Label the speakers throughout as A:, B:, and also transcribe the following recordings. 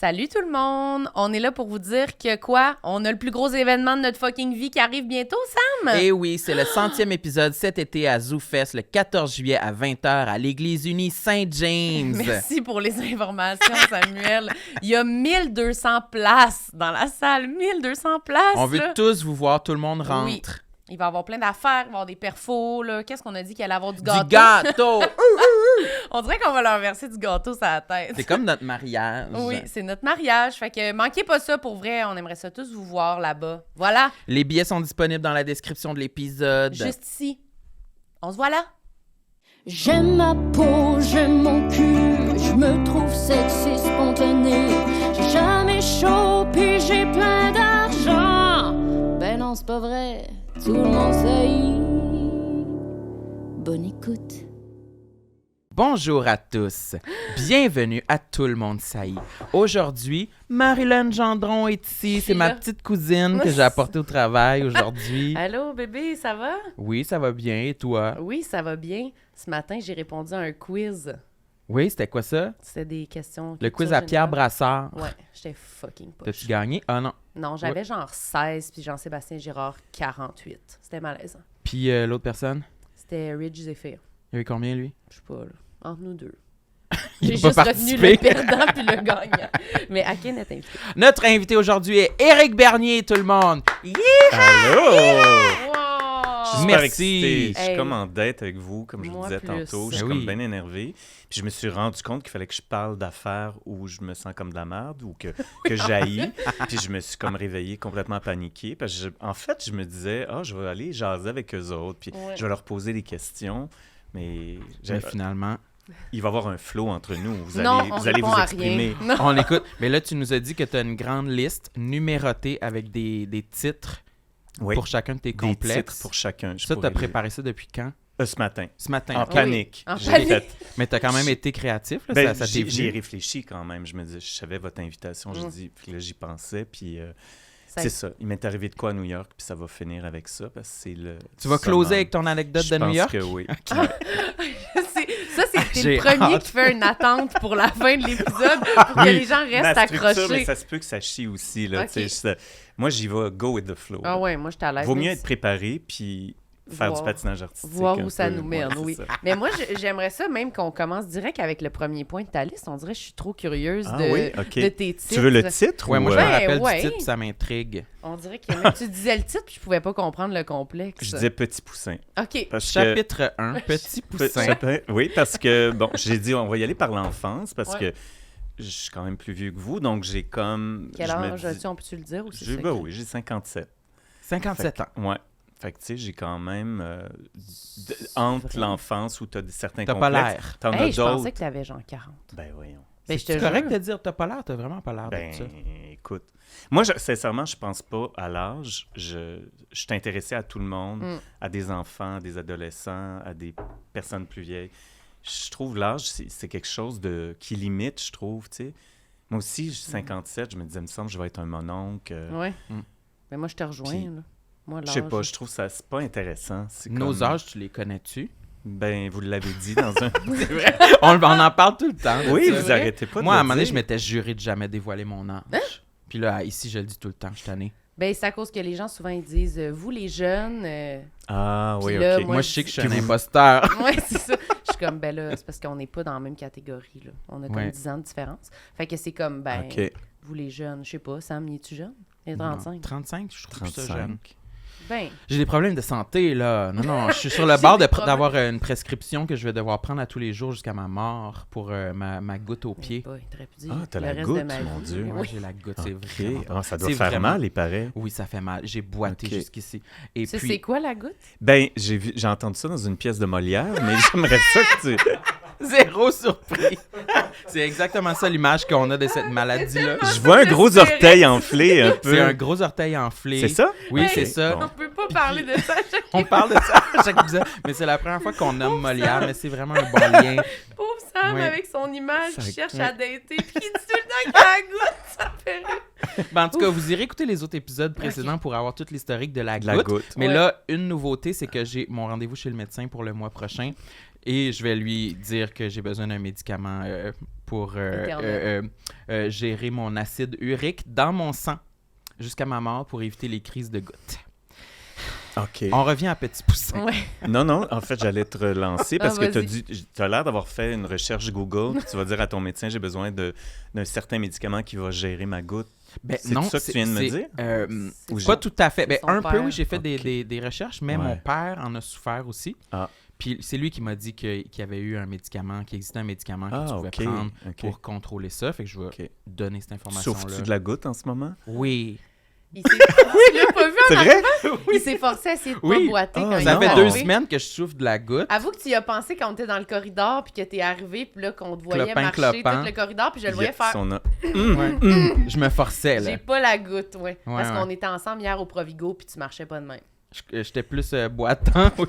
A: Salut tout le monde! On est là pour vous dire que quoi? On a le plus gros événement de notre fucking vie qui arrive bientôt, Sam!
B: Eh oui, c'est le 100e épisode cet été à ZooFest, le 14 juillet à 20h à l'Église unie Saint-James.
A: Merci pour les informations, Samuel. Il y a 1200 places dans la salle. 1200 places!
B: On veut
A: là.
B: tous vous voir, tout le monde rentre.
A: Oui. Il va y avoir plein d'affaires, il va y avoir des perfos, là. Qu'est-ce qu'on a dit qu'il allait avoir du gâteau?
B: Du gâteau!
A: On dirait qu'on va leur verser du gâteau sur la tête.
B: C'est comme notre mariage.
A: Oui, c'est notre mariage. Fait que manquez pas ça pour vrai. On aimerait ça tous vous voir là-bas. Voilà.
B: Les billets sont disponibles dans la description de l'épisode.
A: Juste ici. On se voit là.
C: J'aime ma peau, j'aime mon cul, je me trouve sexy spontané. J'ai jamais chaud, puis j'ai plein d'argent. Ben non, c'est pas vrai, tout le monde sait. Bonne écoute.
B: Bonjour à tous. Bienvenue à Tout le monde saillit. Aujourd'hui, Marilyn Gendron est ici. C'est ma petite cousine que j'ai apportée au travail aujourd'hui.
A: Allô, bébé, ça va?
B: Oui, ça va bien. Et toi?
A: Oui, ça va bien. Ce matin, j'ai répondu à un quiz.
B: Oui, c'était quoi ça?
A: C'était des questions...
B: Le quiz à Pierre Brassard.
A: Ouais, j'étais fucking poche.
B: T'as-tu gagné? Ah non.
A: Non, j'avais genre 16, puis Jean-Sébastien Girard, 48. C'était malaisant.
B: Puis l'autre personne?
A: C'était Ridge Zephyr.
B: Il y a eu combien, lui?
A: Je sais pas, là. Entre nous deux.
B: Il
A: J'ai
B: a pas
A: juste retenu
B: participé.
A: le perdant puis le gagnant. Mais à qui est invité?
B: Notre invité aujourd'hui est Éric Bernier, tout le monde.
D: Allô!
A: Wow!
D: Je suis super
B: Merci.
D: excité. Je suis
A: Hey.
D: comme en dette avec vous, comme je vous
A: Moi
D: disais
A: plus.
D: tantôt. Je suis
B: Ben
D: comme
B: oui.
D: bien énervé. Puis je me suis rendu compte qu'il fallait que je parle d'affaires où je me sens comme de la merde ou que j'haïs. Puis je me suis comme réveillé complètement paniqué. Parce que en fait, je me disais, je vais aller jaser avec eux autres. Puis
A: Ouais.
D: je vais leur poser des questions. Mais
B: Mais finalement,
D: il va y avoir un flow entre nous. Vous
A: Non,
D: allez,
A: on
D: vous, allez
A: répond
D: vous
A: à
D: exprimer.
A: rien. Non.
B: on écoute. Mais là, tu nous as dit que tu as une grande liste numérotée avec des titres
D: Oui.
B: pour chacun de tes
D: Des
B: complexes.
D: titres pour chacun. Je
B: Ça,
D: pourrais
B: tu as préparé ça depuis quand?
D: ce matin.
B: Ce matin.
D: En
B: ok.
D: panique.
A: En
D: J'ai
A: panique.
D: fait-
B: Mais tu as quand même été créatif. Là,
D: Ben,
B: ça t'est
D: j'y ai
B: venu.
D: réfléchi quand même. Je me dis, je savais votre invitation. Je dis, puis là, j'y pensais. Puis
A: Ça-
D: c'est ça. Il m'est arrivé de quoi à New York, puis ça va finir avec ça, parce que c'est le.
B: Tu vas
D: summum.
B: closer avec ton anecdote de New York?
D: Je pense que oui.
A: Ça, c'est
B: J'ai
A: le premier
B: hâte.
A: qui fait une attente pour la fin de l'épisode pour que les gens restent
D: Ma structure, mais
A: accrochés.
D: ça se peut que ça chie aussi. Là,
A: Ok.
D: tu sais, moi, j'y vais go with the flow.
A: Ah ouais, moi, j'étais à l'aise.
D: Vaut mieux
A: mais
D: être préparé, puis faire
A: Voir-
D: du patinage artistique.
A: voir
D: un
A: où ça
D: peu.
A: nous mène,
D: Ouais, c'est
A: oui.
D: ça.
A: Mais moi, j'aimerais ça même qu'on commence direct avec le premier point de ta liste. On dirait que je suis trop curieuse
D: Ah
A: de,
D: oui, OK.
A: de tes titres.
D: Tu veux le titre
B: Ouais,
D: ou,
B: moi, je me
A: Ben,
B: rappelle
A: ouais.
B: du titre, puis ça m'intrigue.
A: On dirait que même tu disais le titre puis je pouvais pas comprendre le complexe.
D: Je disais Petit Poussin.
A: OK.
D: Parce que...
B: Chapitre 1, Petit Poussin.
D: Oui, parce que, bon, j'ai dit, on va y aller par l'enfance, parce
A: Ouais.
D: que je suis quand même plus vieux que vous, donc j'ai comme...
A: Quel
D: je me
A: âge
D: dis-
A: as-tu, on peut-tu le dire? Ou c'est
D: J'ai,
A: secret?
D: oui, j'ai 57.
B: 57 ans.
D: Ouais. Fait que, tu sais, j'ai quand même... entre
A: vrai.
D: l'enfance où t'as certains
B: T'as pas
D: complexes,
B: l'air.
D: t'en
A: Hey,
D: as
A: je
D: d'autres.
A: pensais que t'avais genre 40.
D: Ben voyons.
A: Ben, je te
B: C'est correct
A: jure.
B: de dire t'as pas l'air, t'as vraiment pas l'air
D: Ben,
B: de ça.
D: écoute. Moi, sincèrement, je pense pas à l'âge. Je suis intéressé à tout le monde,
A: Mm.
D: à des enfants, à des adolescents, à des personnes plus vieilles. Je trouve l'âge, c'est quelque chose qui limite, je trouve, tu sais. Moi aussi, j'ai 57, je me disais, il me semble que je vais être un mononcle.
A: Ouais.
B: Mm.
A: Mais moi, je te rejoins.
D: Puis,
A: là. Moi,
D: Je sais
A: l'âge-
D: pas, je trouve ça, c'est pas intéressant. C'est
B: Nos
D: comme-
B: âges, tu les connais-tu?
D: Ben, vous l'avez dit dans un...
B: C'est vrai. on en parle tout le temps. de
D: Oui,
B: ça.
D: vous
A: vrai?
D: arrêtez pas de
B: Moi, à un
D: le
B: moment donné,
D: dire.
B: je m'étais juré de jamais dévoiler mon âge. Puis là, ici, je le dis tout le temps, je suis tanné.
A: Ben, c'est à cause que les gens, souvent, ils disent vous, les jeunes.
D: Ah, oui,
A: Puis là,
D: OK.
A: Moi,
B: Moi,
A: je
B: je sais que je suis
D: Puis
B: un
D: vous-
B: imposteur.
A: Ouais, c'est ça. Je suis comme, ben là, c'est parce qu'on n'est pas dans la même catégorie, là. On a comme
B: Ouais.
A: 10 ans de différence. Fait que c'est comme, ben,
D: OK.
A: vous, les jeunes, je sais pas, Sam, y es-tu jeune? Il est 35.
B: 35, je trouve plus ça jeune.
D: 35.
A: Ben,
B: J'ai des problèmes de santé, là. Non, je suis sur le
A: J'ai
B: bord
A: des problèmes.
B: d'avoir une prescription que je vais devoir prendre à tous les jours jusqu'à ma mort pour ma goutte au pied.
A: boy, t'aurais pu dire
D: Ah, t'as
A: le
D: la
A: reste
D: goutte,
A: de ma
D: mon
A: vie.
D: Dieu.
B: Ouais,
A: Oui.
B: j'ai la goutte, c'est
D: OK.
B: vraiment...
D: Ah, ça doit
B: C'est
D: faire
B: vraiment-
D: mal, il paraît.
B: Oui, ça fait mal. J'ai boité
D: Ok.
B: jusqu'ici. Et
A: Tu sais,
B: puis,
A: c'est quoi la goutte?
D: Ben, j'ai entendu ça dans une pièce de Molière, mais j'aimerais ça que tu...
B: zéro surpris. C'est exactement ça l'image qu'on a de cette maladie-là.
D: Je vois un gros orteil enflé un peu.
B: C'est un gros orteil enflé.
D: C'est ça?
B: Oui,
A: Hey,
B: c'est ça.
D: bon.
A: On peut pas parler de ça à chaque
B: On parle de ça à chaque épisode, mais c'est la première fois qu'on nomme Molière, mais c'est vraiment un bon lien.
A: pauvre Sam
B: Ouais.
A: avec son image
D: Ça-
A: qui cherche
B: ouais.
A: à dater puis il dit tout le temps qu'il a la goutte, ça me fait rire.
B: Ben, en tout cas, vous irez écouter les autres épisodes précédents pour avoir toute l'historique de la
D: De la
B: goutte.
D: goutte.
B: Mais
A: Ouais.
B: là, une nouveauté, c'est que j'ai mon rendez-vous chez le médecin pour le mois prochain et je vais lui dire que j'ai besoin d'un médicament pour
A: Internet.
B: gérer mon acide urique dans mon sang jusqu'à ma mort pour éviter les crises de gouttes.
D: OK.
B: On revient à Petit Poussin.
A: Ouais.
D: Non, en fait, j'allais te relancer parce que
A: vas-y.
D: tu as l'air d'avoir fait une recherche Google. Puis tu vas dire à ton médecin, j'ai besoin d'un certain médicament qui va gérer ma goutte.
B: Ben,
D: C'est ça que tu viens de me dire?
A: C'est
D: Ou
B: Pas tout à fait.
A: C'est
B: Ben,
A: son
B: un peu,
A: père.
B: oui, j'ai fait
D: Ok.
B: des recherches, mais
D: Ouais.
B: mon père en a souffert aussi.
D: Ah.
B: Puis c'est lui qui m'a dit qu'il y avait eu un médicament, qu'il existait un médicament que tu pouvais
D: OK.
B: prendre
D: OK.
B: pour contrôler ça. Fait que je vais
D: OK.
B: donner cette information-là.
D: Souffres-tu de la goutte en ce moment?
B: Oui.
A: Il s'est... Tu l'as pas vu en
D: C'est
A: arrivant?
D: vrai?
A: Il s'est forcé à essayer de
B: Oui.
A: pas boiter
D: Ah,
A: quand il
B: Ça
A: est
B: fait
A: arrivé.
B: 2 semaines que je souffre de la goutte.
A: Avoue que tu y as pensé quand on était dans le corridor, puis que t'es arrivé, puis là, qu'on te voyait
B: Clopin,
A: marcher
B: clopin.
A: tout le corridor, puis je le voyais
D: Yes,
A: faire...
D: on a-
B: Ouais. Je me forçais, là.
A: J'ai pas la goutte, ouais. Parce
B: ouais.
A: qu'on était ensemble hier au Provigo, puis tu marchais pas de même.
B: J'étais plus boitant, oui.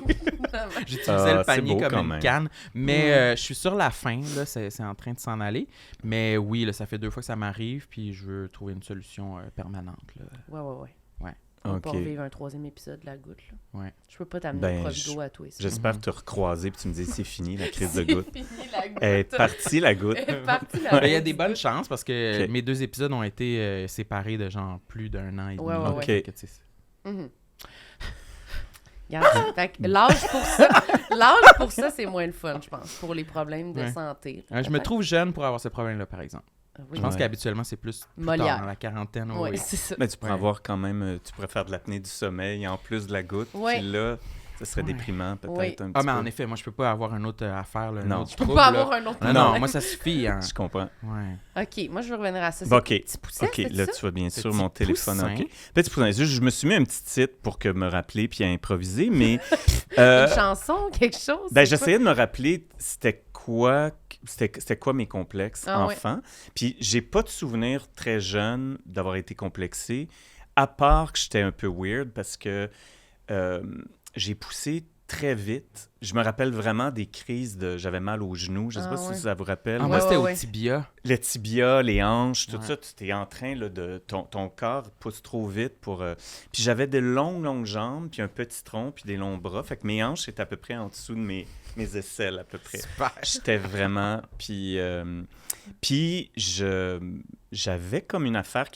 B: J'utilisais
D: Ah,
B: le panier
D: c'est beau
B: comme
D: quand
B: une
D: même.
B: canne. Mais je suis sur la fin, là, c'est en train de s'en aller. Mais oui, là, ça fait 2 fois que ça m'arrive, puis je veux trouver une solution permanente. Là.
A: Ouais.
B: Ouais.
A: On va pas
D: OK.
A: revivre un 3e épisode de la goutte, là.
B: Ouais.
A: Je peux pas t'amener
D: Ben,
A: au Provigo à toi ici.
D: J'espère te recroiser puis tu me dis c'est fini la crise de goutte.
A: C'est fini, la goutte.
D: Elle est partie la goutte.
A: Elle est partie, la
B: Ben, il y a
A: goutte.
B: des bonnes chances parce que
D: Ok.
B: mes 2 épisodes ont été séparés de genre plus d'1 an et demi.
A: Ouais, ouais,
D: ouais.
B: Fait que, tu sais,
A: Mhm. Regarde, fait que l'âge pour ça, c'est moins le fun, je pense, pour les problèmes de
B: Ouais.
A: santé.
B: je me trouve jeune pour avoir ce problème-là, par exemple.
A: Oui.
B: Je pense
D: Ouais.
B: qu'habituellement, c'est plus tard,
A: Molière.
B: dans la quarantaine.
A: Ouais,
B: Oui.
A: c'est ça.
D: Mais tu pourrais
B: Ouais.
D: avoir quand même, tu pourrais faire de l'apnée du sommeil en plus de la goutte.
A: Ouais.
D: Puis là, ça serait
B: Ouais.
D: déprimant peut-être
A: Oui.
D: un petit
B: Ah, mais
D: peu.
B: en effet, moi, je peux pas avoir un autre affaire, là, un
D: Non.
B: autre
A: Tu peux
B: trouble.
A: pas
B: là.
A: avoir un autre
B: Non,
A: problème.
B: non, moi, ça suffit. Hein.
D: Je comprends.
B: Ouais.
A: OK, moi, je veux revenir à ça.
D: Bon,
A: C'est
D: OK.
A: Petit Poussin,
D: OK,
A: c'est
D: là,
A: ça?
D: tu vois bien sûr
B: Petit
D: mon téléphone.
B: Poussin.
D: OK. Petit Poussin. Je me suis mis un petit titre pour que me rappeler puis improviser, mais...
A: Une chanson, quelque chose?
D: Ben,
A: c'est quoi?
D: j'essayais de me rappeler c'était quoi mes complexes
A: Ah ouais.
D: enfants. Puis j'ai pas de souvenir très jeune d'avoir été complexé, à part que j'étais un peu weird parce que j'ai poussé très vite. Je me rappelle vraiment des crises de... J'avais mal aux genoux. Je sais
A: Ah
D: pas
A: ouais.
D: si ça vous rappelle.
B: Ah,
A: Ouais,
B: moi, c'était
A: ouais.
B: au tibia.
D: Le tibia, les hanches, tout
B: Ouais.
D: ça, tu es en train là, de... Ton corps pousse trop vite pour... Puis j'avais de longues jambes, puis un petit tronc, puis des longs bras. Fait que mes hanches étaient à peu près en dessous de mes aisselles, à peu près.
B: Super.
D: J'étais vraiment... Puis j'avais comme une affaire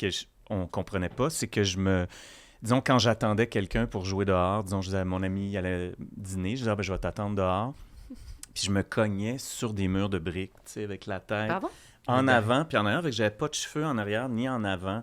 D: on comprenait pas, c'est que disons, quand j'attendais quelqu'un pour jouer dehors, disons, je disais à mon ami, il allait dîner, je disais, ah, ben, je vais t'attendre dehors. Puis je me cognais sur des murs de briques, tu sais, avec la tête
A: Pardon?
D: en avant, puis en arrière, fait que j'avais pas de cheveux en arrière ni en avant.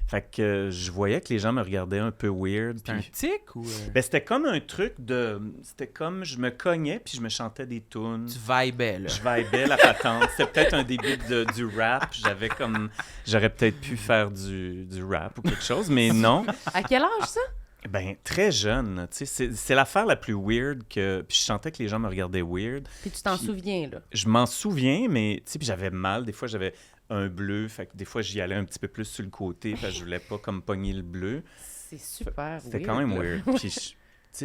D: Fait que je voyais que les gens me regardaient un peu weird.
B: C'était un
D: puis-
B: tic ou...
D: Ben, c'était comme un truc de... C'était comme, je me cognais, puis je me chantais des tunes.
B: Tu vibais, là.
D: Je vibais la patente. C'était peut-être un début du rap. J'aurais peut-être pu faire du rap ou quelque chose, mais non.
A: À quel âge, ça?
D: Ben, très jeune. Tu sais, c'est l'affaire la plus weird que... Puis je sentais que les gens me regardaient weird.
A: Puis tu t'en
D: Puis-
A: souviens, là.
D: Je m'en souviens, mais tu sais, puis j'avais mal. Des fois, j'avais un bleu. Fait que des fois, j'y allais un petit peu plus sur le côté parce que je voulais pas comme pogner le bleu.
A: C'est super
D: C'était
A: weird,
D: quand même
A: là.
D: weird. Puis, tu sais,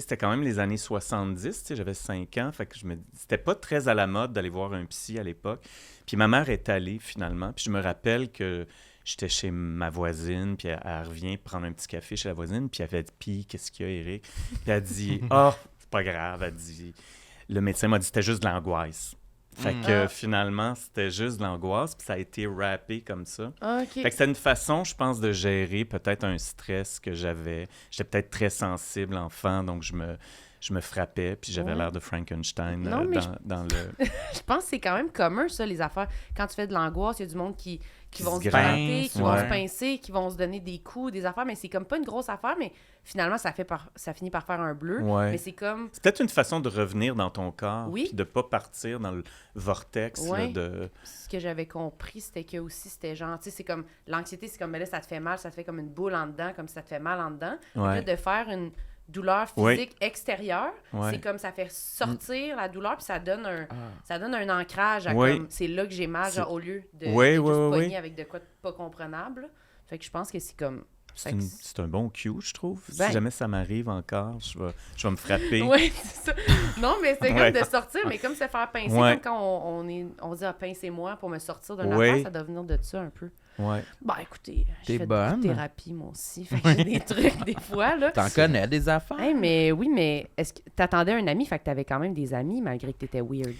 D: c'était quand même les années 70. Tu sais, j'avais 5 ans. Fait que c'était pas très à la mode d'aller voir un psy à l'époque. Puis ma mère est allée, finalement. Puis je me rappelle que j'étais chez ma voisine. Puis elle revient prendre un petit café chez la voisine. Puis elle fait « Puis, qu'est-ce qu'il y a, Eric? » Puis elle dit « Ah, c'est pas grave. » Elle dit « Le médecin m'a dit que c'était juste de l'angoisse. » Fait que finalement, c'était juste de l'angoisse. Puis ça a été rappé comme ça.
A: OK.
D: Fait que c'était une façon, je pense, de gérer peut-être un stress que j'avais. J'étais peut-être très sensible enfant, donc je me frappais, puis j'avais
A: Ouais.
D: l'air de Frankenstein
A: Non, mais
D: dans le...
A: Je pense que c'est quand même commun, ça, les affaires. Quand tu fais de l'angoisse, il y a du monde qui vont
D: se
A: se
D: gratte,
A: gratter, qui vont
D: ouais.
A: se pincer, qui vont se donner des coups, des affaires, mais c'est comme pas une grosse affaire, mais finalement, ça finit par faire un bleu.
D: Ouais.
A: Mais c'est comme...
D: C'est peut-être une façon de revenir dans ton corps,
A: Oui.
D: puis de pas partir dans le vortex là,
A: Ouais.
D: de...
A: Ce que j'avais compris, c'était que aussi, c'était genre, tu sais, c'est comme... L'anxiété, c'est comme, ben là, ça te fait mal, ça te fait comme une boule en dedans, comme si ça te fait mal en dedans.
D: Ouais.
A: Là, de faire une douleur
D: Oui.
A: physique extérieure,
D: Ouais.
A: c'est comme ça fait sortir la douleur, puis ça donne un...
B: Ah.
A: Ça donne un ancrage à
D: Oui.
A: comme c'est là que j'ai mal,
D: C'est-
A: genre au lieu de,
D: Oui,
A: de
D: oui,
A: juste
D: oui,
A: pogner
D: oui.
A: avec de quoi de pas comprenable. Fait que je pense que c'est comme.
D: C'est c'est un bon cue, je trouve.
A: Ben.
D: Si jamais ça m'arrive encore, je vais me frapper.
A: Oui, c'est ça. Non, mais c'est
D: Ouais.
A: comme de sortir, mais comme se faire pincer,
D: Ouais.
A: comme quand on dit ah, pincez-moi pour me sortir d'un
D: Oui.
A: affaire, ça doit venir de ça un peu.
D: Ouais.
A: Bah écoutez,
B: T'es
A: j'ai fait
B: bonne.
A: beaucoup de thérapie moi aussi, fait que j'ai des trucs des fois là.
B: T'en connais des affaires?
A: Hey, mais oui, mais est-ce que t'attendais un ami, fait que t'avais quand même des amis malgré que t'étais weird.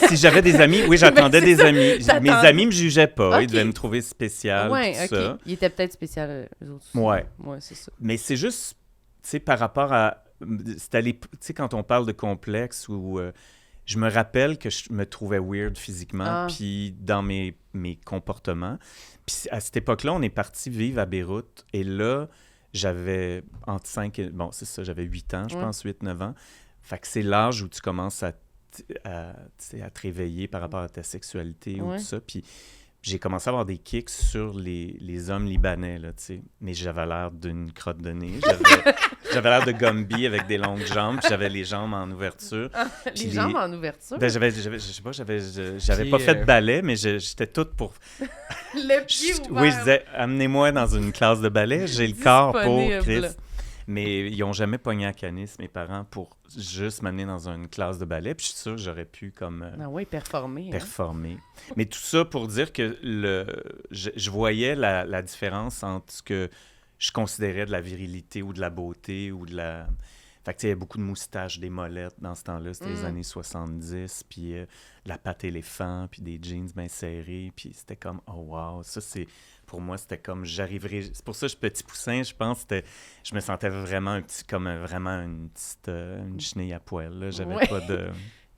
D: Si j'avais des amis, oui, j'attendais
A: c'est
D: des
A: ça,
D: amis. Mes
A: t'attendais.
D: amis me jugeaient pas.
A: Ok.
D: Ils devaient me trouver spécial,
A: Ouais,
D: tout
A: OK.
D: ça.
A: Il était peut-être spécial, eux autres aussi.
D: Ouais.
A: Ouais, c'est ça.
D: Mais c'est juste, tu sais, par rapport à... Tu sais, quand on parle de complexe, où je me rappelle que je me trouvais weird physiquement, puis dans mes comportements. Puis à cette époque-là, on est parti vivre à Beyrouth. Et là, j'avais entre 5 et... Bon, c'est ça, j'avais 8 ans, je pense, 8-9 ans. Fait que c'est l'âge où tu commences à te réveiller par rapport à ta sexualité ou tout ça. Puis j'ai commencé à avoir des kicks sur les hommes libanais, là, tu sais. Mais j'avais l'air d'une crotte de nez. J'avais l'air de Gumby avec des longues jambes, puis j'avais les jambes en ouverture.
A: Les jambes en ouverture?
D: Ben, je sais pas, j'avais pas fait de ballet, mais j'étais toute pour...
A: Le pied ouvert.
D: Oui, je disais, amenez-moi dans une classe de ballet, j'ai le corps pour
A: Disponible.
D: Chris. Mais ils ont jamais pogné à Canis, mes parents, pour juste m'amener dans une classe de ballet. Puis je suis sûr que j'aurais pu comme
A: Ah oui, performer.
D: performer. Mais tout ça pour dire que je voyais la différence entre ce que je considérais de la virilité ou de la beauté ou de la... Fait que tu sais, il y avait beaucoup de moustaches, des molettes dans ce temps-là. C'était les années 70, puis la pâte éléphant, puis des jeans bien serrés. Puis c'était comme, oh wow, ça c'est... Pour moi, c'était comme, j'arriverais... C'est pour ça que Petit Poussin, je pense, je me sentais vraiment un petit, comme vraiment une petite... une chenille à poil, là. J'avais pas de...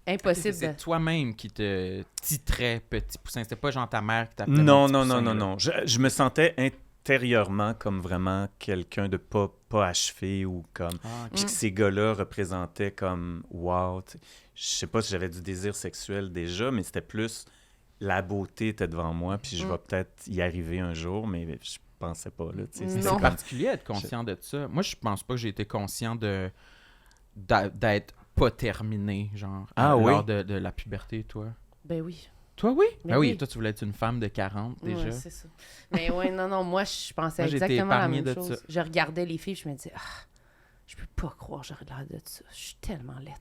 A: Impossible.
B: C'est toi-même qui te titrait Petit Poussin. C'était pas genre ta mère qui t'appelait
D: Non,
B: Petit
D: non,
B: Poussin,
D: non, non,
B: là.
D: non. Je me sentais intérieurement comme vraiment quelqu'un de pas achevé ou comme...
B: Ah, ok.
D: Puis que ces gars-là représentaient comme, wow, tu sais. Je sais pas si j'avais du désir sexuel déjà, mais c'était plus la beauté était devant moi, puis je vais peut-être y arriver un jour, mais je pensais pas, là, tu sais.
A: Non.
D: C'était
B: C'est
D: comme-
B: particulier d'être conscient de ça. Moi, je pense pas que j'ai été conscient d'être pas terminé, genre,
D: Ah oui?
B: lors de la puberté, toi.
A: Ben oui.
B: Toi, oui?
A: Ben
B: Ben oui,
A: oui.
B: toi, tu voulais être une femme de 40, déjà.
A: Ouais, c'est ça. Mais ouais, non, moi, je pensais
B: Moi, j'ai été
A: exactement la
B: épargné
A: même
B: de
A: chose.
B: ça.
A: Je regardais les filles, je me disais, je peux pas croire que j'aurais l'air de ça. Je suis tellement laide.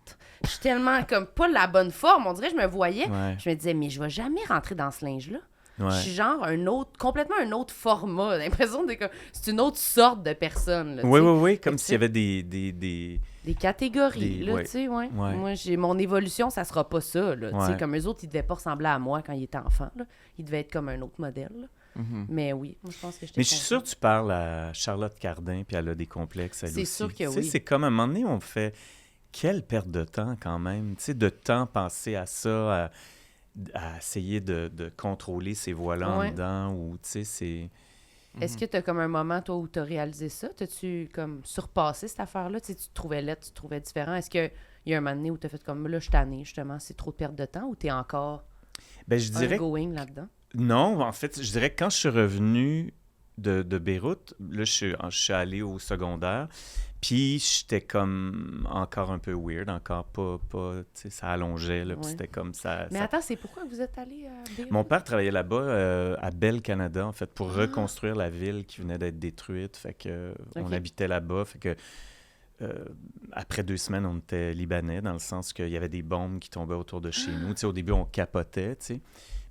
A: Je suis tellement, comme, pas la bonne forme. On dirait que je me voyais.
D: Ouais,
A: Je me disais, mais je vais jamais rentrer dans ce linge-là.
D: ouais.
A: Je suis genre complètement un autre format. J'ai l'impression que c'est une autre sorte de personne. Là,
D: Oui,
A: tu sais.
D: oui, oui, comme
A: tu
D: s'il y
A: sais,
D: avait des...
A: Des catégories, là,
D: ouais.
A: tu sais, ouais.
D: Ouais.
A: Moi, mon évolution, ça sera pas ça, là. Tu sais,
D: Ouais.
A: comme eux autres, ils devaient pas ressembler à moi quand ils étaient enfants, là. Ils devaient être comme un autre modèle, là.
B: Mhm.
A: Mais oui, moi, je pense que j'étais
D: Mais je suis sûr
A: contente.
D: que tu parles à Charlotte Cardin, puis elle a des complexes, elle
A: C'est
D: aussi.
A: sûr que
D: Tu sais,
A: oui.
D: c'est comme, à un moment donné, on fait... Quelle perte de temps, quand même. Tu sais, de temps passé à ça, à essayer de contrôler ces voix-là en
A: Ouais.
D: dedans, ou, tu sais, c'est...
A: Est-ce que tu as comme un moment, toi, où tu as réalisé ça? T'as-tu comme surpassé cette affaire-là? Tu sais, tu te trouvais laide, tu te trouvais différent? Est-ce qu'il y a un moment donné où tu as fait comme là, je suis tannée, justement, c'est trop de perte de temps ou tu es encore
D: Ben, je dirais...
A: ongoing là-dedans?
D: Non, en fait, je dirais que quand je suis revenu de Beyrouth, là, je suis allé au secondaire, puis j'étais comme encore un peu weird, encore pas tu sais, ça allongeait, là, puis
A: Ouais.
D: c'était comme ça...
A: Mais
D: ça-
A: attends, c'est pourquoi vous êtes allé à Beyrouth?
D: Mon père travaillait là-bas, à Bell, Canada, en fait, pour reconstruire la ville qui venait d'être détruite, fait que on
A: Ok.
D: habitait là-bas, fait que après 2 semaines, on était libanais, dans le sens qu'il y avait des bombes qui tombaient autour de chez nous. Tu sais, au début, on capotait, tu sais.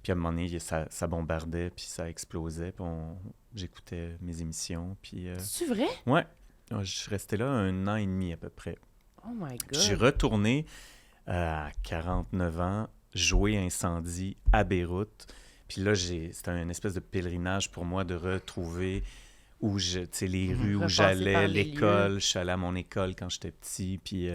D: Puis à un moment donné, ça bombardait, puis ça explosait, puis j'écoutais mes émissions, puis...
A: C'est vrai?
D: Ouais, je suis resté là 1 an et demi à peu près.
A: Oh my
D: Puis j'ai
A: God!
D: retourné à 49 ans, jouer Incendie à Beyrouth. Puis là, c'était une espèce de pèlerinage pour moi de retrouver tu sais, les rues où
A: Repasser
D: j'allais,
A: par les
D: l'école. Je suis allé à mon école quand j'étais petit, puis...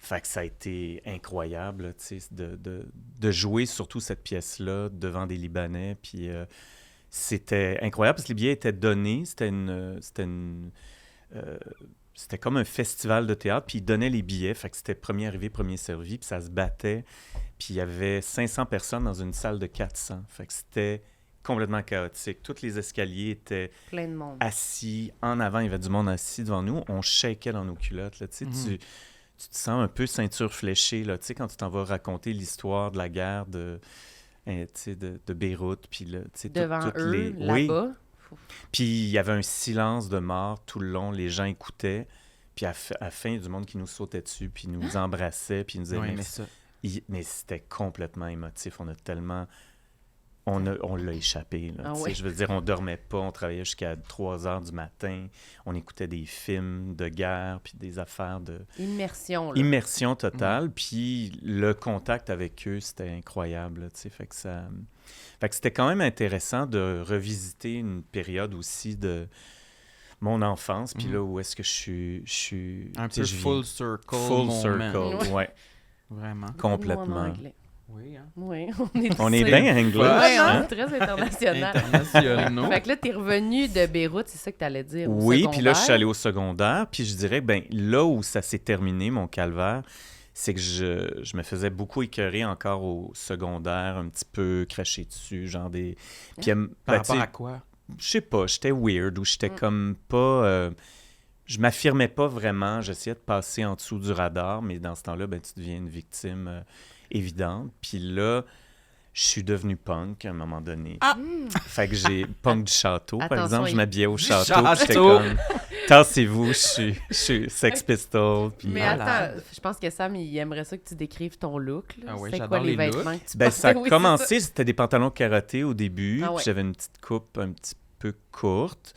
D: fait que ça a été incroyable, là, tu sais, de jouer surtout cette pièce-là devant des Libanais, puis c'était incroyable parce que les billets étaient donnés, c'était comme un festival de théâtre, puis ils donnaient les billets, fait que c'était premier arrivé, premier servi, puis ça se battait, puis il y avait 500 personnes dans une salle de 400, fait que c'était complètement chaotique. Tous les escaliers étaient
A: Plein de monde.
D: assis, en avant, il y avait du monde assis devant nous, on shakeait dans nos culottes, là, tu sais, tu te sens un peu ceinture fléchée, là, tu sais, quand tu t'en vas raconter l'histoire de la guerre tu sais, de Beyrouth, puis là, tu sais,
A: Devant
D: toutes
A: eux,
D: Oui,
A: là-bas.
D: puis il y avait un silence de mort tout le long, les gens écoutaient, puis à la fin, il y a du monde qui nous sautait dessus, puis nous embrassait, puis nous disait
B: Ouais, mais
D: merci.
B: ça.
D: Mais c'était complètement émotif, on on l'a échappé. Là,
A: Ah
D: tu sais,
A: oui.
D: Je veux dire, on dormait pas, on travaillait jusqu'à 3 heures du matin, on écoutait des films de guerre, puis des affaires de
A: Immersion, là.
D: immersion totale. Puis le contact avec eux, c'était incroyable. Là, tu sais, fait que c'était quand même intéressant de revisiter une période aussi de mon enfance, puis là, où est-ce que je suis
B: Un
D: tu sais,
B: peu
D: je viens-
B: full circle
D: Full
B: moment.
D: circle, ouais,
B: Vraiment.
A: Nous, en
D: complètement.
A: anglais.
B: Oui, hein.
A: Oui,
D: On est
B: C'est
D: bien
B: le
D: anglais,
B: fun.
A: Ouais,
D: hein?
A: hein, très international.
B: Internationaux.
A: Fait que là, t'es revenu de Beyrouth, c'est ça que t'allais dire, au
D: Oui, puis là, je suis
A: secondaire.
D: allé au secondaire, puis je dirais, ben là où ça s'est terminé, mon calvaire, c'est que je me faisais beaucoup écœurer encore au secondaire, un petit peu cracher dessus, genre des... Puis,
B: Par
D: ben,
B: rapport
D: tu sais,
B: à quoi?
D: je sais pas, j'étais weird ou j'étais comme pas... je m'affirmais pas vraiment, j'essayais de passer en dessous du radar, mais dans ce temps-là, ben, tu deviens une victime évidente. Puis là, je suis devenu punk à un moment donné. Fait que j'ai punk du château, par
A: Attention,
D: exemple. Je m'habillais au château,
B: château.
D: puis j'étais comme... Tassez-vous, je suis Sex Pistols. Puis,
A: Mais
B: Malade.
A: attends, je pense que Sam, il aimerait ça que tu décrives ton look. Là.
B: Ah oui,
A: C'était
B: j'adore
A: quoi les
B: les
A: vêtements que tu
D: ben, ça a
A: portais? Oui, c'est
D: commencé, c'était des pantalons karaté au début,
A: Ah
D: puis
A: ouais.
D: j'avais une petite coupe un petit peu courte.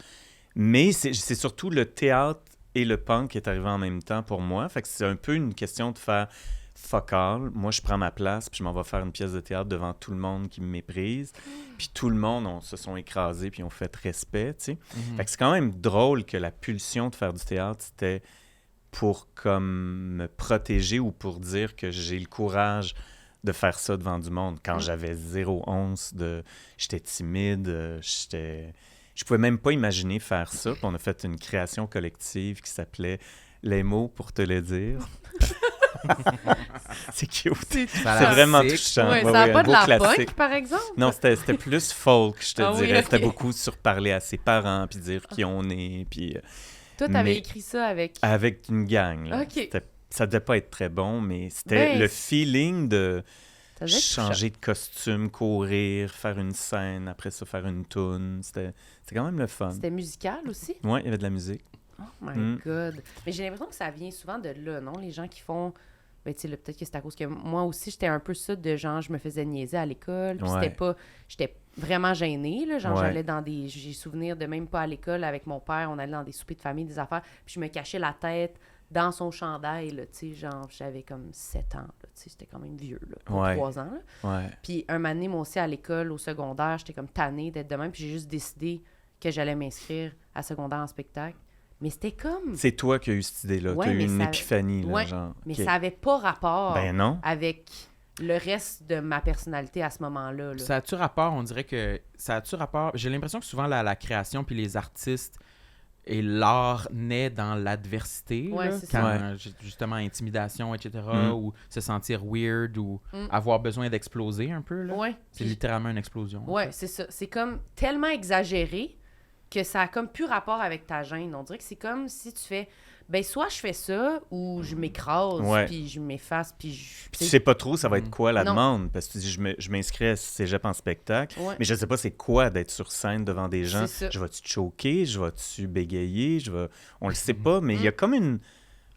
D: Mais c'est surtout le théâtre et le punk qui est arrivé en même temps pour moi. Fait que c'est un peu une question de faire fuck all. Moi, je prends ma place, puis je m'en vais faire une pièce de théâtre devant tout le monde qui me méprise. Puis tout le monde, on se sont écrasés, puis on fait respect, tu sais. Fait que c'est quand même drôle que la pulsion de faire du théâtre, c'était pour comme me protéger ou pour dire que j'ai le courage de faire ça devant du monde. Quand j'avais 0 once de... J'étais timide, je pouvais même pas imaginer faire ça. Puis on a fait une création collective qui s'appelait « Les mots pour te le dire ». C'est cute. C'est vraiment touchant.
A: Ouais,
D: Ouais,
A: ça n'a
D: ouais,
A: pas
D: un
A: de
D: beau
A: la
D: classique.
A: punk, par exemple?
D: Non, c'était plus folk, je te
A: Ah oui,
D: dirais.
A: ok.
D: C'était beaucoup sur parler à ses parents, puis dire qui on est, puis
A: Toi, t'avais
D: mais-
A: écrit ça avec...
D: avec une gang. Là.
A: Ok.
D: Ça devait pas être très bon, mais c'était
A: Ben,
D: le feeling de
A: Ça devait être
D: changer de costume, courir, faire une scène, après ça faire une toune. C'était quand même le fun.
A: C'était musical aussi?
D: Ouais, il y avait de la musique.
A: Oh my
D: Mm.
A: God. Mais j'ai l'impression que ça vient souvent de là, non? Les gens qui font... Ben, tu sais, là, peut-être que c'est à cause que moi aussi, j'étais un peu ça de genre, je me faisais niaiser à l'école. Puis
D: Ouais.
A: c'était pas... J'étais vraiment gênée, là. Genre,
D: Ouais.
A: j'allais dans des... J'ai souvenir de même pas à l'école avec mon père. On allait dans des soupers de famille, des affaires. Puis je me cachais la tête dans son chandail, là. Tu sais, genre, j'avais comme 7 ans, là. Tu sais, c'était quand même vieux, là. Pas
D: Ouais.
A: 3 ans, là.
D: Ouais.
A: Puis un moment donné, moi aussi, à l'école, au secondaire, j'étais comme tannée d'être de même. Puis j'ai juste décidé que j'allais m'inscrire à secondaire en spectacle. Mais c'était comme...
D: C'est toi qui as eu cette idée-là.
A: Ouais,
D: tu as eu
A: mais
D: une
A: ça-
D: épiphanie, là,
A: Ouais,
D: genre.
A: Mais
D: OK.
A: ça avait pas rapport
D: Ben non.
A: avec le reste de ma personnalité à ce moment-là. Là.
B: Ça a-tu rapport, on dirait que ça a-tu rapport, j'ai l'impression que souvent la création puis les artistes et l'art naît dans l'adversité,
A: Ouais,
B: là,
A: c'est ça.
B: quand justement intimidation, etc., ou se sentir weird ou
A: Mm.
B: avoir besoin d'exploser un peu. Là.
A: Ouais.
B: C'est
A: Puis-
B: littéralement une explosion. en
A: Ouais,
B: fait.
A: c'est ça. C'est comme tellement exagéré que ça a comme plus rapport avec ta gêne. On dirait que c'est comme si tu fais... Ben, soit je fais ça, ou je m'écrase,
D: Ouais.
A: puis je m'efface, puis je...
D: Puis tu sais pas trop ça va être quoi la
A: Non.
D: demande, parce que tu dis je m'inscris à Cégep en spectacle,
A: Ouais.
D: mais je sais pas c'est quoi d'être sur scène devant des gens.
A: C'est ça.
D: Je vais-tu te choquer, je vais-tu bégayer, on le sait pas, mais il y a comme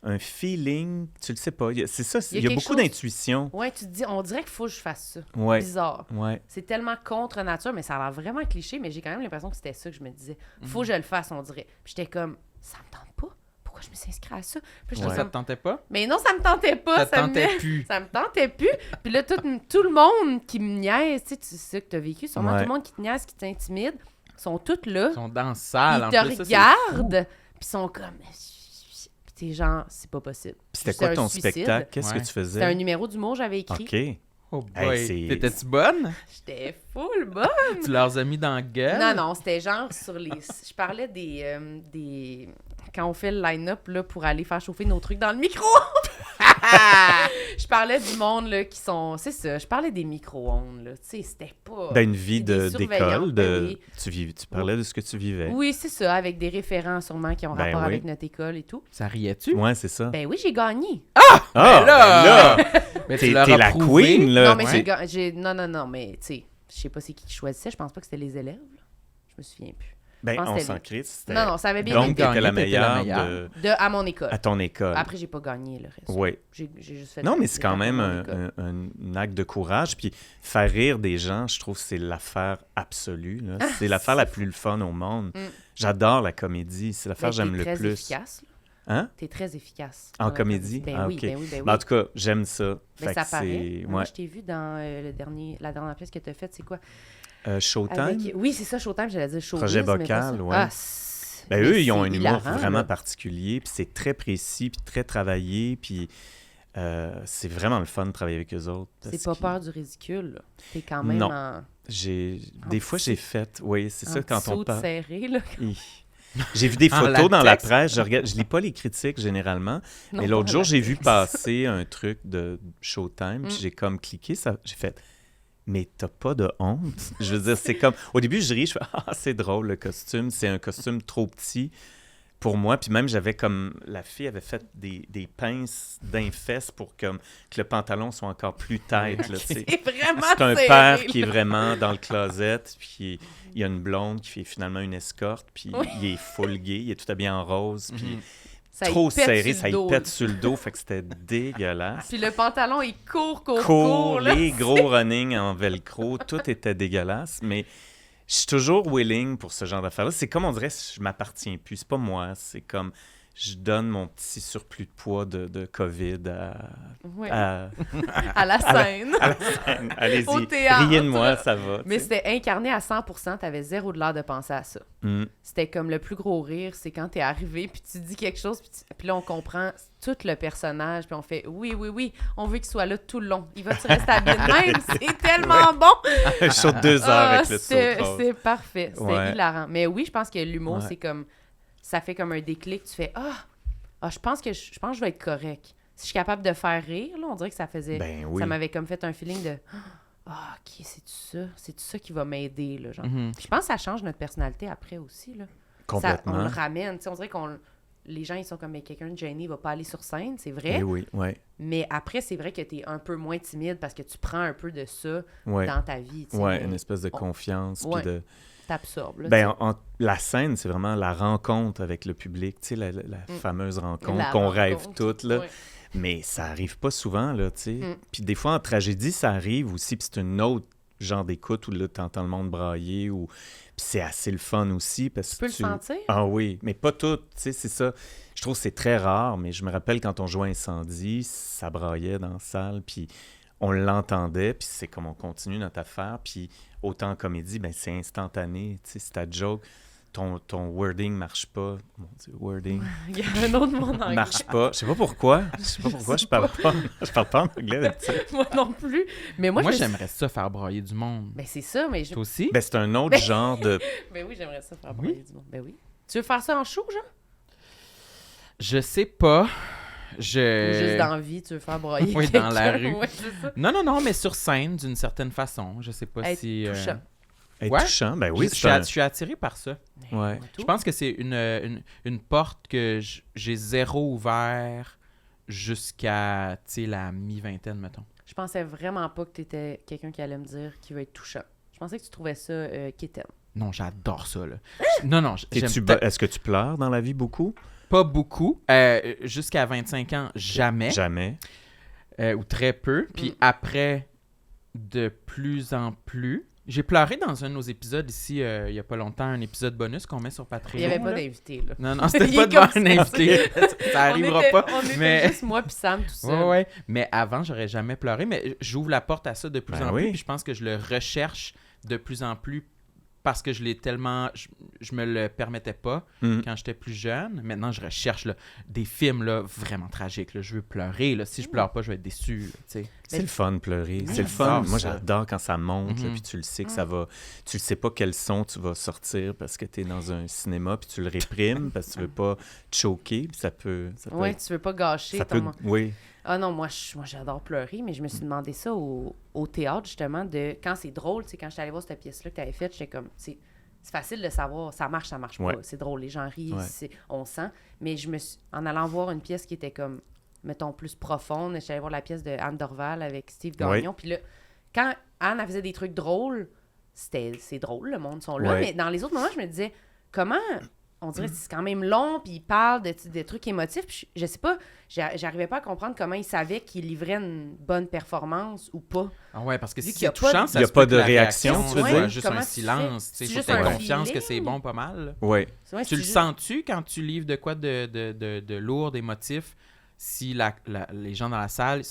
D: un feeling, tu le sais pas. C'est ça, il y a
A: quelque
D: beaucoup
A: chose-
D: d'intuition.
A: Ouais, tu te dis, on dirait qu'il faut que je fasse ça.
D: Ouais.
A: Bizarre.
D: Ouais.
A: C'est tellement contre nature, mais ça a l'air vraiment cliché, mais j'ai quand même l'impression que c'était ça que je me disais. Faut que je le fasse, on dirait. Puis j'étais comme, ça me tente pas. Pourquoi je me suis inscrite à ça? Puis j'étais
D: Ouais.
B: Ça
A: comme,
B: te tentait pas?
A: mais non, ça me tentait pas.
B: Ça te
A: me
B: tentait
A: met-
B: plus.
A: Ça me tentait plus. Puis là, tout le monde qui me niaise, tu sais, c'est ça que t'as vécu, sûrement
D: Ouais.
A: tout le monde qui te niaise, qui t'intimide, sont tous là.
B: Ils sont dans la salle.
A: Ils
B: en
A: te
B: plus, ça, c'est fou.
A: regardent, puis sont comme... Puis t'es genre, c'est pas possible.
D: Puis c'était
A: C'est
D: quoi
A: un
D: ton
A: suicide.
D: spectacle? Qu'est-ce
B: Ouais.
D: que tu faisais?
A: C'était un numéro d'humour, j'avais écrit.
D: OK.
B: Oh
D: Hey,
B: boy.
D: c'est-
B: T'étais-tu bonne?
A: J'étais full bonne.
B: Tu leur as mis dans la gueule?
A: Non, non, c'était genre sur les... Je parlais des... Quand on fait le line-up là, pour aller faire chauffer nos trucs dans le micro. Je parlais du monde là, qui sont... C'est ça, je parlais des micro-ondes. Là. Tu sais, c'était pas...
D: Dans une vie
A: des surveillants,
D: d'école,
A: ben oui.
D: tu parlais de ce que tu vivais.
A: Oui, c'est ça, avec des référents sûrement qui ont
D: Ben
A: rapport
D: oui.
A: avec notre école et tout.
B: Ça riait-tu?
D: Ouais, c'est ça.
A: Ben oui, j'ai gagné.
D: Ah,
B: ben là! Mais tu
D: T'es
B: leur
D: t'es
B: as
D: la
B: prouvé.
D: queen, là.
A: non, mais
D: Ouais.
A: j'ai... Non, mais tu sais, je sais pas c'est qui choisissait. Je pense pas que c'était les élèves. Là. Je me souviens plus.
D: Ben,
A: pense
D: on
A: que
D: s'en
A: c'était
D: crisse. c'était-
A: Non, ça avait bien
D: Donc,
A: été.
D: t'étais la
B: Gagné, t'étais la
D: meilleure
B: meilleure.
A: À mon école.
D: à ton école.
A: Après, j'ai pas gagné le reste.
D: Oui.
A: J'ai juste fait...
D: Non, mais c'est quand
A: l'étape à
D: même
A: mon école.
D: un acte de courage. Puis faire rire des gens, je trouve que c'est l'affaire absolue. Là. C'est l'affaire la plus le fun au monde.
A: Mm.
D: J'adore la comédie. C'est l'affaire que j'aime le
A: T'es très
D: plus.
A: efficace. Là.
D: Hein?
A: T'es très efficace.
D: En
A: dans la
D: comédie?
A: Ben
D: Ah,
A: oui,
D: ok.
A: ben oui, ben oui.
D: Ben, en tout cas, j'aime ça.
A: Ben,
D: Fait
A: ça
D: que
A: paraît.
D: c'est...
A: Moi,
D: Ouais.
A: je t'ai vu dans la dernière pièce que tu as faite, c'est quoi?
D: Showtime?
A: Oui, c'est ça, Showtime, j'allais dire Showbiz.
D: Projet
A: mais pas
D: Bocal,
A: ça.
D: ouais.
A: Ah,
D: Ben,
A: mais
D: eux, ils ont
A: c'est
D: un humour
A: hilarant,
D: vraiment
A: là.
D: particulier, puis c'est très précis, puis très travaillé, puis c'est vraiment le fun de travailler avec eux autres.
A: C'est
D: parce
A: pas
D: que
A: peur du ridicule. Là. T'es quand même
D: Non. Des fois, j'ai fait... Oui, c'est ça, quand on parle...
A: serré, là.
D: Hi. J'ai vu des
B: En
D: photos dans la
B: latex.
D: presse. Je lis pas les critiques généralement.
A: Non,
D: Mais l'autre
A: pas
D: jour,
A: en
D: j'ai vu
A: latex.
D: passer un truc de Showtime. Puis
A: Mm.
D: j'ai comme cliqué. Ça, j'ai fait, mais t'as pas de honte? Je veux dire, c'est comme. Au début, je ris. Je fais, ah, c'est drôle le costume. C'est un costume trop petit pour moi. Puis même, j'avais comme. La fille avait fait des pinces d'infesses pour que le pantalon soit encore plus tight. Là, tu sais.
A: C'est vraiment
D: C'est un
A: serré,
D: père qui est
A: là.
D: vraiment dans le closet, puis il y a une blonde qui fait finalement une escorte, puis
A: Oui.
D: il est full gay, il est tout habillé en rose, puis
A: Ça y
D: trop
A: pète
D: serré,
A: sur
D: ça
A: le
D: y
A: dos,
D: pète
A: là.
D: sur le dos, fait que c'était dégueulasse.
A: Puis le pantalon, il court,
D: Court,
A: là.
D: les gros running en velcro, tout était dégueulasse, mais je suis toujours willing pour ce genre d'affaires-là. C'est comme on dirait, je m'appartiens plus, c'est pas moi, c'est comme... Je donne mon petit surplus de poids de COVID
A: Oui.
D: à
A: À la scène.
D: la scène. Allez-y,
A: Au théâtre.
D: riez de moi, ça va.
A: Mais
D: tu sais.
A: c'était incarné à 100%, t'avais zéro de l'air de penser à ça.
D: Mm.
A: C'était comme le plus gros rire, c'est quand t'es arrivé, puis tu dis quelque chose, puis là, on comprend tout le personnage, puis on fait « Oui, on veut qu'il soit là tout le long. Il va-tu rester habillé de même? C'est tellement bon!
D: Un show de 2 heures
A: Ah,
D: avec le saut.
A: c'est parfait. C'était
D: Ouais.
A: hilarant. Mais oui, je pense que l'humour,
D: Ouais.
A: c'est comme... Ça fait comme un déclic. Tu fais « Ah, je pense que je vais être correct. Si je suis capable de faire rire, là, on dirait que ça faisait...
D: Ben oui.
A: Ça m'avait comme fait un feeling de « Ah, OK, c'est-tu ça? C'est-tu ça qui va m'aider? » là, genre.
B: Mhm.
A: Puis je pense que ça change notre personnalité après aussi, là. Ça, on
D: Complètement.
A: le ramène. Tu sais, on dirait qu'on... Les gens, ils sont comme, mais quelqu'un de gêné va pas aller sur scène, c'est vrai.
D: Eh oui, ouais,
A: Mais après, c'est vrai que t'es un peu moins timide parce que tu prends un peu de ça
D: ouais.
A: dans ta vie. Tu sais,
D: Ouais,
A: mais
D: une espèce de
A: on-
D: confiance. puis
A: Ouais.
D: de...
A: t'absorbes. là,
D: Ben, la scène, c'est vraiment la rencontre avec le public. Tu sais, la fameuse rencontre
A: La
D: qu'on rêve
A: rencontre,
D: toutes, là.
A: ouais.
D: Mais ça arrive pas souvent, là, tu sais.
A: Mm.
D: Puis des fois, en tragédie, ça arrive aussi. Puis c'est une autre genre d'écoute où là, t'entends le monde brailler. Ou... Puis c'est assez le fun aussi. Parce
A: Tu peux le sentir?
D: Ah oui, mais pas tout. Tu sais, c'est ça. Je trouve que c'est très rare, mais je me rappelle quand on jouait Incendie, ça braillait dans la salle. Puis on l'entendait. Puis c'est comme on continue notre affaire. Puis autant en comédie, ben c'est instantané. Tu sais, c'est ta joke. Ton wording marche pas. Mon Dieu, wording.
A: Il y a un autre monde en
D: Marche pas. Je sais pas pourquoi. Je parle pas en anglais d'habitude.
A: Moi non plus. Mais moi,
B: Moi,
A: je me suis-
B: j'aimerais ça faire broyer du monde.
A: Ben c'est ça, mais je...
B: Toi aussi?
D: Ben, c'est un autre genre de...
A: Ben oui, j'aimerais ça faire broyer du monde. Ben oui. Tu veux faire ça en show, genre?
B: Je sais pas.
A: Ou juste dans la vie, tu veux faire broyer
B: Oui, dans la
A: quelqu'un?
B: rue.
A: Ouais, c'est ça.
B: Non, mais sur scène, d'une certaine façon. Je sais pas
A: Être
B: si...
A: touchant.
D: Être
B: Ouais.
D: touchant. Ben oui,
B: je,
D: c'est un...
B: suis attiré par ça.
D: Ouais.
A: tout.
B: Je pense que c'est une porte que j'ai zéro ouvert jusqu'à, tu sais, la mi-vingtaine, mettons.
A: Je pensais vraiment pas que tu étais quelqu'un qui allait me dire qu'il veut être touchant. Je pensais que tu trouvais ça quétaine.
B: Non, j'adore ça, là. Non, j'aime
D: Est-ce que tu pleures dans la vie beaucoup?
B: pas beaucoup. Jusqu'à 25 ans, jamais.
D: Jamais.
B: Ou très peu. Puis après, de plus en plus. J'ai pleuré dans un de nos épisodes ici, il y a pas longtemps, un épisode bonus qu'on met sur Patreon.
A: Il n'y avait pas
B: là.
A: d'invité, là.
B: Non, c'était
A: Il
B: pas
A: est
B: devant
A: comme
B: un
A: ça.
B: invité. Ça arrivera pas.
A: On était
B: mais...
A: juste moi puis Sam tout seul.
B: Ouais. Mais avant, j'aurais jamais pleuré. Mais j'ouvre la porte à ça de plus
D: Ben
B: en
D: oui.
B: plus. Puis je pense que je le recherche de plus en plus parce que je l'ai tellement... Je me le permettais pas
D: Mm.
B: quand j'étais plus jeune. Maintenant, je recherche là, des films là, vraiment tragiques. Là. Je veux pleurer. Là. Si je pleure pas, je vais être déçu. Là, tu sais.
D: C'est le fun de pleurer.
A: Oui,
D: C'est le fun.
B: j'adore
D: Moi,
B: ça.
D: j'adore quand ça monte, là,
B: Mhm.
D: puis tu le sais que ça va... Tu le sais pas quel son tu vas sortir parce que tu es dans un cinéma, puis tu le réprimes parce que tu veux pas te choquer, puis ça peut
A: Ouais,
D: être-
A: tu veux pas gâcher
D: ça
A: ton...
D: peut... Oui.
A: Ah non, moi j'adore pleurer, mais je me suis demandé ça au théâtre, justement, de quand c'est drôle, tu sais, quand j'étais allée voir cette pièce-là que tu avais faite, j'étais comme, c'est facile de savoir, ça marche
D: Ouais.
A: pas, c'est drôle, les gens rient,
D: Ouais.
A: on sent, mais en allant voir une pièce qui était comme, mettons, plus profonde, j'étais allée voir la pièce de Anne Dorval avec Steve Gagnon, puis là, quand Anne, elle faisait des trucs drôles, c'est drôle, le monde sont là,
D: Ouais.
A: mais dans les autres moments, je me disais, comment... On dirait que c'est quand même long, puis il parle de trucs émotifs. Puis je sais pas, j'arrivais pas à comprendre comment il savait qu'il livrait une bonne performance ou pas.
B: Ah ouais, parce que
A: Vu
B: si
A: qu'il y a
B: c'est touchant,
A: pas
B: ça
D: il y a
B: se
D: pas
B: peut
D: de
B: que la
D: réaction, tu veux
B: soit
A: dire?
B: juste
A: Comment
B: un
A: tu fais?
B: silence.
A: C'est
B: Il faut
A: juste
B: que tu aies
A: un
B: confiance que c'est
A: feeling?
B: bon pas mal.
D: Oui.
A: C'est vrai,
B: Tu le
A: c'est
B: sens-tu quand tu livres de quoi de lourd, d'émotif, si les gens dans la salle,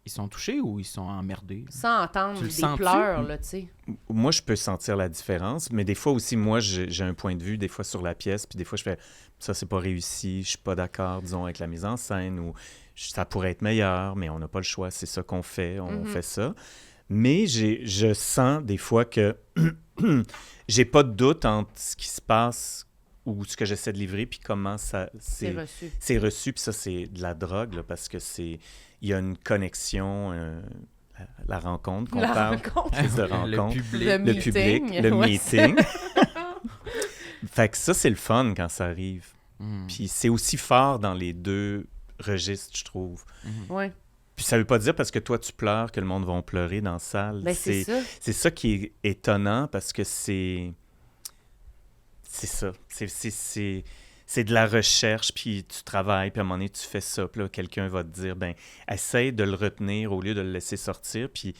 B: ils sont touchés ou ils sont emmerdés?
A: sans entendre
B: Tu le
A: des
B: sens-tu?
A: pleurs, là, tu sais.
D: Moi, je peux sentir la différence, mais des fois aussi, moi, j'ai un point de vue, des fois sur la pièce, puis des fois, je fais ça, c'est pas réussi, je suis pas d'accord, disons, avec la mise en scène, ou ça pourrait être meilleur, mais on n'a pas le choix, c'est ça qu'on fait, on fait ça. Mais je sens des fois que j'ai pas de doute entre ce qui se passe ou ce que j'essaie de livrer, puis comment ça
A: C'est reçu.
D: c'est reçu, puis ça, c'est de la drogue, là, parce que il y a une connexion, la rencontre qu'on
A: La
D: parle.
A: rencontre.
D: Prise de
B: Le
D: rencontre.
B: public.
D: Le public, le
A: ouais,
D: meeting. Fait que ça, c'est le fun quand ça arrive.
B: Mm.
D: Puis c'est aussi fort dans les deux registres, je trouve.
A: Ouais.
D: Puis ça veut pas dire parce que toi, tu pleures que le monde va pleurer dans la salle.
A: Ben, c'est ça.
D: C'est ça qui est étonnant parce que c'est ça. C'est de la recherche, puis tu travailles, puis à un moment donné, tu fais ça. Puis là, quelqu'un va te dire, ben, essaye de le retenir au lieu de le laisser sortir. Puis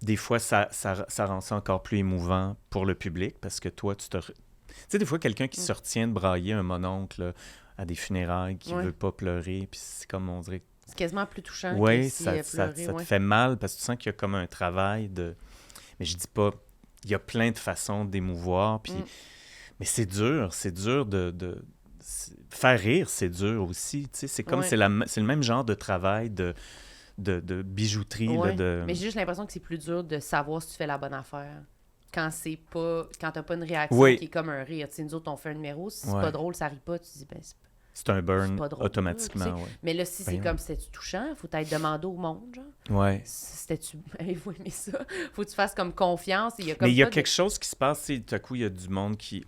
D: des fois, ça rend ça encore plus émouvant pour le public parce que toi, tu sais, des fois, quelqu'un qui se retient de brailler un mononcle là, à des funérailles, qui veut pas pleurer, puis c'est comme on dirait...
A: C'est quasiment plus touchant
D: Oui,
A: que s'il
D: ça
A: a pleuré.
D: te fait mal parce que tu sens qu'il y a comme un travail de... Mais je dis pas... Il y a plein de façons d'émouvoir, puis... Mais c'est dur de... Faire rire, c'est dur aussi, tu sais. C'est comme... C'est le même genre de travail de bijouterie,
A: Ouais.
D: là,
A: Mais j'ai juste l'impression que c'est plus dur de savoir si tu fais la bonne affaire. Quand t'as pas une réaction qui est comme un rire. Tu sais, nous autres, on fait un numéro, si c'est pas drôle, ça rit pas, tu dis, ben,
D: c'est un burn
A: pas drôle,
D: automatiquement,
A: tu sais.
D: ouais.
A: Mais là, si c'est
D: Ben
A: comme, c'était-tu touchant, faut t'être demandé au monde, genre.
D: Ouais.
A: C'était-tu... Avez-vous aimé ça? Faut que tu fasses comme confiance. Il y a comme
D: Mais il y a
A: pas de-
D: quelque chose qui se passe, tu sais, tout à coup, il y a du monde qui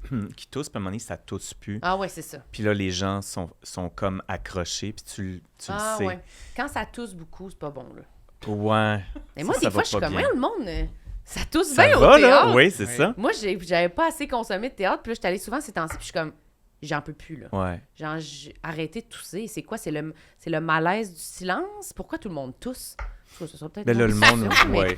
D: tousse, puis à un moment donné, ça tousse plus.
A: Ah ouais, c'est ça.
D: Puis là, les gens sont comme accrochés, puis tu le sais.
A: Ouais. Quand ça tousse beaucoup, c'est pas bon, là.
D: Ouais.
A: Mais moi,
D: Ça
A: des
D: va
A: fois, je suis
D: pas
A: comme,
D: bien.
A: le monde, ça tousse
D: Ça
A: bien
D: va,
A: au théâtre.
D: là? Oui, c'est
B: Oui.
D: ça.
A: Moi, j'avais pas assez consommé de théâtre, puis là, j'étais allée souvent ces temps-ci, puis je suis comme, j'en peux plus, là.
D: Ouais.
A: Genre, j'ai arrêté de tousser. C'est quoi? C'est le malaise du silence? Pourquoi tout le monde tousse? Je trouve que ce soit peut-être
D: Mais là,
A: une
D: le monde,
A: discussion, mais
D: ouais.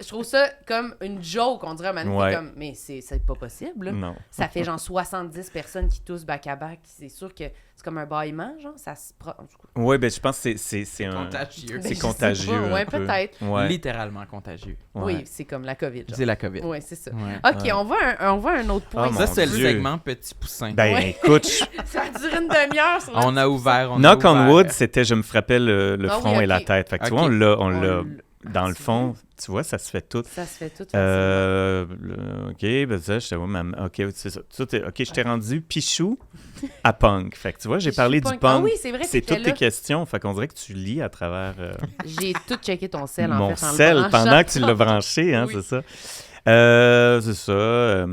A: je trouve ça comme une joke, on dirait, à un moment donné,
D: Ouais.
A: comme, mais c'est pas possible, là.
D: Non.
A: Ça fait genre 70 personnes qui toussent back-à-back. C'est sûr que c'est comme un bâillement, genre, ça se... en tout cas.
D: Oui, ben je pense que c'est un...
B: Contagieux.
A: Ben,
D: C'est
A: je sais
D: contagieux
A: pas,
D: un
A: ouais,
D: peu.
A: peut-être.
D: Ouais.
B: Littéralement contagieux.
D: Ouais.
A: Oui, c'est comme la COVID, genre.
B: C'est la COVID.
A: Oui, c'est ça.
B: Ouais.
A: OK, on voit un autre point.
D: Ah,
B: Ça,
D: mon
B: c'est le
D: Dieu.
B: segment Petit Poussin.
D: Ben
A: Ouais.
D: écoute,
A: Ça a duré une demi-heure sur
B: On a ouvert.
D: knock on wood, c'était je me frappais le
A: Ah oui,
D: front et la
A: ok.
D: tête. Fait que tu
B: Ok.
D: vois, on
A: On
D: l'a
A: l'a-
D: dans le
A: tu
D: fond, tu vois, ça se fait tout.
A: Ça se fait tout.
D: OK, ben ça, j'étais OK, c'est ça. OK, je t'ai rendu Pichou à Punk. Fait que tu vois, j'ai parlé du
A: Ah
D: punk.
A: oui, c'est vrai,
D: C'est
A: c'était
D: toutes
A: là.
D: tes questions. Fait qu'on dirait que tu lis à travers
A: J'ai tout checké ton sel, en
D: mon
A: fait, en le
D: sel
A: branchant.
D: pendant que tu l'as branché, hein,
A: Oui.
D: c'est ça. C'est ça.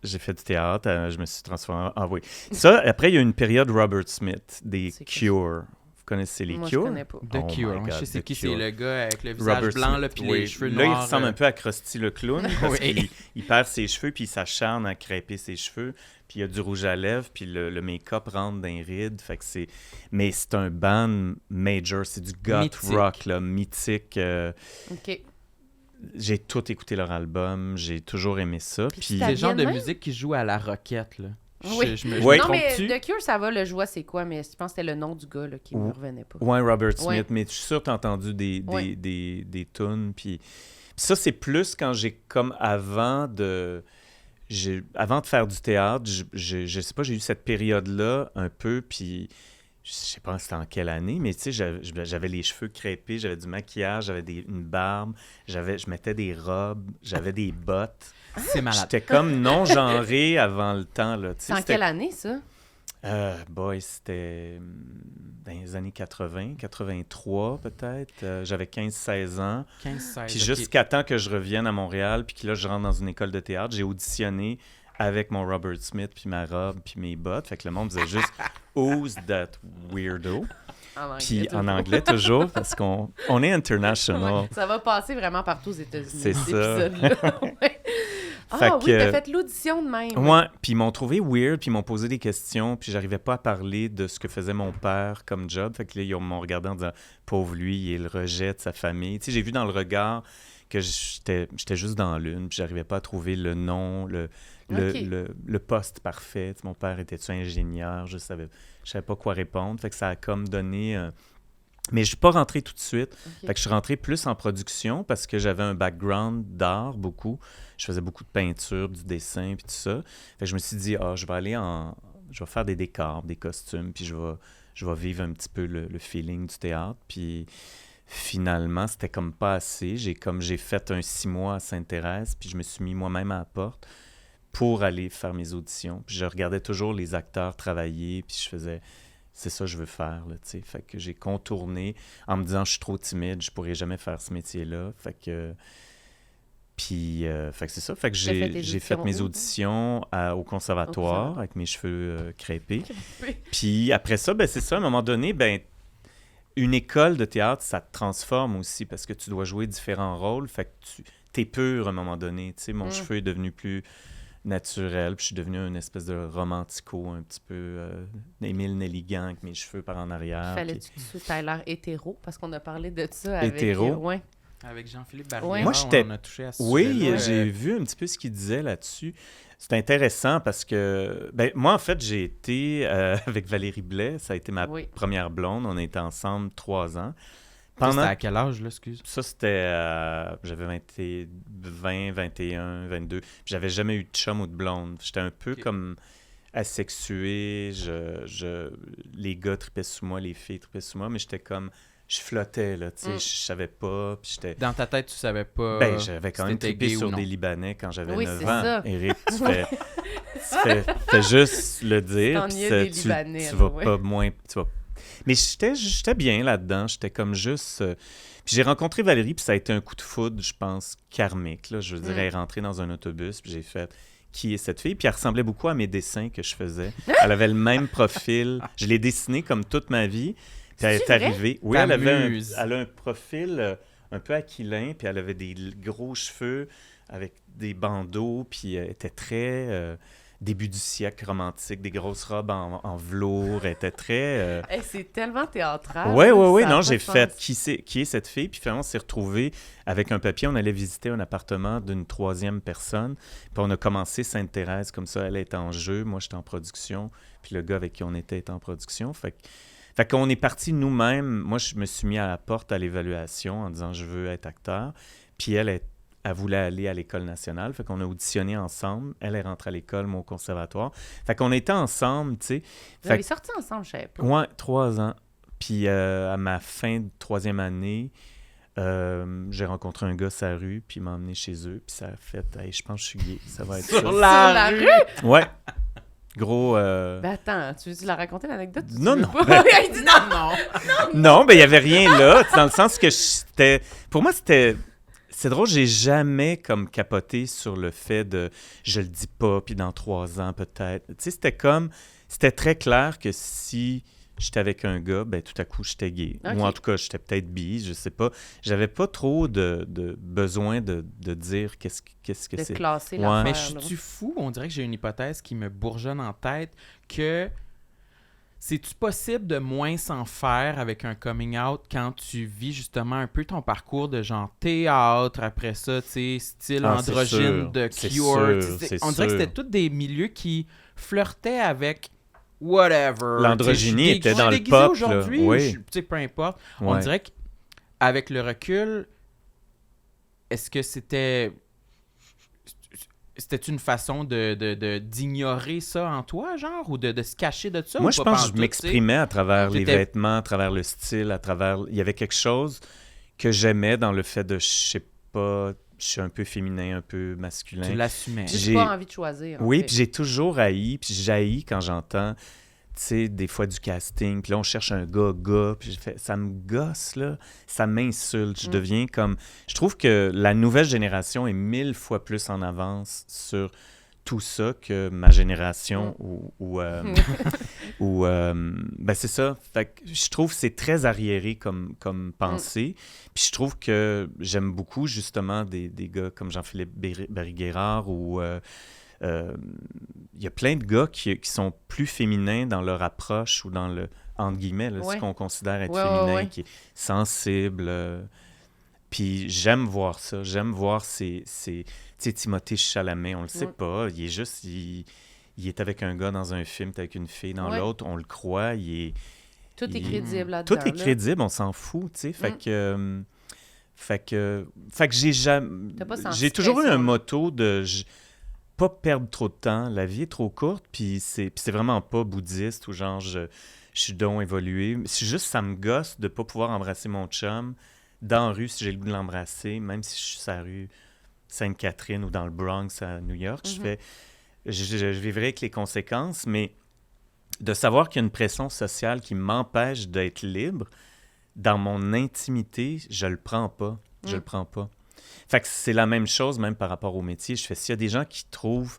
D: J'ai fait du théâtre. Je me suis transformé en... Ah oui. Ça, après, il y a une période Robert Smith, des
A: C'est quoi
D: Cure. Vous connaissez les
A: Moi,
D: Cure?
A: je connais pas.
B: The
D: Oh
B: Cure.
D: my
B: Moi, je
D: God,
B: sais c'est
D: The
B: qui.
D: Cure.
B: C'est le gars avec le visage
D: Robert
B: blanc,
D: Smith,
B: là, puis
D: oui.
B: les cheveux
D: Là,
B: noirs.
D: il ressemble un peu à Krusty le clown parce
B: Oui.
D: qu'il perd ses cheveux puis il s'acharne à crêper ses cheveux puis il y a du rouge à lèvres puis le make-up rentre dans les rides. Fait que mais c'est un band major, c'est du goth
B: Mythique.
D: rock là, mythique.
A: OK.
D: J'ai tout écouté leur album, j'ai toujours aimé ça.
A: Puis
D: Puis
A: ça
B: C'est le genre de
A: vient de
B: musique qui joue à la roquette, là.
A: Oui.
B: Je me
D: Ouais.
A: Non, mais
B: trompe-tu?
A: The Cure, ça va, le joie, c'est quoi? Mais je pense que c'était le nom du gars là, qui me
D: Ou-
A: revenait pas.
D: ouais, Robert Smith,
A: Ouais.
D: mais je suis sûr que t'as entendu
A: Ouais.
D: des tunes. Puis ça, c'est plus quand j'ai comme avant de faire du théâtre, je sais pas, j'ai eu cette période-là un peu, puis je sais pas c'était en quelle année, mais tu sais, j'avais les cheveux crêpés, j'avais du maquillage, j'avais une barbe, je mettais des robes, j'avais des bottes.
B: C'est malade.
D: J'étais comme non-genré avant le temps, là. Tu sais,
A: C'est en
D: c'était-
A: quelle année, ça?
D: C'était dans les années 80, 83 peut-être. J'avais 15-16 ans.
B: 15-16.
D: Puis
B: ok.
D: jusqu'à temps que je revienne à Montréal, puis que là, je rentre dans une école de théâtre, j'ai auditionné avec mon Robert Smith, puis ma robe, puis mes bottes. Fait que le monde disait juste « Who's that weirdo? »
A: En anglais,
D: Puis en
A: toujours.
D: anglais toujours, parce qu'on est international.
A: Ouais, ça va passer vraiment partout aux États-Unis,
D: C'est
A: cet
D: ça.
A: épisode-là. Ouais. Ah oui,
D: que,
A: t'as fait l'audition de même.
D: ouais, puis ils m'ont trouvé weird, puis ils m'ont posé des questions, puis j'arrivais pas à parler de ce que faisait mon père comme job. Fait que là, ils m'ont regardé en disant « Pauvre lui, il est le rejet de sa famille. » Tu sais, j'ai vu dans le regard que j'étais juste dans l'une, puis j'arrivais pas à trouver le nom, le poste parfait. Tu sais, mon père était-tu ingénieur? Je savais pas quoi répondre. Fait que ça a comme donné... Mais je suis pas rentré tout de suite.
A: Ok.
D: Fait que je suis rentré plus en production parce que j'avais un background d'art beaucoup. Je faisais beaucoup de peinture, du dessin, puis tout ça. Fait que je me suis dit, je vais faire des décors, des costumes, puis je vais vivre un petit peu le feeling du théâtre. Puis finalement, c'était comme pas assez. J'ai fait un 6 mois à Sainte-Thérèse, puis je me suis mis moi-même à la porte pour aller faire mes auditions. Puis je regardais toujours les acteurs travailler, puis je faisais... C'est ça que je veux faire, là, tu sais. Fait que j'ai contourné en me disant, je suis trop timide, je pourrais jamais faire ce métier-là. Fait que... Puis, fait que c'est ça. Fait que j'ai fait mes auditions au conservatoire avec mes cheveux crêpés. Puis après ça, ben c'est ça. À un moment donné, ben une école de théâtre, ça te transforme aussi parce que tu dois jouer différents rôles. Fait que t'es pur à un moment donné. Tu sais, mon cheveu est devenu plus... naturel, puis je suis devenu une espèce de romantico, un petit peu Émile Nelligan avec mes cheveux par en arrière.
A: Fallait-tu que tu aies l'air hétéro? Parce qu'on a parlé de ça avec...
D: Hétéro?
A: Ouais.
B: Avec Jean-Philippe Barrière,
A: Ouais.
D: Moi,
B: on a touché à ce
D: Oui,
B: sujet-là.
D: j'ai vu un petit peu ce qu'il disait là-dessus. C'est intéressant parce que, ben, moi, en fait, j'ai été avec Valérie Blais, ça a été ma première blonde, on a été ensemble 3 ans.
B: C'était à quel âge, là, excuse?
D: Ça, c'était... j'avais 20, 21, 22. Puis j'avais jamais eu de chum ou de blonde. J'étais un peu comme asexué. Les gars tripaient sous moi, les filles tripaient sous moi, mais j'étais comme... Je flottais, là, tu sais. Je savais pas. Puis j'étais...
B: Dans ta tête, tu savais pas...
D: Ben, j'avais quand même trippé sur des Libanais quand j'avais 9 ans.
A: Ça.
D: Éric, tu fais juste le dire. Tu vas pas moins... Mais j'étais bien là-dedans. J'étais comme juste... Puis j'ai rencontré Valérie, puis ça a été un coup de foudre, je pense, karmique. Là. Je veux dire, elle est rentrée dans un autobus, puis j'ai fait « Qui est cette fille? » Puis elle ressemblait beaucoup à mes dessins que je faisais. Elle avait le même profil. Je l'ai dessinée comme toute ma vie. Puis elle est arrivée... Oui, elle a un profil un peu aquilin, puis elle avait des gros cheveux avec des bandeaux, puis elle était très... début du siècle romantique, des grosses robes en velours, elle était très...
A: c'est tellement théâtral.
D: Oui, non, j'ai fait qui est cette fille, puis finalement on s'est retrouvés avec un papier, on allait visiter un appartement d'une 3e personne, puis on a commencé Sainte-Thérèse, comme ça, elle était en jeu, moi j'étais en production, puis le gars avec qui on était en production, fait qu'on est partis nous-mêmes, moi je me suis mis à la porte à l'évaluation en disant je veux être acteur, puis elle voulait aller à l'École nationale. Fait qu'on a auditionné ensemble. Elle est rentrée à l'école, moi au conservatoire. Fait qu'on était ensemble, tu sais.
A: Vous avez sorti ensemble, je savais pas.
D: Ouais, 3 ans. Puis à ma fin de 3e année, j'ai rencontré un gars sur la rue, puis il m'a emmené chez eux. Puis ça a fait, hey, je pense que je suis gay. Ça va être
B: Sur
D: ça.
B: la rue?
D: Ouais. Gros...
A: Ben attends, tu veux-tu la raconter l'anecdote?
D: Non.
A: Il dit non.
D: Non, ben il n'y avait rien là. Dans le sens que c'était... Pour moi, c'était... C'est drôle, j'ai jamais comme capoté sur le fait de je le dis pas, puis dans 3 ans peut-être. Tu sais, c'était très clair que si j'étais avec un gars, ben tout à coup j'étais gay.
A: Okay.
D: Ou en tout cas, j'étais peut-être bi, je sais pas. J'avais pas trop de besoin de dire qu'est-ce que c'est.
A: De classer
D: Ouais.
A: l'affaire.
B: Mais je suis fou, on dirait que j'ai une hypothèse qui me bourgeonne en tête que c'est-tu possible de moins s'en faire avec un coming out quand tu vis justement un peu ton parcours de genre théâtre, après ça, tu sais, style androgyne de Cure. On dirait que c'était tous des milieux qui flirtaient avec whatever.
D: L'androgynie était dans le pop,
B: aujourd'hui,
D: oui.
B: tu sais, peu importe.
D: Ouais.
B: On dirait qu'avec le recul, est-ce que c'était une façon d'ignorer ça en toi, genre, ou de se cacher de ça?
D: Moi,
B: ou
D: je
B: pas
D: pense que je
B: pantoute,
D: m'exprimais à travers les
B: T'étais-
D: vêtements, à travers le style, à travers... Il y avait quelque chose que j'aimais dans le fait de, je sais pas, je suis un peu féminin, un peu masculin.
B: Tu l'assumais.
A: J'ai pas envie de choisir.
D: Oui, puis j'ai toujours haï, puis j'haïs quand j'entends, tu sais, des fois du casting, puis là, on cherche un gars, puis j'ai fait, ça me gosse, là, ça m'insulte, je deviens comme... Je trouve que la nouvelle génération est 1000 fois plus en avance sur tout ça que ma génération ben c'est ça. Fait que je trouve que c'est très arriéré comme pensée. Puis je trouve que j'aime beaucoup justement des gars comme Jean-Philippe Barry-Guerrard ou il y a plein de gars qui sont plus féminins dans leur approche ou dans le, entre guillemets, là, ce qu'on considère être féminin, qui est sensible. Puis j'aime voir ça. J'aime voir tu sais, Timothée Chalamet, on le sait pas. Il est juste... Il est avec un gars dans un film, t'es avec une fille dans l'autre, on le croit,
A: Tout est crédible là-dedans.
D: Tout est crédible, on s'en fout, tu sais. Fait que j'ai toujours eu un motto de pas perdre trop de temps, la vie est trop courte, puis c'est vraiment pas bouddhiste ou genre je suis donc évolué. C'est juste ça me gosse de pas pouvoir embrasser mon chum dans la rue si j'ai le goût de l'embrasser, même si je suis sur la rue Sainte-Catherine ou dans le Bronx à New York. Je vivrai avec les conséquences, mais de savoir qu'il y a une pression sociale qui m'empêche d'être libre, dans mon intimité, je le prends pas. Je le prends pas. Fait que c'est la même chose, même par rapport au métier. Je fais, s'il y a des gens qui trouvent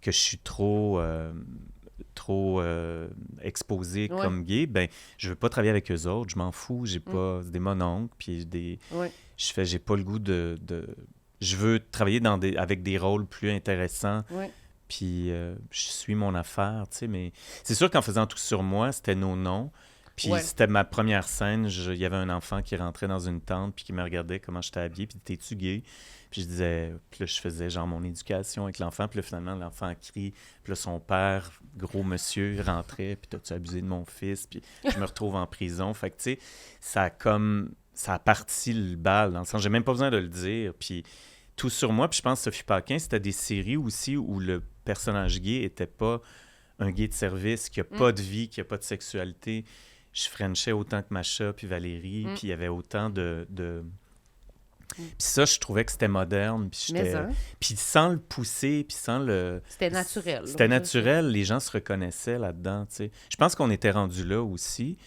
D: que je suis trop exposé comme gay, ben je veux pas travailler avec eux autres. Je m'en fous. J'ai pas... C'est des mononcles, puis j'ai pas le goût de... Je veux travailler avec des rôles plus intéressants. Puis je suis mon affaire, tu sais, mais c'est sûr qu'en faisant Tout sur moi, c'était nos noms. Puis c'était ma première scène. Il y avait un enfant qui rentrait dans une tente puis qui me regardait comment j'étais habillé. Puis t'es-tu gay? Puis je disais... Puis là, je faisais genre mon éducation avec l'enfant. Puis là, finalement, l'enfant crie. Puis là, son père, gros monsieur, rentrait. Puis t'as-tu abusé de mon fils? Puis je me retrouve en prison. Fait que, tu sais, ça a parti le bal. Dans le sens, j'ai même pas besoin de le dire. Puis Tout sur moi. Puis je pense que Sophie Paquin, c'était des séries aussi où le personnage gay était pas un gay de service, qui a pas de vie, qui a pas de sexualité. Je frenchais autant que Macha puis Valérie, puis il y avait autant de... Puis ça, je trouvais que c'était moderne, puis sans le pousser, puis sans le...
A: C'était naturel.
D: C'était naturel, les gens se reconnaissaient là-dedans, tu sais. Je pense qu'on était rendu là aussi,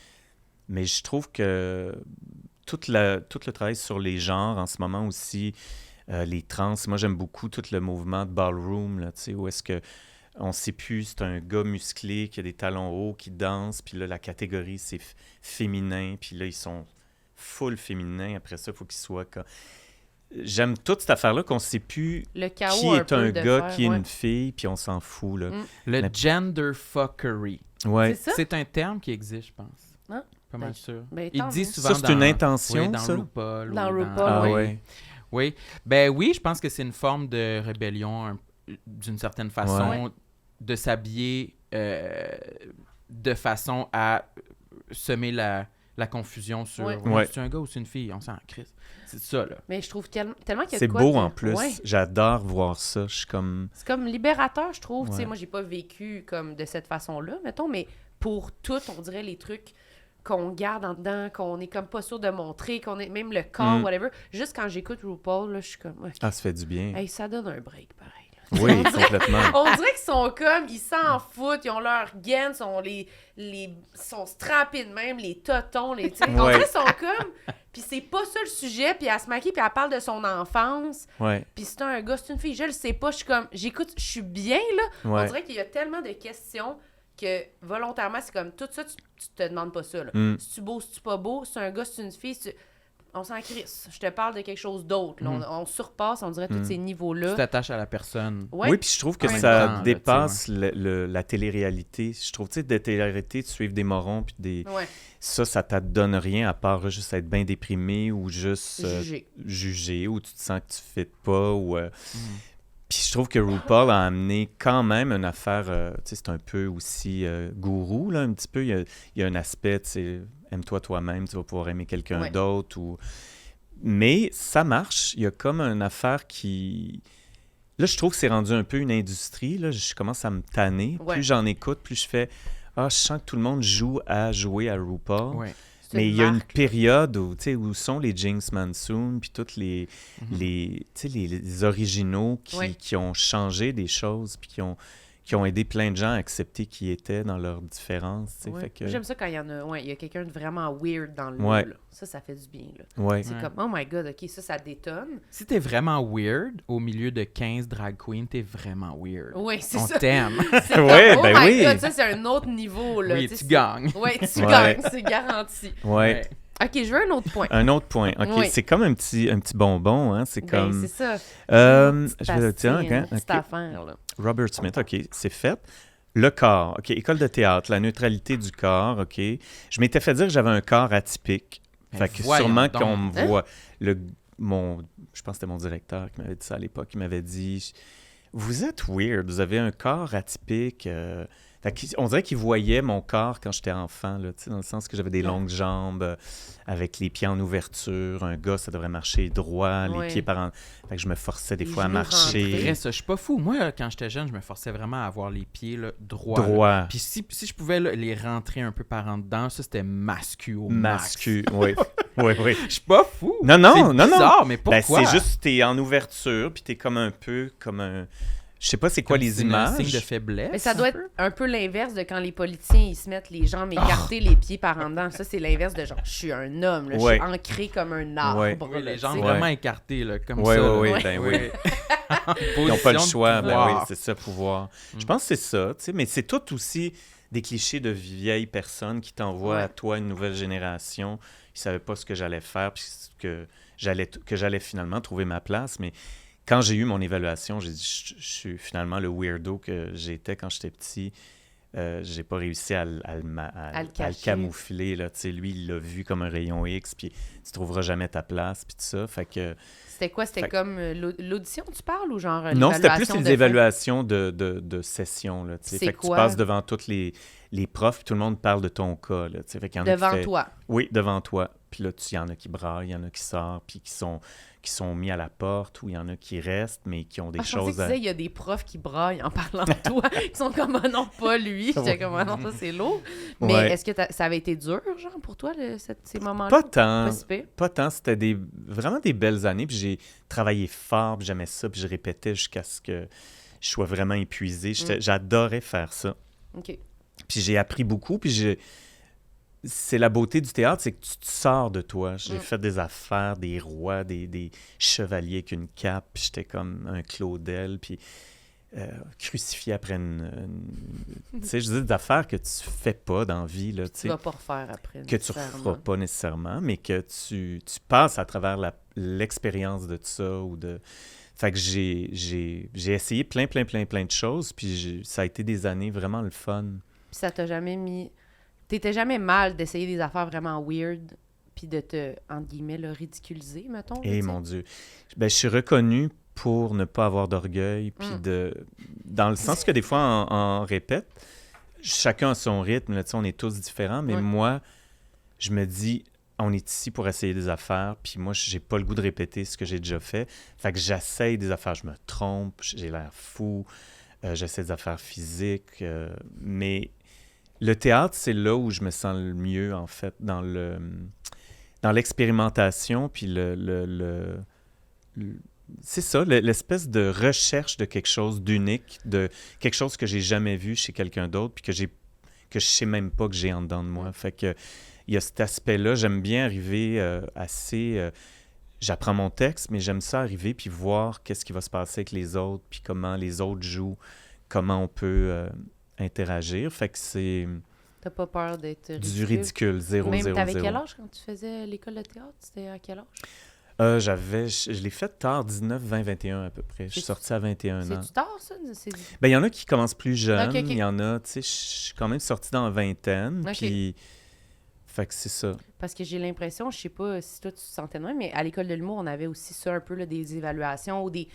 D: mais je trouve que tout le travail sur les genres en ce moment aussi, les trans, moi j'aime beaucoup tout le mouvement de ballroom, là, tu sais, où est-ce que on sait plus, c'est un gars musclé qui a des talons hauts, qui danse, puis là, la catégorie, c'est féminin, puis là, ils sont full féminins. Après ça, il faut qu'ils soient... J'aime toute cette affaire-là qu'on sait plus
A: le chaos
D: qui est un gars, qui est une fille, puis on s'en fout, là.
B: Le genderfuckery.
D: Ouais.
A: C'est
B: un terme qui existe, je pense.
A: Hein?
B: Pas mal sûr.
A: Il
B: dit souvent
D: ça, c'est une intention,
B: dans
D: ça?
B: RuPaul.
A: Dans RuPaul,
D: oui.
B: Oui. Ben oui, je pense que c'est une forme de rébellion, d'une certaine façon, de s'habiller de façon à semer la confusion sur c'est un gars ou c'est une fille, on s'en crisse. C'est ça, là.
A: Mais je trouve tellement qu'il y a
D: c'est beau en plus. J'adore voir ça. Je suis comme...
A: C'est comme libérateur, je trouve. Tu sais, moi, j'ai pas vécu comme de cette façon-là, mettons, mais pour tout, on dirait les trucs qu'on garde en dedans, qu'on est comme pas sûr de montrer, qu'on est même le corps, whatever. Juste quand j'écoute RuPaul, là, je suis comme...
D: Ah, ça fait du bien.
A: Hey, ça donne un break, pareil.
D: Oui, complètement.
A: On dirait qu'ils sont comme, ils s'en foutent, ils ont leur gaine, sont strappés de même, les totons, les on dirait qu'ils sont comme, puis c'est pas ça le sujet, puis elle se maquille, puis elle parle de son enfance, puis c'est un gars, c'est une fille, je le sais pas, je suis comme, j'écoute, je suis bien, là, on dirait qu'il y a tellement de questions que volontairement, c'est comme, tout ça, tu te demandes pas ça, là. Si tu beau, si tu pas beau, c'est un gars, c'est une fille, on s'en crisse. Je te parle de quelque chose d'autre. Là. On surpasse, on dirait, tous ces niveaux-là.
B: Tu t'attaches à la personne.
D: Oui, puis je trouve que ça dépasse la télé-réalité. Je trouve, tu sais, de télé-réalité, tu suives des morons, puis des... Ça te donne rien à part juste être bien déprimé ou juste juger, ou tu te sens que tu ne fites pas. Ou, Puis je trouve que RuPaul a amené quand même une affaire, tu sais, c'est un peu aussi gourou, là, un petit peu. Il y a un aspect, tu sais, aime-toi toi-même, tu vas pouvoir aimer quelqu'un d'autre. Mais ça marche. Il y a comme une affaire qui... Là, je trouve que c'est rendu un peu une industrie. Là. Je commence à me tanner. Plus j'en écoute, plus je fais « Ah, je sens que tout le monde joue à jouer à RuPaul. Ouais. » Mais il y a une période où sont les Jinx Monsoon, puis tous les originaux qui ont changé des choses, puis qui ont aidé plein de gens à accepter qui étaient dans leurs différences. Tu sais,
A: Ouais.
D: fait que...
A: J'aime ça quand il y en a. Ouais, il y a quelqu'un de vraiment weird dans le
D: Ouais.
A: lot, là. Ça fait du bien. Là.
D: Ouais.
A: C'est
B: Ouais.
A: comme, oh my god, ok, ça détonne.
B: Si t'es vraiment weird, au milieu de 15 drag queens, t'es vraiment weird.
A: Oui, c'est
B: On
A: ça.
B: t'aime.
A: C'est comme,
D: Ouais,
A: oh
D: ben
A: my
D: oui.
A: god, ça c'est un autre niveau. Là.
B: Oui,
A: Tu sais,
B: tu gagnes.
A: Ouais, tu
D: Ouais.
A: gagnes, c'est garanti.
D: Ouais.
A: Ok, je veux un autre point.
D: Un autre point. OK,
A: Oui.
D: c'est comme un petit bonbon, hein? C'est
A: Ben,
D: comme...
A: c'est ça.
D: je vais le
A: Tiens,
D: dire,
A: une petite
D: OK.
A: affaire, là.
D: Robert Smith, OK, c'est fait. Le corps, OK, école de théâtre, la neutralité du corps, OK. Je m'étais fait dire que j'avais un corps atypique.
B: Ben,
D: Fait que
B: voyons
D: sûrement
B: donc.
D: qu'on me
A: Hein?
D: voit... Je pense que c'était mon directeur qui m'avait dit ça à l'époque. Il m'avait dit « Vous êtes weird, vous avez un corps atypique. On dirait qu'il voyait mon corps quand j'étais enfant, là, dans le sens que j'avais des longues jambes, avec les pieds en ouverture. Un gars, ça devrait marcher droit,
A: Ouais.
D: les pieds par en... Fait que je me forçais des
A: Les
D: fois à
A: genoux
B: C'est
D: marcher
B: vrai, ça. Je suis pas fou. Moi, quand j'étais jeune, je me forçais vraiment à avoir les pieds là, droits. là.
D: droit.
B: Puis si je pouvais là, les rentrer un peu par en dedans, ça, c'était mascu au max.
D: Mascu, oui. Oui.
B: Je suis pas fou.
D: Non, non,
B: C'est
D: non,
B: bizarre, mais
D: Ben,
B: pourquoi?
D: c'est juste, t'es en ouverture, puis t'es comme un peu comme un... Je sais pas c'est quoi
B: Comme
D: les
B: c'est un
D: images.
B: signe de faiblesse.
A: Mais ça doit être
B: peu.
A: un peu l'inverse de quand les politiciens ils se mettent les jambes écartées, les pieds par en dedans. Ça, c'est l'inverse de genre, je suis un homme, là,
D: Ouais.
A: je suis ancré comme un arbre.
D: Ouais.
B: Oui,
A: là,
B: les jambes
A: tu sais.
B: vraiment écartées, là, comme
D: Ouais,
B: ça.
D: ouais,
B: là.
D: ouais, ben oui.
B: Ils
D: Ils n'ont pas le choix. Ben oui, c'est ça, pouvoir.
B: Mm.
D: Je pense que c'est ça, tu sais, mais c'est tout aussi des clichés de vieilles personnes qui t'envoient
A: Ouais.
D: à toi une nouvelle génération. Ils savaient pas ce que j'allais faire, puis que j'allais finalement trouver ma place, mais quand j'ai eu mon évaluation, j'ai dit je suis finalement le weirdo que j'étais quand j'étais petit. J'ai pas réussi à le
A: cacher.
D: camoufler. Là. Tu sais, lui, il l'a vu comme un rayon X, puis tu trouveras jamais ta place, puis tout ça. Fait que,
A: C'était quoi? C'était
D: Fait-
A: comme l'audition, tu parles, ou genre
D: non, c'était plus
A: l'évaluation
D: les
A: de fin?
D: évaluations de session. Là, tu sais.
A: C'est
D: Fait que tu
A: quoi?
D: passes devant tous les profs, puis tout le monde parle de ton cas. Là, tu sais. Fait qu'il y en a qui
A: Devant
D: fait-
A: toi.
D: Oui, devant toi. Puis là, il y en a qui braillent, il y en a qui sortent, puis qui sont mis à la porte, ou il y en a qui restent, mais qui ont des
A: Je pensais que
D: choses
A: tu disais, il y a des profs qui braillent en parlant de toi, qui sont comme, ah non, pas lui. J'étais comme, ah non, ça c'est lourd. Mais
D: Ouais.
A: est-ce que ça avait été dur, genre, pour toi, ces moments-là?
D: Pas tant.
A: Pas si pire?
D: Pas tant, c'était vraiment des belles années, puis j'ai travaillé fort, puis j'aimais ça, puis je répétais jusqu'à ce que je sois vraiment épuisé. J'adorais faire ça.
A: OK.
D: Puis j'ai appris beaucoup, puis c'est la beauté du théâtre, c'est que tu te sors de toi. J'ai fait des affaires, des rois, des chevaliers avec une cape, puis j'étais comme un Claudel, puis crucifié après tu sais, je dis des affaires que tu fais pas dans la vie, là, tu
A: Tu
D: sais.
A: vas pas refaire après.
D: Que tu ne
A: nécessairement.
D: referas pas nécessairement, mais que tu passes à travers l'expérience de ça ou de... Fait que j'ai essayé plein de choses, puis ça a été des années vraiment le fun.
A: Puis ça t'a jamais mis... T'étais jamais mal d'essayer des affaires vraiment weird, puis de te, entre guillemets, le ridiculiser, mettons.
D: Eh
A: tu sais.
D: mon Dieu. Ben, je suis reconnu pour ne pas avoir d'orgueil, puis dans le sens que des fois, en répète, chacun a son rythme, là, tu sais, on est tous différents, mais
A: Ouais.
D: moi, je me dis, on est ici pour essayer des affaires, puis moi, j'ai pas le goût de répéter ce que j'ai déjà fait. Fait que j'essaye des affaires, je me trompe, j'ai l'air fou, j'essaie des affaires physiques, mais le théâtre, c'est là où je me sens le mieux, en fait, dans l'expérimentation, puis c'est ça, l'espèce de recherche de quelque chose d'unique, de quelque chose que j'ai jamais vu chez quelqu'un d'autre, puis que je sais même pas que j'ai en dedans de moi. Fait que il y a cet aspect-là. J'aime bien arriver j'apprends mon texte, mais j'aime ça arriver puis voir qu'est-ce qui va se passer avec les autres, puis comment les autres jouent, comment on peut interagir. Fait que c'est
A: T'as pas peur d'être
D: du ridicule, 0,
A: Même
D: 0,
A: t'avais
D: 0.
A: quel âge quand tu faisais l'école de théâtre? C'était à quel âge?
D: Je l'ai fait tard, 19, 20, 21 à peu près. Je suis sorti à 21 ans.
A: C'est-tu tard, ça?
D: Ben, il y en a qui commencent plus jeunes.
A: Ok, ok.
D: Il y en a, tu sais, je suis quand même sorti dans la vingtaine.
A: Ok.
D: Puis, fait que c'est ça.
A: Parce que j'ai l'impression, je sais pas si toi tu te sentais de même, mais à l'école de l'humour, on avait aussi ça un peu, là, des évaluations ou des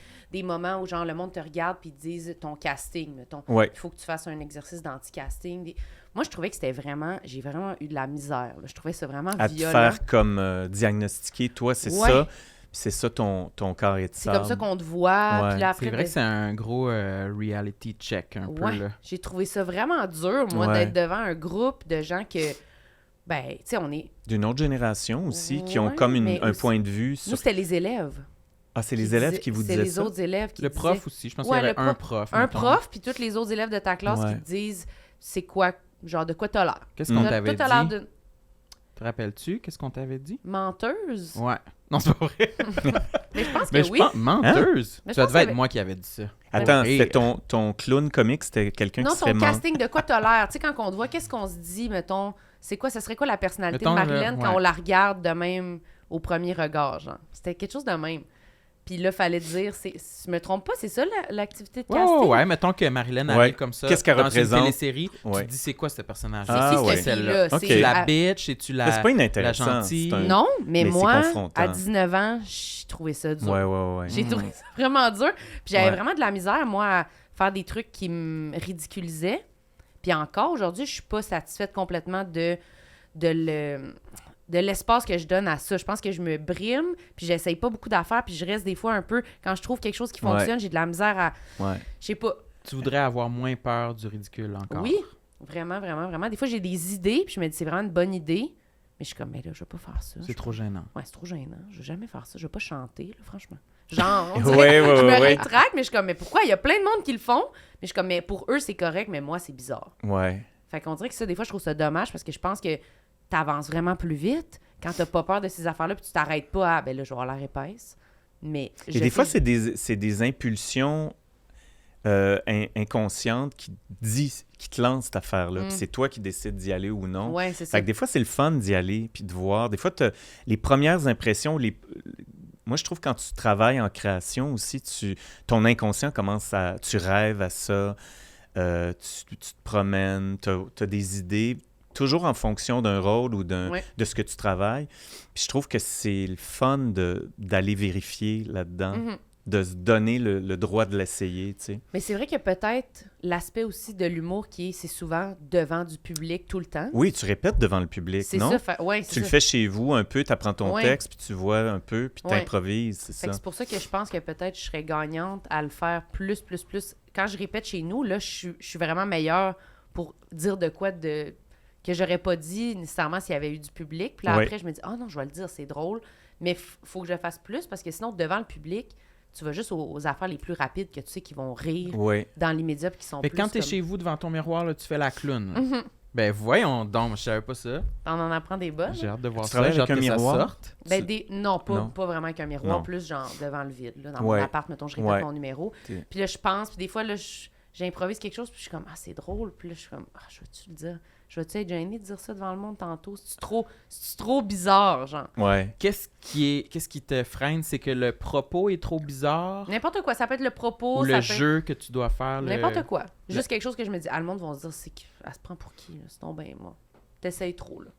A: moments où genre le monde te regarde puis te disent ton casting, mettons.
D: Ouais.
A: Il faut que tu fasses un exercice d'anti-casting. Moi, je trouvais que c'était vraiment... J'ai vraiment eu de la misère. Là. Je trouvais ça vraiment
D: À te
A: violent.
D: faire comme diagnostiquer, toi, c'est
A: Ouais.
D: ça. Puis c'est ça ton carré de
A: C'est
D: sable.
A: comme ça qu'on te voit.
D: Ouais.
A: Puis là, après,
B: C'est vrai que c'est un gros reality check, un peu,
A: ouais,
B: là.
A: j'ai trouvé ça vraiment dur, moi,
D: Ouais.
A: d'être devant un groupe de gens que... Ben, tu sais, on est...
D: D'une autre génération aussi, qui ont
A: Ouais,
D: comme
A: mais
D: un
A: aussi-
D: point de vue sur...
A: Nous, c'était les élèves.
D: Ah, c'est les élèves qui vous disaient ça?
A: C'est les autres élèves qui
B: Le
A: disaient...
B: prof aussi, je pense qu'il y avait un prof.
A: Un
B: mettons.
A: prof, puis tous les autres élèves de ta classe qui te disent c'est quoi, genre de quoi t'as l'air.
B: Qu'est-ce qu'on t'avait
A: Toi, t'as l'air
B: dit?
A: d'une
B: Te rappelles-tu? Qu'est-ce qu'on t'avait dit?
A: menteuse.
B: Ouais. Non, c'est pas vrai.
A: Mais je pense
B: Mais
A: que
B: je
A: oui.
B: pense... Menteuse?
A: Mais je
B: Ça
A: pense
B: devait
A: qu'il y
B: être
A: avait-
B: moi qui avais dit ça.
D: Attends,
B: Et-
D: c'était ton clown comique, c'était quelqu'un
A: Non,
D: qui serait
A: ton
D: mort.
A: casting de quoi t'as l'air. Tu sais, quand on te voit, qu'est-ce qu'on se dit, mettons, c'est quoi, ça serait quoi la personnalité
B: Mettons,
A: de Marilyn quand
B: ouais.
A: on la regarde de même au premier regard, genre. C'était quelque chose de même. Puis là, fallait dire, je me trompe pas, c'est ça l'activité de casting?
B: Ouais, mettons que Marilyn
D: Ouais.
B: arrive comme ça.
D: Qu'est-ce qu'elle
B: dans
D: représente?
B: une télésérie,
D: Ouais.
B: tu te dis c'est quoi ce personnage?
D: Ah,
A: C'est qui
D: ouais.
A: cette
B: Celle-là.
A: fille-là?
D: Ok.
B: C'est la
A: Ah,
B: bitch et tu la...
D: Mais c'est pas inintéressant.
B: gentille.
D: c'est un-
A: Non, mais
D: Mais c'est
A: moi,
D: confrontant.
A: à 19 ans, j'ai trouvé ça dur.
D: Ouais.
A: J'ai trouvé ça vraiment dur. Puis j'avais
D: Ouais.
A: vraiment de la misère, moi, à faire des trucs qui me ridiculisaient. Puis encore, aujourd'hui, je suis pas satisfaite complètement de l'espace que je donne à ça. Je pense que je me brime, puis j'essaye pas beaucoup d'affaires, puis je reste des fois un peu... Quand je trouve quelque chose qui fonctionne, j'ai de la misère à...
D: Ouais.
A: Je sais pas.
B: Tu voudrais avoir moins peur du ridicule encore.
A: Oui, vraiment, vraiment, vraiment. Des fois, j'ai des idées, puis je me dis, c'est vraiment une bonne idée. Mais je suis comme, mais là, je vais pas faire ça.
B: C'est trop gênant.
A: Ouais, c'est trop gênant. Je vais jamais faire ça. Je vais pas chanter, là, franchement. Genre, on
D: Ouais,
A: dirait, je me
D: ouais.
A: rétracte, mais je suis comme, mais pourquoi? Il y a plein de monde qui le font. Mais je suis comme, mais pour eux, c'est correct, mais moi, c'est bizarre.
D: Ouais.
A: Fait qu'on dirait que ça, des fois, je trouve ça dommage parce que je pense que t'avances vraiment plus vite quand t'as pas peur de ces affaires-là, puis tu t'arrêtes pas à, ben là, je vais avoir l'air épaisse. Mais
D: Et des fois, c'est des impulsions inconscientes qui te lancent cette affaire-là. Puis c'est toi qui décides d'y aller ou non.
A: Ouais, c'est ça.
D: Fait que des fois, c'est le fun d'y aller puis de voir. Des fois, les premières impressions, moi, je trouve quand tu travailles en création aussi, ton inconscient commence à... Tu rêves à ça, tu te promènes, tu as des idées, toujours en fonction d'un rôle ou
A: Ouais.
D: de ce que tu travailles. Puis je trouve que c'est le fun d'aller vérifier là-dedans,
A: Mhm.
D: de se donner le droit de l'essayer, tu sais.
A: Mais c'est vrai que peut-être l'aspect aussi de l'humour c'est souvent devant du public tout le temps.
D: Oui, tu répètes devant le public,
A: C'est
D: non?
A: ça. Ouais, c'est
D: Tu le
A: ça.
D: fais chez vous un peu, tu apprends ton
A: Ouais.
D: texte, puis tu vois un peu, puis tu
A: Ouais.
D: improvises, c'est
A: Fait que
D: ça.
A: c'est pour ça que je pense que peut-être je serais gagnante à le faire plus. Quand je répète chez nous, là, je suis vraiment meilleure pour dire de quoi que j'aurais pas dit nécessairement s'il y avait eu du public. Puis là,
D: Ouais.
A: après, je me dis, non, je vais le dire, c'est drôle. Mais faut que je fasse plus parce que sinon, devant le public, tu vas juste aux affaires les plus rapides que tu sais qui vont rire
D: Oui.
A: dans l'immédiat puis qui sont
B: Mais
A: plus
B: quand t'es
A: comme...
B: chez vous devant ton miroir, là, tu fais la clown.
A: Mhm.
B: Ben voyons donc, je savais pas ça.
A: On en apprend des bonnes.
B: J'ai hâte de voir
D: Tu
B: ça.
D: travailles
B: J'ai hâte
D: avec un
B: que ça
D: miroir?
B: sorte.
A: Ben, non,
D: Non.
A: pas vraiment avec un miroir,
D: Non.
A: plus genre devant le vide. Là, dans
D: Ouais.
A: mon appart, mettons, je répète
D: Ouais.
A: mon numéro.
D: T'es-
A: Puis là, je pense, puis des fois, là, j'improvise quelque chose, puis je suis comme, c'est drôle. Puis là, je suis comme, je vais-tu le dire? Je vais-tu être gênée de dire ça devant le monde tantôt? C'est-tu trop bizarre, genre?
D: Ouais.
B: Qu'est-ce qui te freine? C'est que le propos est trop bizarre?
A: N'importe quoi. Ça peut être le propos,
B: Ou
A: ça
B: le
A: peut être
B: jeu que tu dois faire?
A: n'importe quoi. Juste quelque chose que je me dis, le monde va se dire, elle se prend pour qui, là? C'est donc ben moi. T'essayes trop, là.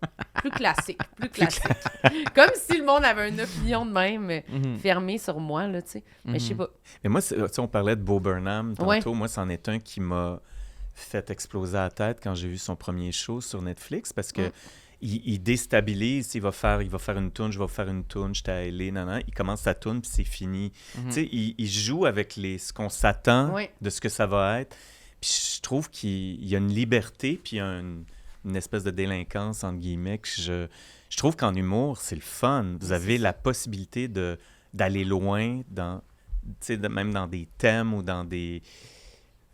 A: Plus classique, plus classique. Comme si le monde avait une opinion de même
B: Mhm.
A: fermée sur moi, là, tu sais. Mais je sais
B: Mhm.
A: pas.
D: Mais moi, tu sais, on parlait de Bo Burnham tantôt.
A: Ouais.
D: Moi, c'en est un qui m'a fait exploser la tête quand j'ai vu son premier show sur Netflix parce que il déstabilise. Il va faire une tourne, je vais faire une tourne, j'étais à LA, nanana. Il commence sa tourne, puis c'est fini.
B: Mhm.
D: Tu sais, il joue avec ce qu'on s'attend
A: Ouais.
D: de ce que ça va être. Puis je trouve qu'il y a une liberté, puis il y a une espèce de délinquance, entre guillemets, que je trouve qu'en humour, c'est le fun. Vous avez la possibilité d'aller loin, même dans des thèmes ou dans des...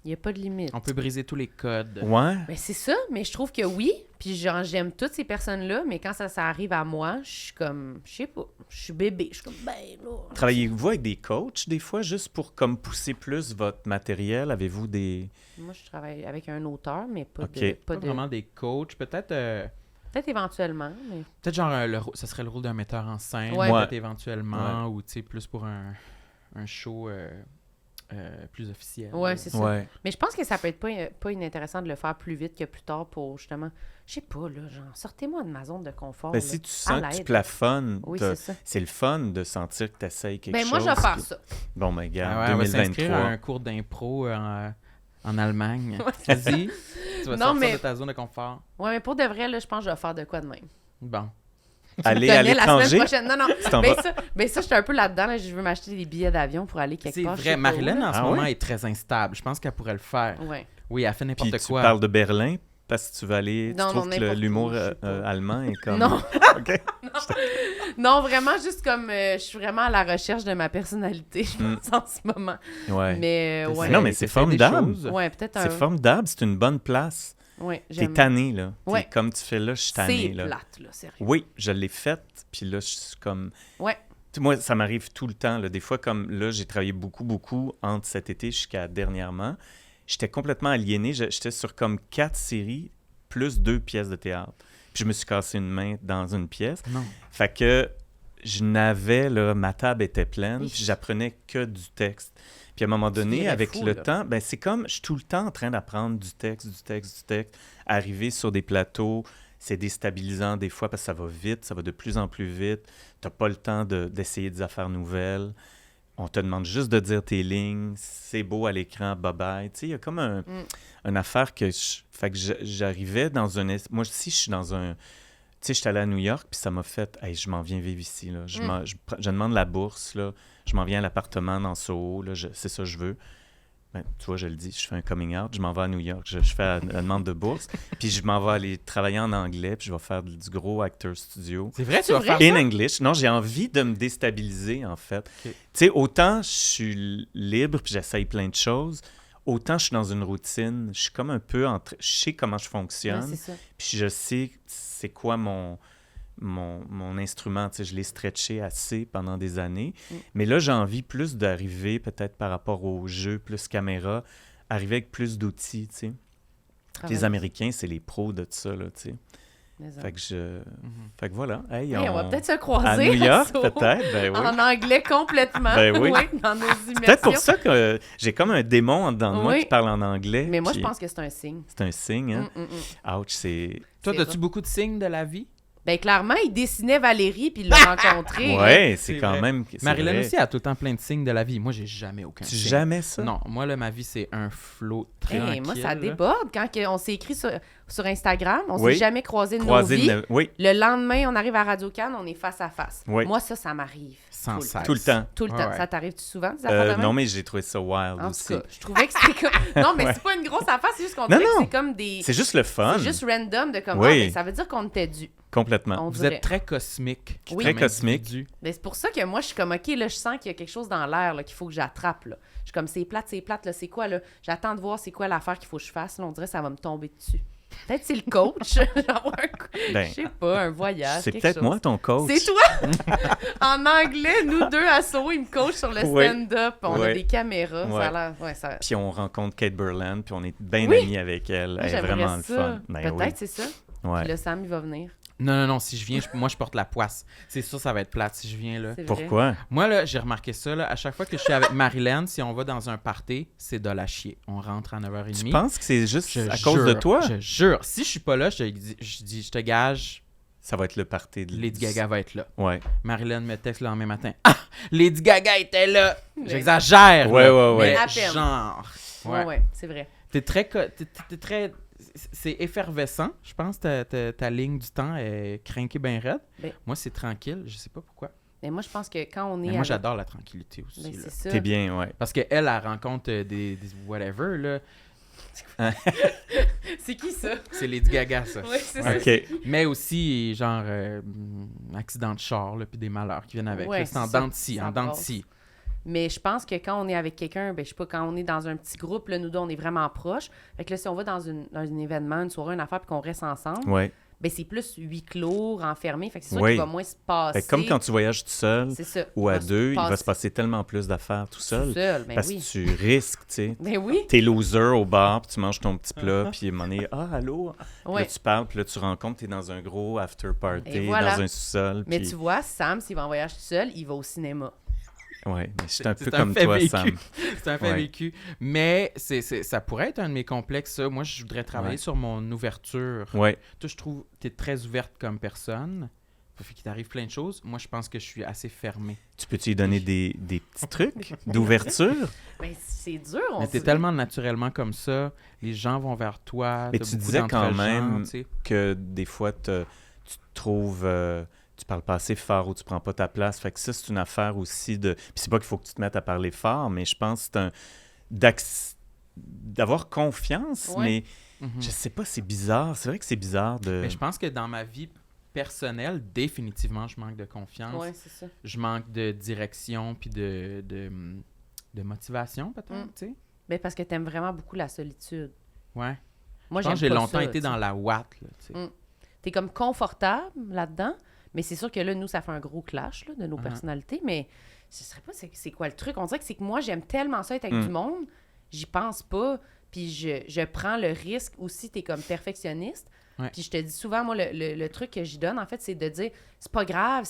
A: Il n'y a pas de limite.
B: On peut briser tous les codes.
D: Ouais.
A: Ben c'est ça, mais je trouve que oui. Puis genre, j'aime toutes ces personnes-là, mais quand ça arrive à moi, je suis comme, je sais pas, je suis bébé. Je suis comme, ben là...
D: Travaillez-vous avec des coachs, des fois, juste pour comme pousser plus votre matériel? Avez-vous des...
A: Moi, je travaille avec un auteur, mais pas
D: Ok.
A: de...
B: Pas vraiment des coachs. Peut-être
A: Peut-être éventuellement, mais...
B: peut-être genre ça serait le rôle d'un metteur en scène.
A: Ouais.
B: Peut-être éventuellement. Ou tu sais, plus pour un show plus officiel.
A: Ouais, c'est ça.
D: Ouais.
A: Mais je pense que ça peut être pas inintéressant de le faire plus vite que plus tard pour, justement... Je sais pas, là, genre, sortez-moi de ma zone de confort,
D: Ben,
A: là.
D: si tu
A: À
D: sens que tu
A: l'aide.
D: plafonnes,
A: Oui, c'est ça.
D: c'est le fun de sentir que tu essayes quelque
A: Ben
D: chose.
A: moi, je vais faire
D: puis-
A: ça.
D: Bon, ben,
B: Ah
D: regarde,
B: ouais, on va s'inscrire à
D: 2023.
B: un cours d'impro en Allemagne. Vas-y, tu vas
A: Non,
B: sortir
A: mais-
B: de ta zone de confort.
A: Ouais, mais pour de vrai, là, je pense que je vais faire de quoi de même.
B: Bon.
D: Aller
A: Tu
D: à
A: connais la semaine
D: l'étranger,
A: prochaine. Non, non.
D: tu t'en vas.
A: Ben ça, j'étais un peu là-dedans. Là. Je veux m'acheter des billets d'avion pour aller quelque
B: C'est
A: part. je sais
B: vrai,
A: pas où,
B: Marilyn,
A: là.
B: en ce
D: Ah
B: moment,
D: ouais?
B: est très instable. Je pense qu'elle pourrait le faire.
A: Ouais.
B: Oui, elle fait
D: Puis
B: n'importe
D: tu
B: quoi.
D: parles de Berlin. parce que tu veux aller...
A: Non,
D: tu trouves
A: non,
D: que
A: n'importe
D: l'humour
A: où, je sais pas.
D: allemand est comme...
A: Non.
D: OK.
A: Non, vraiment, juste comme je suis vraiment à la recherche de ma personnalité, je pense, en ce moment.
D: Ouais.
A: Mais ouais.
D: non, mais c'est
B: T'essaies des
D: formidable.
B: choses.
A: Ouais, peut-être
D: C'est formidable, c'est une bonne place.
A: Ouais,
D: T'es
A: j'aime.
D: tanné, là.
A: Ouais.
D: Comme tu fais là, je suis tanné,
A: C'est
D: là.
A: plate, là, sérieux.
D: Oui, je l'ai faite, puis là, je suis comme...
A: Ouais.
D: Tu sais, moi, ça m'arrive tout le temps, là. Des fois, comme là, j'ai travaillé beaucoup entre cet été jusqu'à dernièrement. J'étais complètement aliéné. J'étais sur comme 4 séries plus 2 pièces de théâtre. Puis je me suis cassé une main dans une pièce.
B: Non.
D: Fait que je n'avais, là, ma table était pleine,
A: Oui.
D: puis j'apprenais que du texte. Puis à un moment donné,
A: virais
D: avec
A: fou,
D: le
A: là.
D: temps, ben c'est comme, je suis tout le temps en train d'apprendre du texte. Arriver sur des plateaux, c'est déstabilisant des fois parce que ça va vite, ça va de plus en plus vite. T'as pas le temps d'essayer des affaires nouvelles. On te demande juste de dire tes lignes. C'est beau à l'écran, bye-bye. Tu sais, il y a comme une affaire que... Fait que j'arrivais dans un... Moi aussi, je suis dans un... Tu sais, j'étais allé à New York, puis ça m'a fait... Hey, je m'en viens vivre ici, là. Je demande la bourse, là. Je m'en viens à l'appartement dans Soho, là. C'est ça que je veux. Ben, tu vois, je le dis, je fais un coming out. Je m'en vais à New York. Je fais la demande de bourse. Puis je m'en vais aller travailler en anglais, puis je vais faire du gros actor studio.
B: C'est vrai, tu
A: C'est
B: vas
A: vrai?
B: faire
D: In English. Non, j'ai envie de me déstabiliser, en fait.
B: Ok.
D: Tu sais, autant je suis libre puis j'essaye plein de choses, autant je suis dans une routine. Je suis comme un peu... Je sais comment je
A: Ouais,
D: fonctionne,
A: c'est ça.
D: puis je sais c'est quoi mon instrument. Tu sais, je l'ai stretché assez pendant des années. Mais là, j'ai envie plus d'arriver, peut-être par rapport au jeu, plus caméra, arriver avec plus d'outils, tu sais. Les Américains, c'est les pros de ça, là, tu sais. Fait que voilà. Hey,
A: Hey, on va peut-être se
D: À
A: croiser.
D: New York,
A: Soho.
D: peut-être, ben oui.
A: En anglais complètement.
D: Ben oui.
A: Dans nos immersions.
D: Peut-être pour ça que j'ai comme un démon en dedans de moi
A: Oui.
D: qui parle en anglais.
A: Mais moi, je
D: puis
A: pense que c'est un signe.
D: c'est un signe, hein? Ouch, c'est...
B: Toi,
A: C'est
B: as-tu
A: vrai.
B: beaucoup de signes de la vie?
A: Ben clairement, il dessinait Valérie puis il l'a rencontrée.
D: Ouais,
B: C'est
D: c'est quand
B: vrai.
D: même... c'est
B: Marilyn
D: vrai.
B: aussi a tout le temps plein de signes de la vie. Moi, j'ai jamais aucun
D: Tu
B: signe.
D: jamais ça?
B: Non, moi, là, ma vie, c'est un flot très
A: Hey,
B: tranquille.
A: moi, ça
B: là.
A: déborde. Quand on s'est écrit sur Instagram, on
D: Oui.
A: s'est jamais croisés de
D: Croiser
A: nos vies.
D: Oui,
A: Le lendemain, on arrive à Radio-Can, on est face à face.
D: Oui.
A: Moi, ça m'arrive.
B: Sans
A: Tout le
B: cesse.
D: tout le temps.
A: Tout le
B: Ouais,
A: temps.
B: ouais.
A: Ça t'arrive-tu souvent, des affaires de même?
D: Non, mais j'ai trouvé ça wild
A: En
D: aussi.
A: tout cas, je trouvais que c'était comme... Non, mais
D: Ouais.
A: c'est pas une grosse affaire, c'est juste qu'on
D: Non,
A: dirait que
D: non.
A: c'est comme des...
D: C'est juste le fun.
A: C'est juste random de comme...
D: Oui.
A: Ah, ben, ça veut dire qu'on était dû.
D: Complètement.
A: On
B: Vous
A: dirait.
B: êtes très cosmique.
A: Oui.
D: Très
B: comme
D: cosmique.
B: individu.
A: Mais c'est pour ça que moi, je suis comme, OK, là, je sens qu'il y a quelque chose dans l'air là, qu'il faut que j'attrape. Là. Je suis comme, c'est plate, là, c'est quoi, là? J'attends de voir c'est quoi l'affaire qu'il faut que je fasse. Là, on dirait que ça va me tomber dessus. Peut-être c'est le coach. Genre,
D: Ben,
A: je sais pas, un voyage,
D: c'est
A: quelque
D: peut-être
A: chose.
D: moi ton coach.
A: C'est toi! En anglais, nous deux à Soho, il me coach sur le
D: Ouais.
A: stand-up. On a
D: Ouais.
A: des caméras.
D: Ouais.
A: Ça a l'air... Ouais, ça...
D: Puis on rencontre Kate Burland, puis on est bien
A: Oui.
D: amis avec elle.
A: Moi,
D: Elle est
A: j'aimerais
D: vraiment le
A: ça.
D: fun. Ben
A: Peut-être
D: oui.
A: c'est ça.
D: Ouais.
A: Puis là, Sam, il va venir.
B: Non, si je viens, moi, je porte la poisse. C'est sûr, ça va être plate si je viens, là.
A: C'est vrai.
D: Pourquoi?
B: Moi, là, j'ai remarqué ça, là. À chaque fois que je suis avec Marilyn, si on va dans un party, c'est de la chier. On rentre à 9h30.
D: Tu penses que c'est juste
B: Je
D: à cause de
B: jure,
D: toi?
B: Je jure. Si je suis pas là, je te gage,
D: Ça va être le party de
B: Lady Gaga va être là.
D: Ouais.
B: Marilyn me texte le lendemain matin. Ah! Lady Gaga était là!
A: Mais-
B: J'exagère!
D: Ouais,
B: là.
D: ouais, ouais.
B: Mais
A: À peine.
B: genre.
A: Ouais, c'est vrai.
B: T'es très... C'est effervescent, je pense, ta ligne du temps est crinquée bien raide.
A: Ben-
B: Moi, c'est tranquille, je sais pas pourquoi.
A: Mais moi, je pense que quand on est...
B: Mais moi,
A: avec-
B: j'adore la tranquillité aussi.
A: Ben,
B: là.
A: c'est ça.
D: T'es bien, ouais.
B: Parce qu'elle, elle rencontre des whatever, là.
A: C'est qui ça?
B: C'est Lady Gaga, ça.
A: Oui, c'est ça.
D: OK.
B: Mais aussi, genre, accident de char, là, puis des malheurs qui viennent avec.
A: Ouais,
B: là. C'est en
A: c'est ça.
B: dents de scie,
A: Ça
B: en dents de
A: brasse.
B: scie.
A: Mais je pense que quand on est avec quelqu'un, ben je sais pas, quand on est dans un petit groupe, là, nous deux, on est vraiment proches. Fait que là, si on va dans un événement, une soirée, une affaire, puis qu'on reste ensemble,
D: Ouais.
A: ben c'est plus huis clos, renfermé. Fait que c'est sûr
D: Oui.
A: qu'il va moins se passer.
D: Fait que comme quand tu voyages tout seul
A: C'est ça.
D: ou à deux, il va se
A: passer
D: passer tellement plus d'affaires tout seul.
A: tout seul. Ben
D: Parce
A: oui.
D: que tu risques, tu sais.
A: Ben oui.
D: T'es loser au bar, puis tu manges ton petit plat, puis à un moment donné, ah, allô? Puis
A: Ouais.
D: là, tu parles, puis là, tu rencontres, t'es dans un gros after party,
A: Et voilà.
D: dans un sous-sol.
A: Mais
D: puis...
A: tu vois, Sam, s'il va en voyage tout seul, il va au cinéma.
D: Ouais, mais je suis un
B: C'est
D: peu
B: un
D: comme
B: fait
D: toi,
B: vécu.
D: Sam.
B: C'est un fait
D: Ouais.
B: vécu. Mais ça pourrait être un de mes complexes, ça. Moi, je voudrais travailler
D: Ouais.
B: sur mon ouverture.
D: Ouais.
B: Toi, je trouve que tu es très ouverte comme personne. Ça fait qu'il t'arrive plein de choses. Moi, je pense que je suis assez fermée.
D: Tu peux-tu lui donner des petits trucs d'ouverture?
A: Ben c'est dur, on
B: Mais t'es
A: dirait.
B: tellement naturellement comme ça. Les gens vont vers toi.
D: Mais
B: t'as
D: tu
B: beaucoup
D: disais quand
B: d'entre-gens,
D: même
B: tu sais.
D: Que des fois, tu te trouves... tu parles pas assez fort ou tu prends pas ta place. Fait que ça, c'est une affaire aussi de... Puis c'est pas qu'il faut que tu te mettes à parler fort, mais je pense que c'est d'avoir confiance,
A: Ouais.
D: mais Je sais pas, c'est bizarre. C'est vrai que c'est bizarre de...
B: Mais je pense que dans ma vie personnelle, définitivement, je manque de confiance.
A: Ouais, c'est ça.
B: Je manque de direction puis de motivation, peut-être, tu sais.
A: Ben, parce que t'aimes vraiment beaucoup la solitude.
B: Ouais.
A: Moi,
B: Je pense que
A: j'aime
B: j'ai
A: pas
B: longtemps
A: ça,
B: été
A: tu sais.
B: dans la ouate, là, tu sais.
A: T'es comme confortable là-dedans, mais c'est sûr que là, nous, ça fait un gros clash là, de nos
B: Uh-huh.
A: personnalités, mais je sais pas c'est quoi le truc. On dirait que c'est que moi, j'aime tellement ça être avec du monde, j'y pense pas, puis je prends le risque aussi, t'es comme perfectionniste,
B: Ouais.
A: puis je te dis souvent, moi, le truc que j'y donne, en fait, c'est de dire, c'est pas grave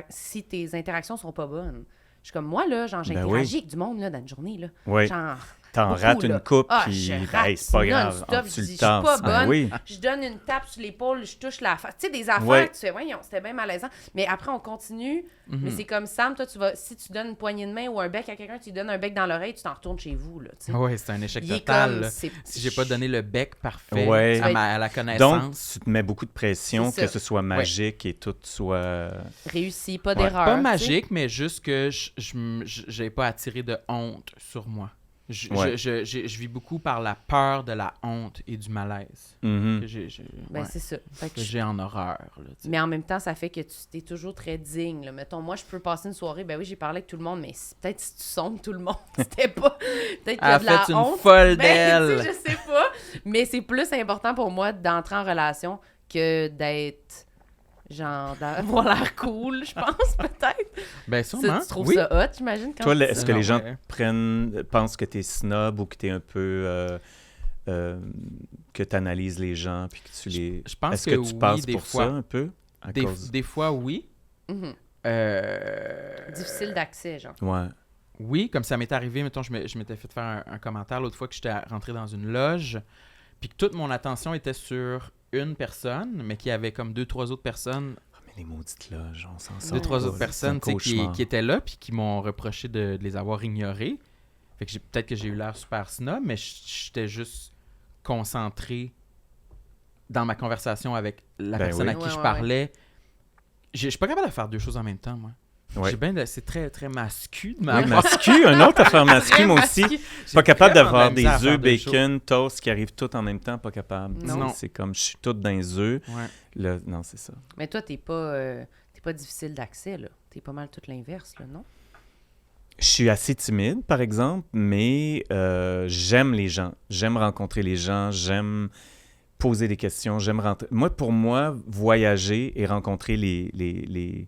A: si tes interactions sont pas bonnes. Je suis comme, moi, là, genre,
D: Ben
A: j'interagis
D: oui.
A: avec du monde, là, dans une journée, là.
D: Oui.
A: Genre...
D: T'en
A: beaucoup,
D: rates
A: là.
D: une coupe,
A: Ah,
D: puis
A: je
D: ben,
A: rate
D: c'est pas grave.
A: non-stop,
D: En
A: je
D: tu
A: dis,
D: le
A: je suis pas
D: tasses.
A: bonne.
D: Oui.
A: Je donne une tape sur l'épaule, je touche la face. Tu sais, des affaires,
D: Ouais.
A: tu fais, voyons, c'était bien malaisant. Mais après, on continue. Mais c'est comme Sam, toi, si tu donnes une poignée de main ou un bec à quelqu'un, tu lui donnes un bec dans l'oreille, tu t'en retournes chez vous, là, tu sais.
B: Ouais, c'est un échec
A: Il est
B: total.
A: comme,
B: là.
A: c'est-
B: Si j'ai pas donné le bec parfait
D: Ouais.
B: à la
D: Donc,
B: connaissance.
D: tu te mets beaucoup de pression,
A: C'est
D: que
A: ça.
D: ce soit magique et tout soit...
A: Réussi, pas
D: Ouais.
A: d'erreur.
B: Pas
A: tu sais.
B: magique, mais juste que j'ai pas attiré de honte sur moi.
D: Ouais.
B: Je vis beaucoup par la peur de la honte et du malaise
D: Mhm.
B: que
A: Ben, c'est ça. Fait que
B: j'ai en horreur. Là, tu sais.
A: Mais en même temps, ça fait que tu es toujours très digne. Là. Mettons, moi, je peux passer une soirée, ben oui, j'ai parlé avec tout le monde, mais peut-être si tu sondes tout le monde, c'était pas... Peut-être qu'il y a
B: Elle
A: de la
B: a fait une
A: honte.
B: folle
A: Ben, tu
B: d'elle.
A: sais, je sais pas. Mais c'est plus important pour moi d'entrer en relation que d'être... Genre, d'avoir l'air cool, je pense, peut-être.
B: Ben sûrement.
A: Tu trouves
B: oui.
A: ça hot, j'imagine, quand
D: Toi,
A: tu-
D: est-ce que
B: Non,
D: les gens
B: ouais.
D: pensent que t'es snob ou que t'es un peu... que t'analyses les gens puis que tu les...
B: Je pense
D: Est-ce
B: que
D: que tu
B: oui,
D: passes
B: des
D: pour
B: fois.
D: ça un peu? À
B: Des,
D: cause...
B: des fois, oui.
A: Mhm. Difficile d'accès, genre.
D: Ouais.
B: Oui, comme ça m'est arrivé, mettons, je m'étais fait faire un commentaire l'autre fois que j'étais rentré dans une loge, puis que toute mon attention était sur une personne, mais qu'il y avait comme 2-3 autres personnes,
D: Ah, mais les maudites loges, on s'en sort
B: 2-3
D: pas,
B: autres
D: là.
B: personnes
D: C'est un
B: tu sais,
D: cauchemar.
B: qui étaient là, puis qui m'ont reproché de les avoir ignorés. Fait que peut-être que j'ai eu l'air super snob, mais j'étais juste concentré dans ma conversation avec la
D: Ben
B: personne
D: oui.
B: à qui
A: Ouais,
B: je
A: ouais,
B: parlais. Je suis pas capable de faire deux choses en même temps, moi.
D: Ouais.
B: C'est très, très mascu de
D: Oui,
B: ma
D: mascu, un autre affaire mascu, moi aussi. Pas capable
B: vraiment
D: d'avoir
B: de la
D: des
B: misère à faire
D: œufs,
B: deux choses.
D: bacon, toast qui arrivent tout en même temps, pas capable.
A: Non.
B: Non.
D: C'est comme, je suis toute dans les œufs.
B: Ouais.
D: Là, non, c'est ça.
A: Mais toi, t'es pas difficile d'accès, là. T'es pas mal tout l'inverse, là, non?
D: Je suis assez timide, par exemple, mais j'aime les gens. J'aime rencontrer les gens, j'aime poser des questions, j'aime rentrer. Pour moi, voyager et rencontrer les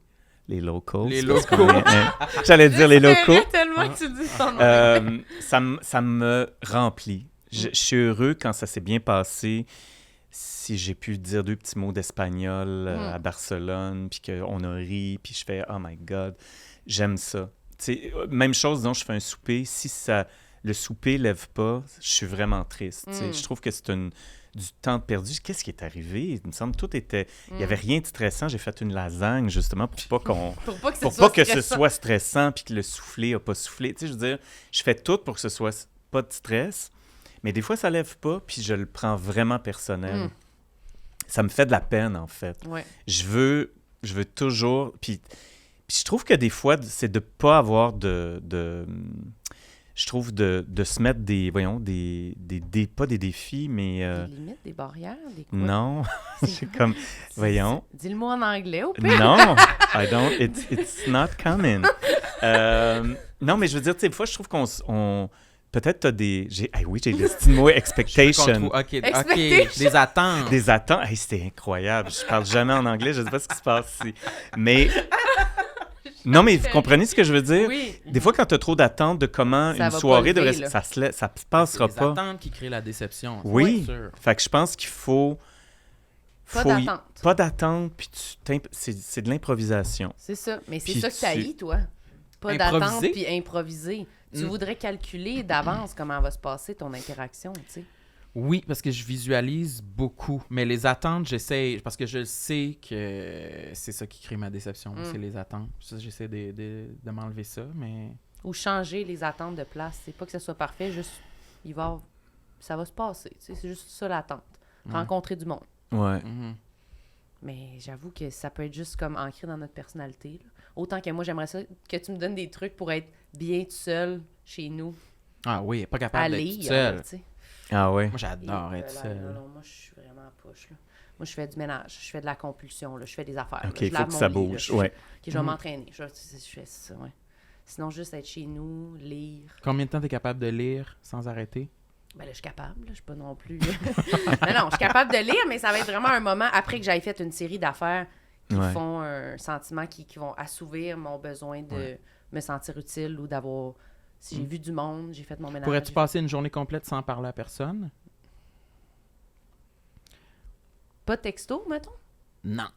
D: locals.
B: Les
D: c'est parce
B: locaux.
D: qu'on est, hein, j'allais dire les locaux.
A: J'espérais tellement que tu dis ton nom.
D: Ça me remplit. Je suis heureux quand ça s'est bien passé. Si j'ai pu dire 2 petits mots d'espagnol à Barcelone, puis qu'on a ri, puis je fais « Oh my God », j'aime ça. T'sais, même chose, disons, je fais un souper. Si le souper lève pas, je suis vraiment triste. Je trouve que c'est du temps perdu. Qu'est-ce qui est arrivé? Il me semble que tout était... Il n'y avait rien de stressant. J'ai fait une lasagne, justement, pour pas qu'on...
A: Pour pas que,
D: Pour pas que ce soit stressant puis que le soufflé n'a pas soufflé. Tu sais, je veux dire, je fais tout pour que ce soit pas de stress, mais des fois, ça lève pas puis je le prends vraiment personnel. Ça me fait de la peine, en fait.
A: Ouais.
D: Je veux toujours... Puis je trouve que des fois, c'est de pas avoir je trouve de se mettre pas des défis, mais...
A: Des limites, des barrières, des quoi?
D: non, c'est comme... Voyons.
A: Dis-le moi en anglais, au pire.
D: Non, I don't. It's not coming. Non, mais je veux dire, tu sais, des fois, je trouve qu'on peut-être t'as des... J'ai le style mot expectation.
B: OK,
A: Expectation.
B: des attentes.
D: Des attentes. Hey, c'était incroyable. Je parle jamais en anglais. Je sais pas ce qui se passe ici. Mais... Non, mais vous comprenez ce que je veux dire?
A: Oui.
D: Des fois, quand tu as trop d'attentes de comment
A: Ça
D: une
A: va
D: soirée
A: pas lever,
D: devrait...
A: là.
D: Ça passera
B: C'est les
D: pas.
B: attentes qui créent la déception.
D: Oui.
B: C'est sûr.
D: Fait que je pense qu'il faut...
A: Pas d'attente.
D: Pas d'attente, puis c'est de l'improvisation.
A: C'est ça. Mais c'est
D: Puis
A: ça que t'as
D: tu-
A: eu, toi. Pas
B: Improviser?
A: d'attente puis improviser. Tu voudrais calculer d'avance comment va se passer ton interaction, tu sais.
B: Oui, parce que je visualise beaucoup. Mais les attentes, j'essaie... Parce que je sais que c'est ça qui crée ma déception. C'est les attentes. Ça, j'essaie de m'enlever ça, mais...
A: Ou changer les attentes de place. C'est pas que ça soit parfait, juste ça va se passer. Tu sais, c'est juste ça l'attente. Rencontrer du monde.
D: Ouais.
B: Mhm.
A: Mais j'avoue que ça peut être juste comme ancré dans notre personnalité. Là. Autant que moi, j'aimerais ça que tu me donnes des trucs pour être bien tout seul chez nous,
B: Ah oui, pas
A: à
B: capable d'être
A: lire.
B: toute seule.
A: Tu sais.
D: Ah ouais?
B: Moi, j'adore être seul.
A: Non, moi, je suis vraiment push, là. Moi, je fais du ménage, je fais de la compulsion, là, je fais des affaires.
D: OK,
A: là,
D: il
A: je
D: faut
A: lave
D: que
A: mon
D: ça
A: lit,
D: bouge.
A: là,
D: Ouais.
A: je vais m'entraîner. Je fais ça, ouais. Sinon, juste être chez nous, lire.
B: Combien de temps t'es capable de lire sans arrêter?
A: Ben là, je suis capable, là, je suis pas non plus... non, je suis capable de lire, mais ça va être vraiment un moment après que j'aille fait une série d'affaires qui font un sentiment, qui vont assouvir mon besoin de me sentir utile ou d'avoir... Si j'ai vu du monde, j'ai fait mon ménage.
B: Pourrais-tu passer une journée complète sans parler à personne?
A: Pas de texto, mettons?
B: Non.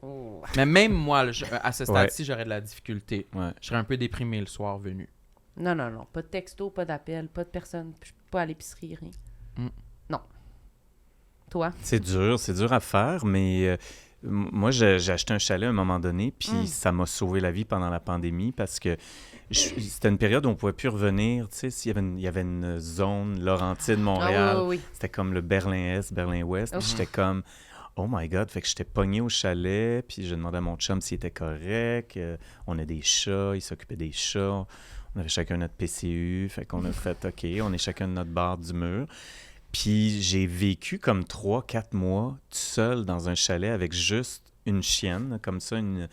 A: Oh.
B: Mais même moi, là, à ce stade-ci, j'aurais de la difficulté.
D: Ouais.
B: Je serais un peu déprimé le soir venu.
A: Non. Pas de texto, pas d'appel, pas de personne. Je peux pas à l'épicerie, rien. Non. Toi?
D: C'est dur à faire, mais moi, j'ai acheté un chalet à un moment donné, puis ça m'a sauvé la vie pendant la pandémie parce que c'était une période où on ne pouvait plus revenir. Tu sais, il y avait une zone Laurentide, Montréal.
A: Oui.
D: C'était comme le Berlin-Est, Berlin-Ouest. Puis j'étais comme, oh my God. Fait que j'étais pogné au chalet, puis je demandais à mon chum s'il était correct. On a des chats, il s'occupait des chats. On avait chacun notre PCU. Fait qu'on a fait, OK, on est chacun de notre barre du mur. Puis j'ai vécu comme 3-4 mois tout seul dans un chalet avec juste une chienne, comme ça, une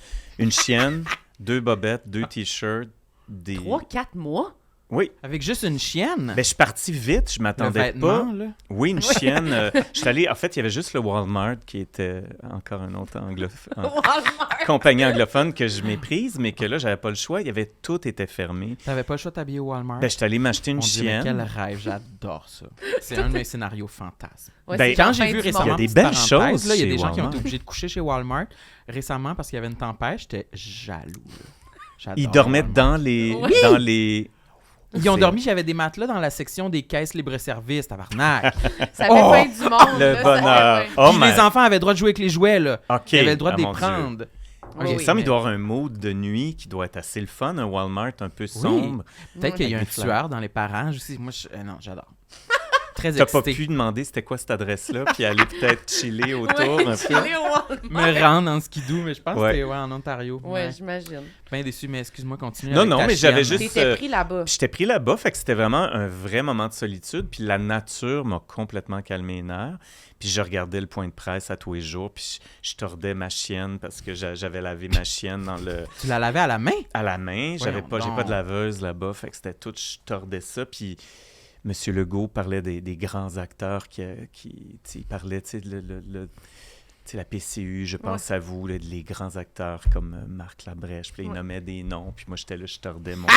D: chienne, 2 bobettes, 2 t-shirts,
A: 3-4 mois?
D: Oui.
B: Avec juste une chienne?
D: Ben, je suis parti vite, je m'attendais pas.
B: Là.
D: Oui, une chienne. Je suis allé... En fait, il y avait juste le Walmart qui était encore un autre compagnie anglophone que je méprise, mais que là, j'avais pas le choix. Il y avait tout était fermé.
B: T'avais pas le choix de t'habiller au Walmart?
D: Ben, je suis allé m'acheter une
B: Mon Dieu, mais
D: chienne.
B: quel rêve, j'adore ça. C'est un de mes scénarios fantasmes.
A: Ouais,
D: Ben,
A: c'est
B: Quand
A: la
B: j'ai
A: fin
B: vu
A: du
B: récemment,
A: monde.
D: Il y a des
B: petite
D: belles
B: parenthèse,
D: choses
B: là, il y a
D: chez
B: des gens qui ont
D: Walmart.
B: été obligés de coucher chez Walmart récemment parce qu'il y avait une tempête, j'étais jaloux. Là. J'adore
D: Ils dormaient
B: Walmart.
D: dans les...
B: Ils ont dormi, j'avais des matelas dans la section des caisses libre-service, tabarnak.
A: Ça fait fin du monde.
D: Le
A: là, ça
D: bonheur.
A: fait fin-
D: Oh,
B: Puis les enfants avaient le droit de jouer avec les jouets, là.
D: OK.
B: Ils avaient le droit
D: Ah,
B: de les
D: mon Dieu.
B: prendre.
A: Oui,
D: Il me
A: oui,
D: semble
B: mais-
D: qu'il doit y avoir un mode de nuit qui doit être assez le fun, un Walmart un peu sombre.
B: Peut-être qu'il y a un
D: Avec des
B: tueur dans les parages aussi. Moi, non, j'adore. Très
D: T'as pas
B: excité.
D: pu demander c'était quoi cette adresse-là, puis aller peut-être chiller autour un peu.
A: Aller au Walmart.
B: Me rendre en skidoo, mais je pense
D: Ouais.
B: que c'était en Ontario.
A: Ouais, j'imagine.
B: Bien déçu, mais excuse-moi, continue.
D: Non,
B: avec
D: non,
B: ta
D: mais j'avais
B: chienne.
D: juste-
A: T'étais pris là-bas.
D: J'étais pris là-bas, fait que c'était vraiment un vrai moment de solitude, puis la nature m'a complètement calmé les nerfs. Puis je regardais le point de presse à tous les jours, puis je tordais ma chienne parce que j'avais lavé ma chienne
B: Tu la lavais à la main?
D: à la main. J'ai
B: Voyons
D: pas
B: donc.
D: de laveuse là-bas, fait que c'était tout, je tordais ça, puis M. Legault parlait des grands acteurs qui tu sais, il parlait, tu sais, tu sais, la PCU, je pense à vous, là, les grands acteurs comme Marc Labrèche, puis là, il nommait des noms, puis moi, j'étais là, je tordais mon...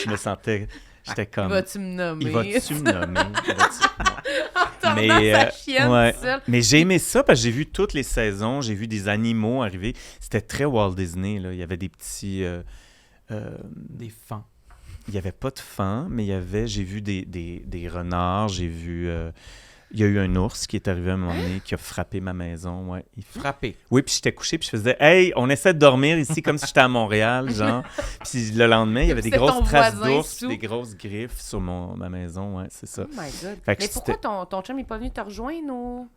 D: je me sentais, j'étais comme...
A: Vas-tu me nommer?
D: Il va-tu me nommer?
A: Tordant
D: Mais,
A: sa chienne
D: ouais.
A: tout seul.
D: Mais j'ai aimé ça parce que j'ai vu toutes les saisons, j'ai vu des animaux arriver. C'était très Walt Disney, là. Il y avait des petits...
B: Des fans.
D: il n'y avait pas de fan, mais j'ai vu des renards, j'ai vu... il y a eu un ours qui est arrivé à un moment donné, qui a frappé ma maison. Ouais.
B: Frappé.
D: Oui, puis j'étais couché, puis je faisais « Hey, on essaie de dormir ici comme si j'étais à Montréal, genre. » Puis le lendemain, il y avait des
A: C'était
D: grosses
A: ton
D: traces
A: voisin
D: d'ours,
A: sous.
D: puis des grosses griffes sur ma maison. Ouais, c'est ça.
A: Oh my God.
D: Fait que
A: Mais pourquoi
D: c'était-
A: ton chum n'est pas venu te rejoindre ou...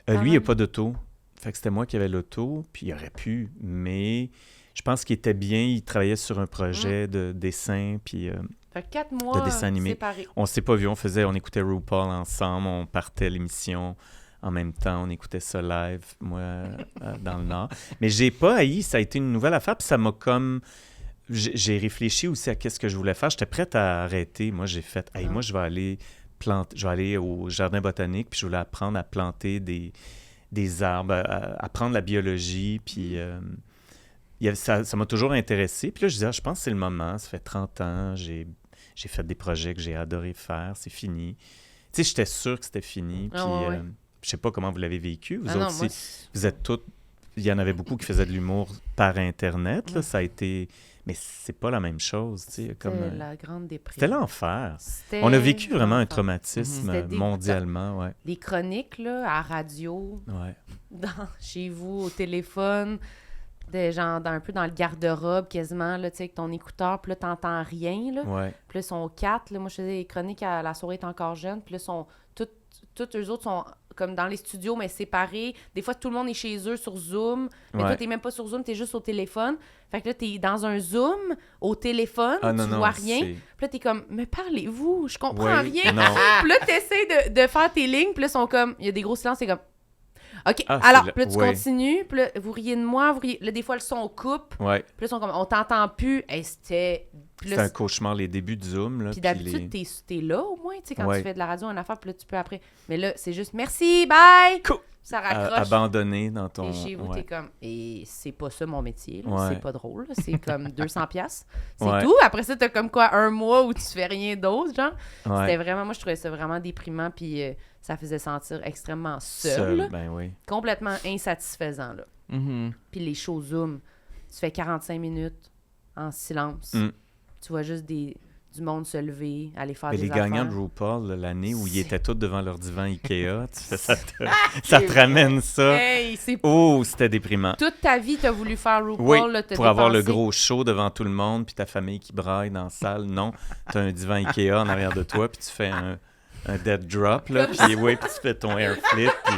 D: Lui, il n'a pas d'auto. Fait que c'était moi qui avais l'auto, puis il aurait pu, mais je pense qu'il était bien. Il travaillait sur un projet de dessin, puis
A: Fait que 4 mois
D: dessin animé.
A: séparés.
D: on s'est pas vu. On écoutait RuPaul ensemble, on partait l'émission en même temps, on écoutait ça live, moi, dans le Nord. Mais j'ai pas haï, ça a été une nouvelle affaire, puis ça m'a comme... J'ai réfléchi aussi à qu'est-ce que je voulais faire. J'étais prête à arrêter. Moi, j'ai fait, hey, moi, je vais aller au jardin botanique, puis je voulais apprendre à planter des arbres, à apprendre la biologie, puis ça m'a toujours intéressé. Puis là, je disais, je pense que c'est le moment, ça fait 30 ans, j'ai fait des projets que j'ai adoré faire, c'est fini. Tu sais, j'étais sûr que c'était fini, puis
A: ouais.
D: je sais pas comment vous l'avez vécu, vous
A: Ah
D: autres
A: non,
D: aussi.
A: moi,
D: Vous êtes toutes... Il y en avait beaucoup qui faisaient de l'humour par Internet, là, ça a été... Mais c'est pas la même chose, tu sais, comme...
A: c'était la grande dépression.
D: C'était l'enfer.
A: C'était
D: On a vécu vraiment un
A: l'enfer.
D: traumatisme
A: C'était dégoûtant.
D: mondialement, ouais.
A: Les chroniques, là, à radio,
D: Ouais.
A: chez vous, au téléphone, des gens un peu dans le garde-robe quasiment, là, tu sais, avec ton écouteur, puis là, t'entends rien, là.
D: Ouais.
A: Puis là, ils sont 4, là. Moi, je faisais des chroniques à La souris est encore jeune, puis là, ils sont toutes tous eux autres sont comme dans les studios, mais séparés. Des fois, tout le monde est chez eux sur Zoom. Mais toi, t'es même pas sur Zoom, t'es juste au téléphone. Fait que là, t'es dans un Zoom, au téléphone, tu vois rien. Puis là, t'es comme, mais parlez-vous, je comprends rien. Puis là, t'essaies de faire tes lignes, puis là, ils sont comme, il y a des gros silences, c'est comme, OK, alors, puis là, tu continues, puis là, vous riez de moi, là, des fois, le son coupe. Puis là, ils sont comme, on t'entend plus. Hey, c'était
D: un cauchemar, les débuts de Zoom. Là,
A: puis d'habitude, t'es là, au moins, tu sais, quand tu fais de la radio, une affaire, puis là, tu peux après. Mais là, c'est juste, merci, bye!
D: Cool.
A: Ça raccroche.
D: Abandonné dans ton...
A: Et chez vous, t'es comme, et c'est pas ça mon métier, là. C'est pas drôle, là. C'est comme 200$. C'est tout. Après ça, t'as comme quoi, 1 mois où tu fais rien d'autre, genre. C'était vraiment, moi, je trouvais ça vraiment déprimant, puis ça faisait sentir extrêmement seul.
D: Ben oui.
A: Complètement insatisfaisant, là. Puis les shows Zoom, tu fais 45 minutes en silence. Tu vois juste du monde se lever, aller faire des affaires.
D: Les gagnants de RuPaul, là, l'année où ils étaient tous devant leur divan Ikea, ça te ramène ça.
A: Hey,
D: c'était déprimant.
A: Toute ta vie, t'as voulu faire RuPaul.
D: Oui,
A: là,
D: pour avoir le gros show devant tout le monde, puis ta famille qui braille dans la salle. Non, t'as un divan Ikea en arrière de toi, puis tu fais un dead drop, là, puis tu fais ton air flip, puis...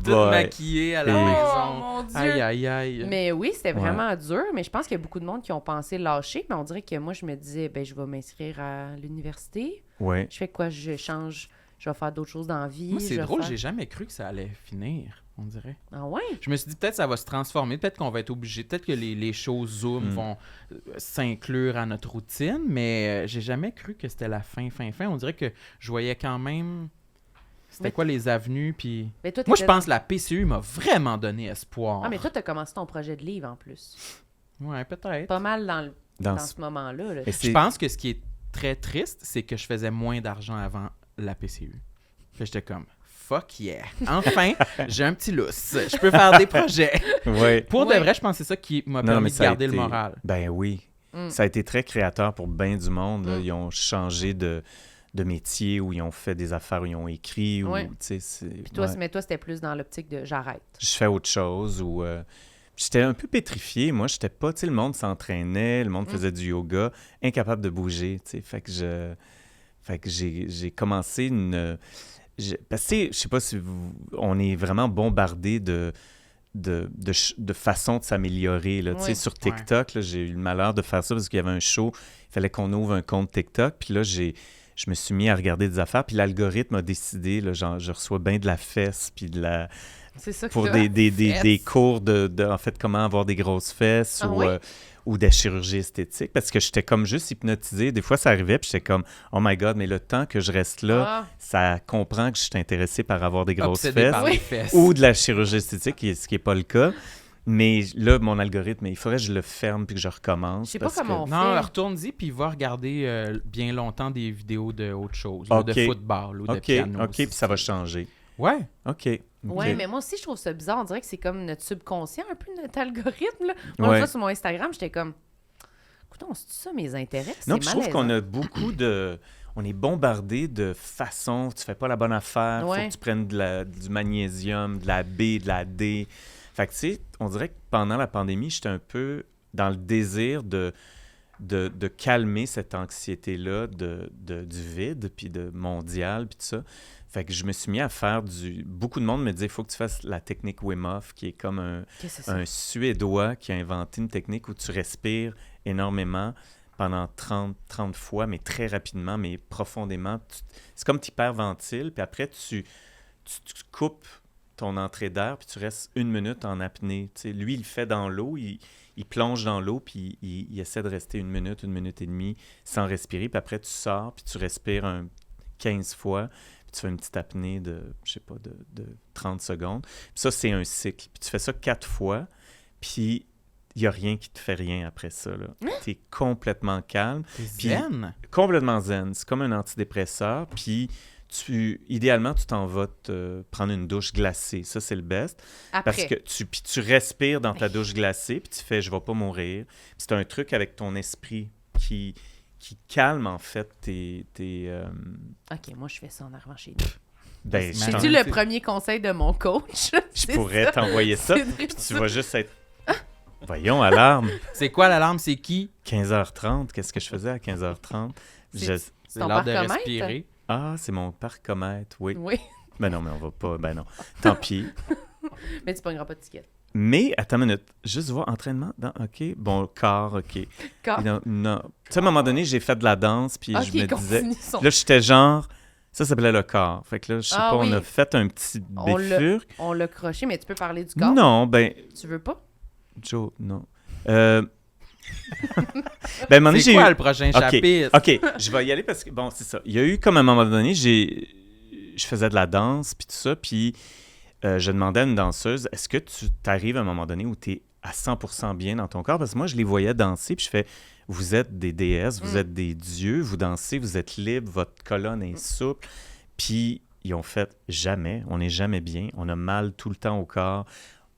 B: Tout maquillé à la maison.
A: Oh mon Dieu!
B: Aïe, aïe, aïe.
A: Mais oui, c'était vraiment dur. Mais je pense qu'il y a beaucoup de monde qui ont pensé lâcher. Mais on dirait que moi, je me disais, ben je vais m'inscrire à l'université.
D: Ouais.
A: Je fais quoi? Je change. Je vais faire d'autres choses dans la vie.
B: Moi, c'est drôle. J'ai jamais cru que ça allait finir, on dirait.
A: Ah ouais?
B: Je me suis dit, peut-être ça va se transformer. Peut-être qu'on va être obligé. Peut-être que les shows Zoom vont s'inclure à notre routine. Mais j'ai jamais cru que c'était la fin. On dirait que je voyais quand même... C'était quoi les avenues, puis... Moi, je pense que la PCU m'a vraiment donné espoir.
A: Ah, mais toi, t'as commencé ton projet de livre, en plus.
B: Ouais, peut-être.
A: Pas mal dans ce moment-là. Là.
B: Je pense que ce qui est très triste, c'est que je faisais moins d'argent avant la PCU. Puis j'étais comme, fuck yeah! Enfin, j'ai un petit lousse. Je peux faire des projets. Pour de vrai, je pense que c'est ça qui m'a permis de garder le moral.
D: Ben oui. Ça a été très créateur pour bien du monde. Là. Ils ont changé de métier, où ils ont fait des affaires, où ils ont écrit. Puis
A: toi, mais toi, c'était plus dans l'optique de j'arrête.
D: Je fais autre chose. J'étais un peu pétrifié. Moi, j'étais pas... Tu sais, le monde s'entraînait, le monde faisait du yoga, incapable de bouger. Tu sais, fait que j'ai commencé une... Parce que, je sais pas si on est vraiment bombardé de façon de s'améliorer. Là. Tu sais, sur TikTok, là, j'ai eu le malheur de faire ça parce qu'il y avait un show. Il fallait qu'on ouvre un compte TikTok. Puis là, je me suis mis à regarder des affaires, puis l'algorithme a décidé, là, genre, je reçois bien de la fesse, puis de la...
A: C'est ça que
D: pour des cours de, en fait, comment avoir des grosses fesses ou de la chirurgie esthétique, parce que j'étais comme juste hypnotisé. Des fois, ça arrivait, puis j'étais comme, oh my God, mais le temps que je reste là, ça comprend que je suis intéressé par avoir des grosses fesses ou de la chirurgie esthétique, ce qui n'est pas le cas. Mais là, mon algorithme, il faudrait que je le ferme puis que je recommence.
A: Je sais pas comment on fait.
B: Non, retourne-y puis va regarder bien longtemps des vidéos de autre chose, de football ou de piano.
D: OK, puis ça va changer.
B: Ouais.
D: OK.
A: Ouais, mais moi aussi, je trouve ça bizarre. On dirait que c'est comme notre subconscient, un peu notre algorithme. Là. Moi, une fois sur mon Instagram, j'étais comme, écoute, c'est ça mes intérêts?
D: Non, je trouve qu'on a beaucoup de... On est bombardé de façons, tu fais pas la bonne affaire, faut que tu prennes du magnésium, de la B, de la D... Fait que, tu sais, on dirait que pendant la pandémie, j'étais un peu dans le désir de calmer cette anxiété-là du vide, puis de mondial, puis tout ça. Fait que je me suis mis à faire Beaucoup de monde me disait, il faut que tu fasses la technique Wim Hof, qui est comme un Suédois qui a inventé une technique où tu respires énormément pendant 30 fois, mais très rapidement, mais profondément. C'est comme tu hyperventiles, puis après, tu coupes ton entrée d'air, puis tu restes 1 minute en apnée. T'sais, lui, il le fait dans l'eau, il plonge dans l'eau, puis il essaie de rester 1 minute et demie sans respirer, puis après, tu sors, puis tu respires 15 fois, puis tu fais une petite apnée de 30 secondes. Puis ça, c'est un cycle. Puis tu fais ça 4 fois, puis il n'y a rien qui te fait rien après ça. Tu es complètement calme.
B: T'es zen?
D: Complètement zen. C'est comme un antidépresseur, puis... idéalement, tu t'en vas te prendre une douche glacée. Ça, c'est le best.
A: Après.
D: Parce que tu respires dans ta douche glacée, puis tu fais « je vais pas mourir ». C'est un truc avec ton esprit qui calme, en fait, tes
A: OK, moi, je fais ça en arrivant chez nous.
D: Ben,
A: c'est-tu le premier conseil de mon coach?
D: Je pourrais t'envoyer ça, puis tu vas juste être... Voyons, alarme!
B: C'est quoi l'alarme? C'est qui?
D: 15h30. Qu'est-ce que je faisais à 15h30?
A: C'est ton
B: l'heure de
A: parcomètre?
B: respirer.
D: Ah, c'est mon parcomètre, oui.
A: Oui.
D: Ben non, mais on va pas... Ben non, tant pis.
A: Mais tu pogneras pas de ticket.
D: Mais, attends une minute, juste voir entraînement dans... OK, bon, corps, OK.
A: Corps.
D: Non. Tu sais, à un moment donné, j'ai fait de la danse, puis
A: Ok,
D: je me disais...
A: continue son...
D: Là, j'étais genre... Ça s'appelait le corps. Fait que là, je sais pas,
A: oui.
D: on a fait un petit bifurque.
A: On l'a croché, mais tu peux parler du corps.
D: Non, ben...
A: Tu veux pas?
D: Joe, non. Ben, à un moment donné,
B: C'est
D: j'ai
B: quoi
D: eu...
B: le prochain
D: OK,
B: chapitre?
D: OK, je vais y aller parce que, bon, c'est ça. Il y a eu comme à un moment donné, je faisais de la danse, puis tout ça, puis je demandais à une danseuse, est-ce que tu t'arrives à un moment donné où tu es à 100% bien dans ton corps? Parce que moi, je les voyais danser, puis je fais, vous êtes des déesses, vous êtes des dieux, vous dansez, vous êtes libres, votre colonne est souple. Puis ils ont fait, jamais, on n'est jamais bien, on a mal tout le temps au corps,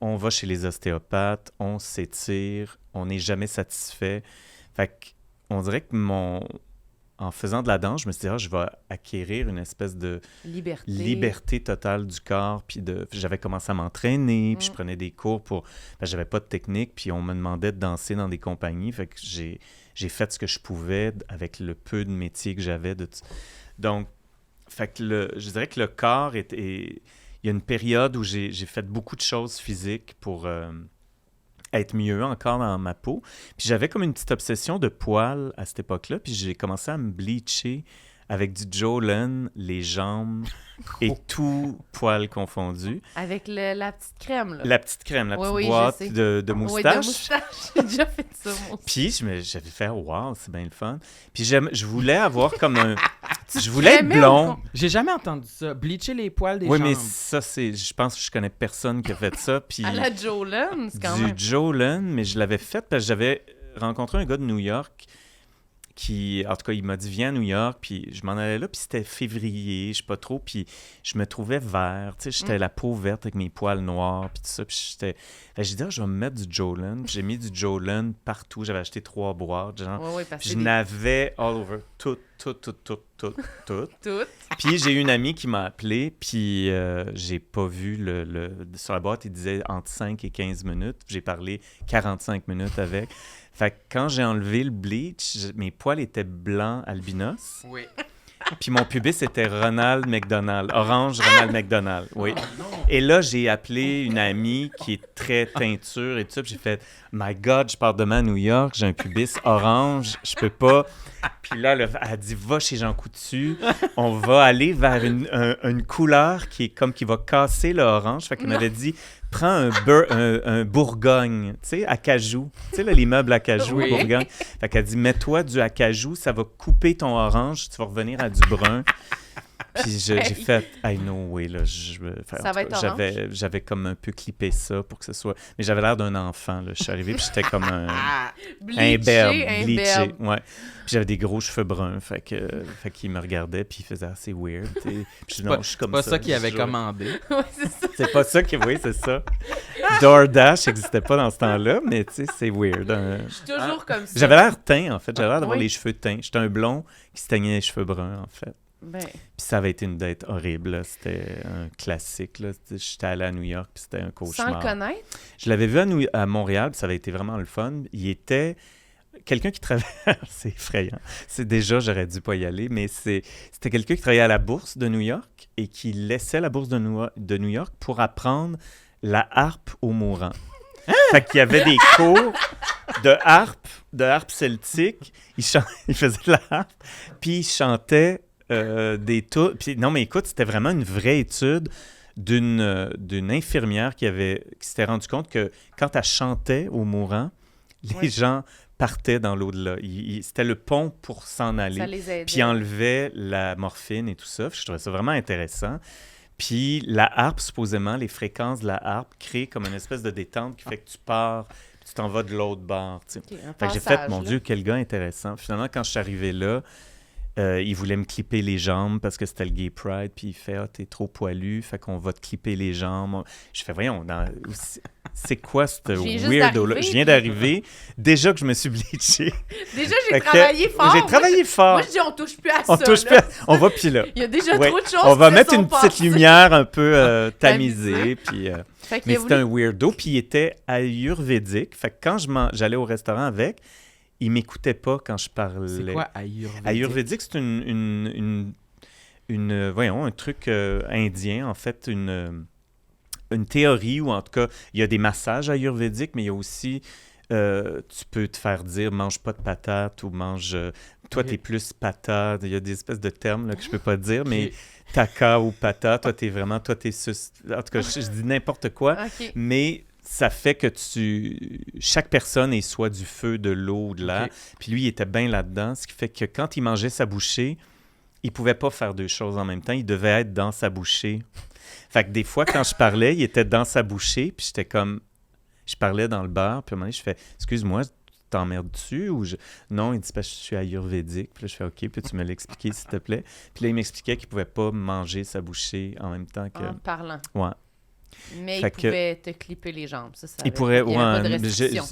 D: on va chez les ostéopathes, on s'étire, on n'est jamais satisfait. Fait qu'on dirait que en faisant de la danse, je me suis dit, je vais acquérir une espèce de liberté totale du corps. Puis j'avais commencé à m'entraîner, puis je prenais des cours j'avais pas de technique, puis on me demandait de danser dans des compagnies. Fait que j'ai fait ce que je pouvais avec le peu de métier que j'avais. Donc, fait que je dirais que le corps il y a une période où j'ai fait beaucoup de choses physiques pour être mieux encore dans ma peau. Puis j'avais comme une petite obsession de poils à cette époque-là, puis j'ai commencé à me bleacher avec du Jolene, les jambes et tout poil confondu.
A: Avec la petite crème, là.
D: La petite crème, la petite
A: Oui,
D: boîte
A: je sais.
D: de
A: Oui,
D: moustache.
A: de moustache. J'ai déjà fait ça, moi aussi.
D: Puis j'avais fait « Wow, c'est bien le fun ». Puis je voulais avoir comme un... Je voulais être
A: t'aimais
D: blond.
B: J'ai jamais entendu ça. Bleacher les poils des
D: Oui,
B: jambes.
D: mais ça, je pense que je connais personne qui a fait ça. Puis
A: À la Jolene, c'est quand
D: du
A: même...
D: Jolene, mais je l'avais fait parce que j'avais rencontré un gars de New York qui, en tout cas, il m'a dit, viens à New York, puis je m'en allais là, puis c'était février, je sais pas trop, puis je me trouvais vert, tu sais, j'étais la peau verte avec mes poils noirs, puis tout ça, puis j'ai dit, je vais me mettre du Jolene, puis j'ai mis du Jolene partout, j'avais acheté 3 boîtes, genre,
A: Oui, parce que
D: je n'avais all over, tout.
A: Toutes.
D: Puis j'ai eu une amie qui m'a appelé, puis j'ai pas vu sur la boîte, il disait entre 5 et 15 minutes. J'ai parlé 45 minutes avec. Fait que quand j'ai enlevé le bleach, mes poils étaient blancs albinos.
B: Oui.
D: Puis mon pubis était Ronald McDonald. Orange Ronald McDonald, oui. Et là, j'ai appelé une amie qui est très teinture et tout ça. Puis j'ai fait « My God, je pars demain à New York, j'ai un pubis orange, je peux pas. » Puis là, elle a dit « Va chez Jean Coutu, on va aller vers une couleur qui est comme qui va casser le orange. » Fait qu'elle m'avait dit « Prends un Bourgogne, tu sais, acajou. Tu sais, là, les meubles acajou,
B: Oui.
D: Bourgogne. » Fait qu'elle dit « Mets-toi du acajou, ça va couper ton orange, tu vas revenir à du brun. » Puis j'ai fait « I know, oui, là,
A: Ça va être orange.
D: J'avais comme un peu clippé ça pour que ce soit... Mais j'avais l'air d'un enfant, là. Je suis arrivé, puis j'étais comme un bleaché, ouais. Puis j'avais des gros cheveux bruns, fait qu'il me regardait, puis il faisait assez weird, tu sais. Puis je suis comme
B: pas ça qu'il avait
D: Je-
B: commandé.
A: Ouais, c'est ça.
D: C'est pas ça qui... Oui, c'est ça. DoorDash n'existait pas dans ce temps-là, mais tu sais, c'est weird.
A: Je suis toujours comme ça.
D: J'avais l'air teint, en fait. J'avais l'air d'avoir
A: Oui.
D: les cheveux teints. J'étais un blond qui se teignait les cheveux bruns, en fait.
A: Ben,
D: Puis ça avait été une date horrible, là. C'était un classique, là. J'étais allé à New York, puis c'était un cauchemar.
A: sans le connaître.
D: Je l'avais vu à Montréal, puis ça avait été vraiment le fun. Il était quelqu'un qui travaillait... c'est effrayant. C'est déjà, j'aurais dû pas y aller, mais c'était quelqu'un qui travaillait à la bourse de New York et qui laissait la bourse de New York pour apprendre la harpe aux mourants. Fait qu'il y avait des cours de harpe celtique. Il faisait de la harpe, puis il chantait des tunes. Puis non, mais écoute, c'était vraiment une vraie étude d'une infirmière qui s'était rendu compte que quand elle chantait aux mourants, les gens partaient dans l'au-delà. C'était le pont pour s'en
A: Ça
D: aller.
A: les aidait.
D: Puis enlevait la morphine et tout ça. Je trouvais ça vraiment intéressant. Puis la harpe, supposément, les fréquences de la harpe créent comme une espèce de détente qui fait que tu pars, puis tu t'en vas de l'autre bord. Tu sais.
A: Ok, un
D: Fait que j'ai
A: passage,
D: fait, mon
A: là.
D: Dieu, quel gars intéressant. Finalement, quand je suis arrivé là, il voulait me clipper les jambes parce que c'était le Gay Pride, puis il fait « Ah, t'es trop poilu, fait qu'on va te clipper les jambes. » Je fais « Voyons, c'est quoi ce
A: juste
D: weirdo-là? »
A: d'arriver,
D: Je viens d'arriver, déjà que je me suis bleaché.
A: Déjà,
D: Fait
A: j'ai
D: que
A: travaillé fort.
D: J'ai travaillé fort.
A: Moi, je dis, on touche plus à
D: On
A: ça.
D: touche
A: là.
D: plus, on va puis là.
A: Il y a déjà
D: Ouais.
A: trop de choses.
D: On va
A: qui
D: mettre
A: se sont
D: une petite
A: passées.
D: lumière un peu
A: Tamisée.
D: tamisée, puis...
A: Fait qu'il
D: Mais
A: a
D: c'était
A: voulu-
D: un weirdo, puis il était ayurvédique. Fait que quand j'allais au restaurant avec, il m'écoutait pas quand je parlais.
B: C'est quoi Ayurvédique?
D: Ayurvédique, c'est un truc indien, en fait, une théorie, ou en tout cas, il y a des massages ayurvédiques, mais il y a aussi, tu peux te faire dire, mange pas de patates ou mange, toi, t'es plus patate, il y a des espèces de termes là, que je peux pas dire, mais taka ou pata, toi, t'es sus... En tout cas, je dis n'importe quoi, mais ça fait que chaque personne est soit du feu, de l'eau ou de l'air, puis lui, il était bien là-dedans, ce qui fait que quand il mangeait sa bouchée, il pouvait pas faire deux choses en même temps, il devait être dans sa bouchée. Fait que des fois, quand je parlais, il était dans sa bouchée, puis j'étais comme... Je parlais dans le bar, puis à un moment donné, je fais « Excuse-moi, tu t'emmerdes-tu? » ou Non, il dit « Parce que je suis ayurvédique. » Puis là, je fais « OK, peux-tu me l'expliquer, s'il te plaît? » Puis là, il m'expliquait qu'il pouvait pas manger sa bouchée en même temps que...
A: En parlant.
D: Ouais.
A: Mais il pouvait te clipper les jambes, ça
D: il pourrait,
A: il y avait pas de restriction.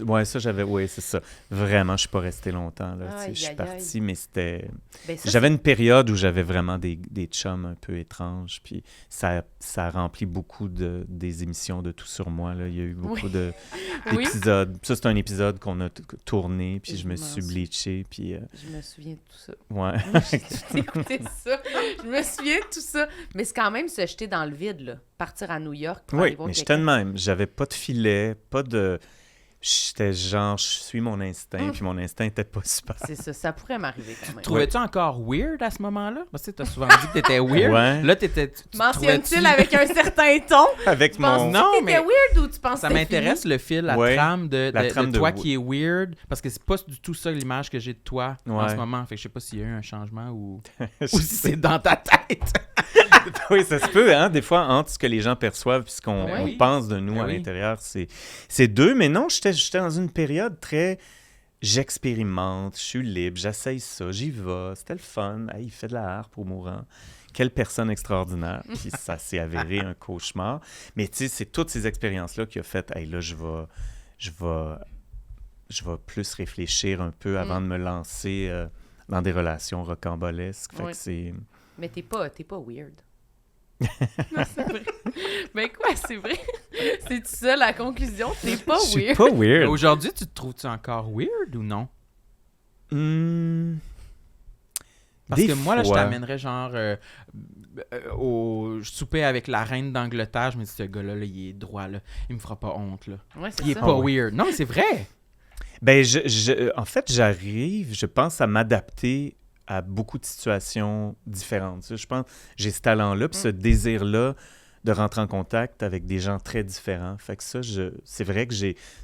D: C'est ça. Vraiment, je suis pas resté longtemps, là. Je suis parti, mais c'était...
A: Ben ça,
D: j'avais une période où j'avais vraiment des chums un peu étranges, puis ça a rempli beaucoup des émissions de Tout sur moi, là. Il y a eu beaucoup d'épisodes. Ça, c'est un épisode qu'on a tourné, puis je me suis bleaché, puis...
A: Je me souviens de tout ça.
D: Ouais.
A: J'ai tout écouté ça. Je me souviens de tout ça. Mais c'est quand même se jeter dans le vide, là. Partir à New York.
D: Oui, mais j'étais de même. J'avais pas de filet, pas de... J'étais genre, je suis mon instinct, puis mon instinct était pas super.
A: C'est ça, ça pourrait m'arriver quand même.
B: Trouvais-tu encore weird à ce moment-là? Parce que tu as souvent dit que t'étais weird.
D: Ouais.
B: Là, t'étais...
A: Mentionne-t-il avec un certain ton?
D: Avec mon...
A: Non, mais... t'étais weird ou tu penses que
B: ça m'intéresse le fil, la trame de toi qui est weird, parce que c'est pas du tout ça l'image que j'ai de toi en ce moment. Fait que je sais pas s'il y a eu un changement ou si c'est dans ta tête.
D: Oui, ça se peut, hein? Des fois, entre ce que les gens perçoivent et ce qu'on pense de nous à l'intérieur, c'est deux. Mais non, j'étais dans une période très... J'expérimente, je suis libre, j'essaye ça, j'y vais, c'était le fun. Hey, il fait de la harpe au mourant. Quelle personne extraordinaire. Puis ça s'est avéré un cauchemar. Mais tu sais, c'est toutes ces expériences-là qui ont fait, hey, là, je vais plus réfléchir un peu avant de me lancer dans des relations rocambolesques. Fait que c'est...
A: Mais t'es pas weird. Non, c'est vrai. Mais quoi, c'est vrai? C'est ça la conclusion? T'es pas weird.
D: Je suis pas weird.
B: Aujourd'hui, tu te trouves-tu encore weird ou non? Parce que moi, là, je t'amènerais genre au souper avec la reine d'Angleterre. Je me dis, ce gars-là, là, il est droit, là. Il me fera pas honte, là.
A: Ouais, c'est
B: il est pas weird. Non, mais c'est vrai.
D: Ben, en fait, j'arrive, je pense, à m'adapter à beaucoup de situations différentes. Je pense que j'ai ce talent-là, puis ce désir-là de rentrer en contact avec des gens très différents. Fait que ça, c'est vrai que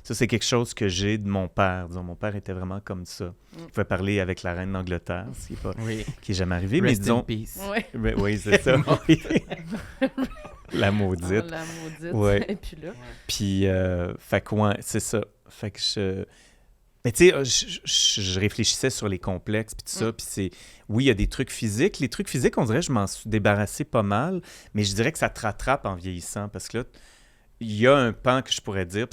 D: ça, c'est quelque chose que j'ai de mon père. Disons, mon père était vraiment comme ça. Il pouvait parler avec la reine d'Angleterre, ce qui n'est jamais arrivé.
B: Rest
D: mais disons...
B: in peace.
D: Oui, c'est ça. La maudite.
A: Oh, la maudite.
D: Ouais.
A: Et puis là...
D: Puis, fait que, ouais, c'est ça. Fait que Mais tu sais, je réfléchissais sur les complexes puis tout ça, puis c'est... Oui, il y a des trucs physiques. Les trucs physiques, on dirait que je m'en suis débarrassé pas mal, mais je dirais que ça te rattrape en vieillissant, parce que là, il y a un pan que je pourrais dire,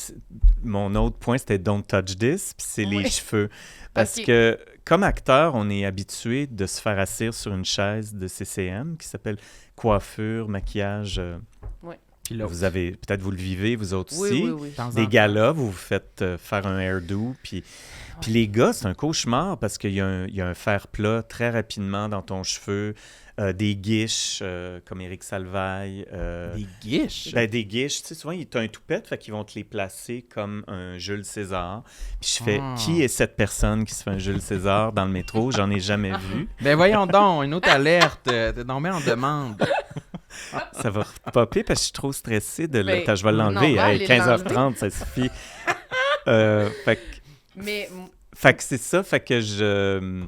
D: mon autre point, c'était « don't touch this », puis c'est les cheveux. Parce que, comme acteur, on est habitué de se faire asseoir sur une chaise de CCM qui s'appelle coiffure, maquillage... Puis là, peut-être vous le vivez, vous autres aussi.
A: Oui.
D: Des galas, vous vous faites faire un hairdo. Puis les gars, c'est un cauchemar parce qu'il y a un fer plat très rapidement dans ton cheveu. Des guiches, comme Éric Salvaille.
B: Des guiches?
D: Ben, des guiches. Tu sais, souvent, tu as un toupette, fait qu'ils vont te les placer comme un Jules César. Puis je fais, qui est cette personne qui se fait un Jules César dans le métro? J'en ai jamais vu.
B: Ben voyons donc, une autre alerte. T'es donc bien en demande.
D: Ça va popper parce que je suis trop stressé de
A: Ben,
D: je vais l'enlever.
A: non,
D: Hey, 15h30, ça suffit. Fait que c'est ça, fait que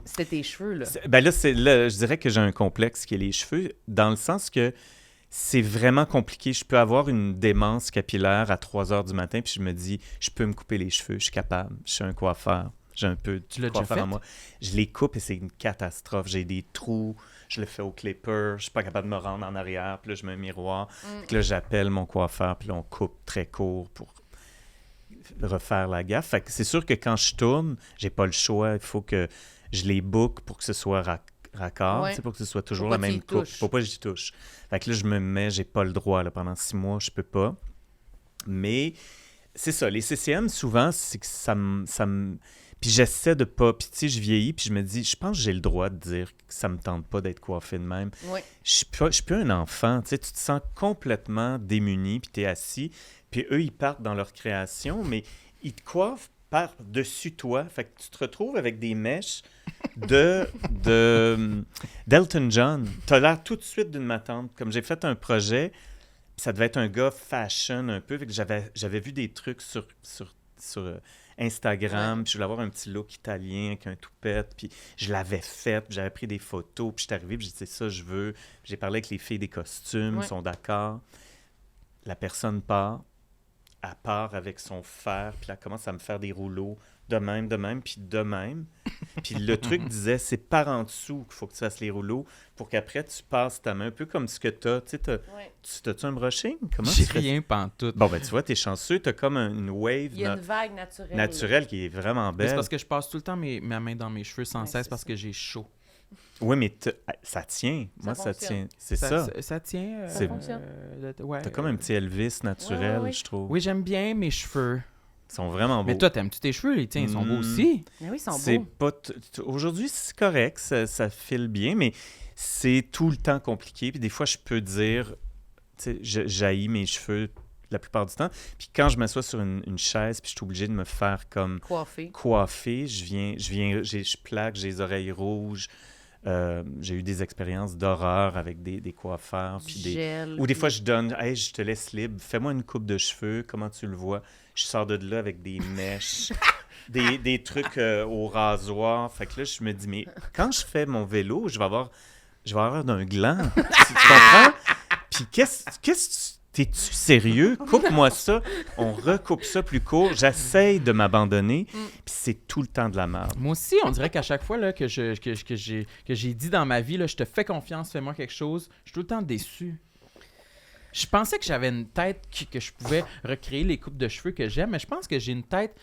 A: C'était tes cheveux, là.
D: Ben là, je dirais que j'ai un complexe qui est les cheveux, dans le sens que c'est vraiment compliqué. Je peux avoir une démence capillaire à 3h du matin, puis je me dis, je peux me couper les cheveux, je suis capable, je suis un coiffeur, j'ai un peu de coiffeur en moi. Je les coupe et c'est une catastrophe. J'ai des trous, je le fais au clipper, je suis pas capable de me rendre en arrière, puis là, je mets un miroir, puis là, j'appelle mon coiffeur, puis là, on coupe très court pour refaire la gaffe. Fait que c'est sûr que quand je tourne, j'ai pas le choix. Il faut que je les book pour que ce soit raccord, pour que ce soit toujours la même coupe. Faut pas que j'y touche. Fait que là, je me mets, j'ai pas le droit. Là, pendant 6 mois, je peux pas. Mais c'est ça. Les CCM, souvent, c'est que ça me... Puis j'essaie de pas... Puis tu sais, je vieillis, puis je me dis, je pense que j'ai le droit de dire que ça me tente pas d'être coiffé de même.
A: Oui.
D: Je suis plus un enfant, tu sais, tu te sens complètement démuni, puis t'es assis, puis eux, ils partent dans leur création, mais ils te coiffent par-dessus toi. Fait que tu te retrouves avec des mèches d'Elton John. T'as l'air tout de suite d'une matante. Comme j'ai fait un projet, puis ça devait être un gars fashion un peu, fait que j'avais vu des trucs sur Instagram, puis je voulais avoir un petit look italien avec un toupette, puis je l'avais fait, puis j'avais pris des photos, puis je suis arrivé, puis j'ai dit, c'est ça, je veux. Puis j'ai parlé avec les filles des costumes, ils sont d'accord. La personne part, elle part avec son fer, puis elle commence à me faire des rouleaux de même, puis de même. Puis le truc disait, c'est par en dessous qu'il faut que tu fasses les rouleaux pour qu'après, tu passes ta main, un peu comme ce que t'as. Tu sais, t'as-tu un brushing? Comment
B: J'ai
D: tu fais?
B: rien pantoute.
D: Bon, ben tu vois, t'es chanceux, t'as comme une wave
A: Il y a une vague naturelle.
D: naturelle qui est vraiment
B: Mais
D: belle.
B: c'est parce que je passe tout le temps ma main dans mes cheveux sans
A: Ouais,
B: cesse
A: c'est
B: parce
A: ça.
B: que j'ai chaud.
D: Oui, mais ça tient. Moi, ça
A: fonctionne.
D: tient. C'est ça.
B: Ça tient.
D: Ça
A: fonctionne.
B: Ouais,
D: T'as comme un petit Elvis naturel,
A: ouais.
D: je trouve.
B: Oui, j'aime bien mes cheveux.
D: Ils sont vraiment beaux.
B: Mais toi, t'aimes-tu tes cheveux? Les tiens, ils sont beaux aussi.
A: Mais oui, ils sont
D: C'est
A: beaux.
D: pas aujourd'hui, c'est correct, ça file bien, mais c'est tout le temps compliqué. Puis des fois, je peux dire, tu sais, j'haïs mes cheveux la plupart du temps. Puis quand je m'assois sur une chaise, puis je suis obligé de me faire comme coiffer, je plaque, j'ai les oreilles rouges. J'ai eu des expériences d'horreur avec des coiffeurs. Puis
A: Gel.
D: ou des fois, je donne, hey, je te laisse libre, fais-moi une coupe de cheveux, comment tu le vois? Je sors de là avec des mèches, des trucs au rasoir. Fait que là, je me dis, mais quand je fais mon vélo, je vais avoir d'un gland. Tu comprends? Puis t'es-tu sérieux? Coupe-moi ça. On recoupe ça plus court. J'essaye de m'abandonner. Puis c'est tout le temps de la merde.
B: Moi aussi, on dirait qu'à chaque fois là, que j'ai dit dans ma vie, là, je te fais confiance, fais-moi quelque chose, je suis tout le temps déçu. Je pensais que j'avais une tête que je pouvais recréer les coupes de cheveux que j'aime, mais je pense que j'ai une tête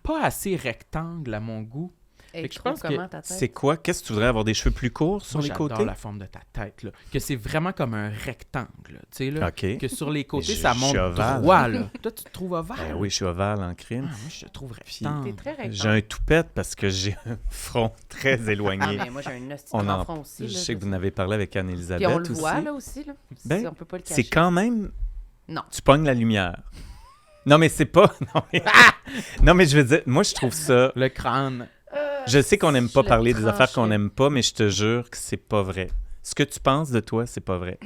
B: pas assez rectangle à mon goût.
A: Et
B: je pense
A: comment
B: que
A: ta tête?
D: C'est quoi? Qu'est-ce que tu voudrais avoir des cheveux plus courts sur
B: Moi,
D: les
B: j'adore
D: côtés?
B: la forme de ta tête, là. Que c'est vraiment comme un rectangle, tu sais, là.
D: OK.
B: Que sur les côtés,
D: Mais
B: ça
D: je
B: monte
D: suis ovale.
B: droit, là. Toi, tu te trouves ovale?
D: Ben oui, je suis ovale en crime.
B: Ah, moi, je te trouve
A: T'es
B: rectangle.
A: très rectangle.
D: J'ai un toupette parce que j'ai un front très
A: Ah,
D: éloigné.
A: mais moi, j'ai un hostie
D: On
A: de
D: en-
A: grand front aussi.
D: Je
A: là,
D: sais que vous en avez parlé avec
A: Puis
D: Anne-Elisabeth
A: on le
D: aussi.
A: voit, là, aussi. Là.
D: Ben,
A: On peut pas le cacher.
D: C'est quand même...
A: Non.
D: Tu pognes la lumière. Non, mais c'est pas... Non, mais je veux dire, moi, je trouve ça...
B: Le crâne.
D: Je sais qu'on n'aime pas
A: Je le
D: parler des affaires qu'on
A: trancherais.
D: n'aime pas, mais je te jure que c'est pas vrai. Ce que tu penses de toi, c'est pas vrai.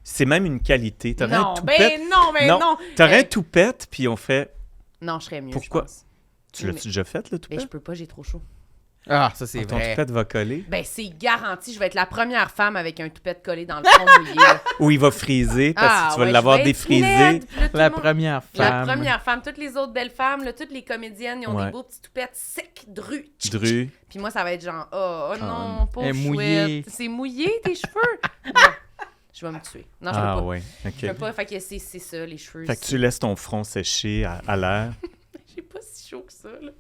D: C'est même une qualité. T'aurais un
A: Non,
D: toupette...
A: mais non.
D: T'aurais un
A: Hey.
D: toupette, puis on fait...
A: Non, je serais mieux,
D: Pourquoi?
A: je pense.
D: Tu l'as-tu déjà fait, le
A: Mais
D: toupette?
A: je peux pas, j'ai trop chaud.
B: Ah, ça, c'est
D: Ton
B: vrai.
D: toupette va coller?
A: Ben, c'est garanti. Je vais être la première femme avec un toupette collé dans le front mouillé. là.
D: Ou il va friser parce que tu vas
A: ouais,
D: l'avoir
A: je vais être
D: défrisé.
A: laide, puis là, tout
B: La
A: le monde-
B: première
A: La
B: femme.
A: première femme. Toutes les autres belles femmes, là, toutes les comédiennes, ils ont
D: Ouais.
A: des beaux petits toupettes secs, drus.
D: Dru.
A: Puis moi, ça va être genre, oh non, pauvre
B: Elle est
A: chouette.
B: mouillée.
A: C'est mouillé, tes cheveux? Non, je vais me tuer. Non, je peux
D: Ah
A: pas.
D: ouais,
A: Je
D: OK.
A: peux pas. Fait que c'est ça, les cheveux.
D: Fait que tu laisses ton front sécher à l'air.
A: J'ai pas si chaud que ça, là.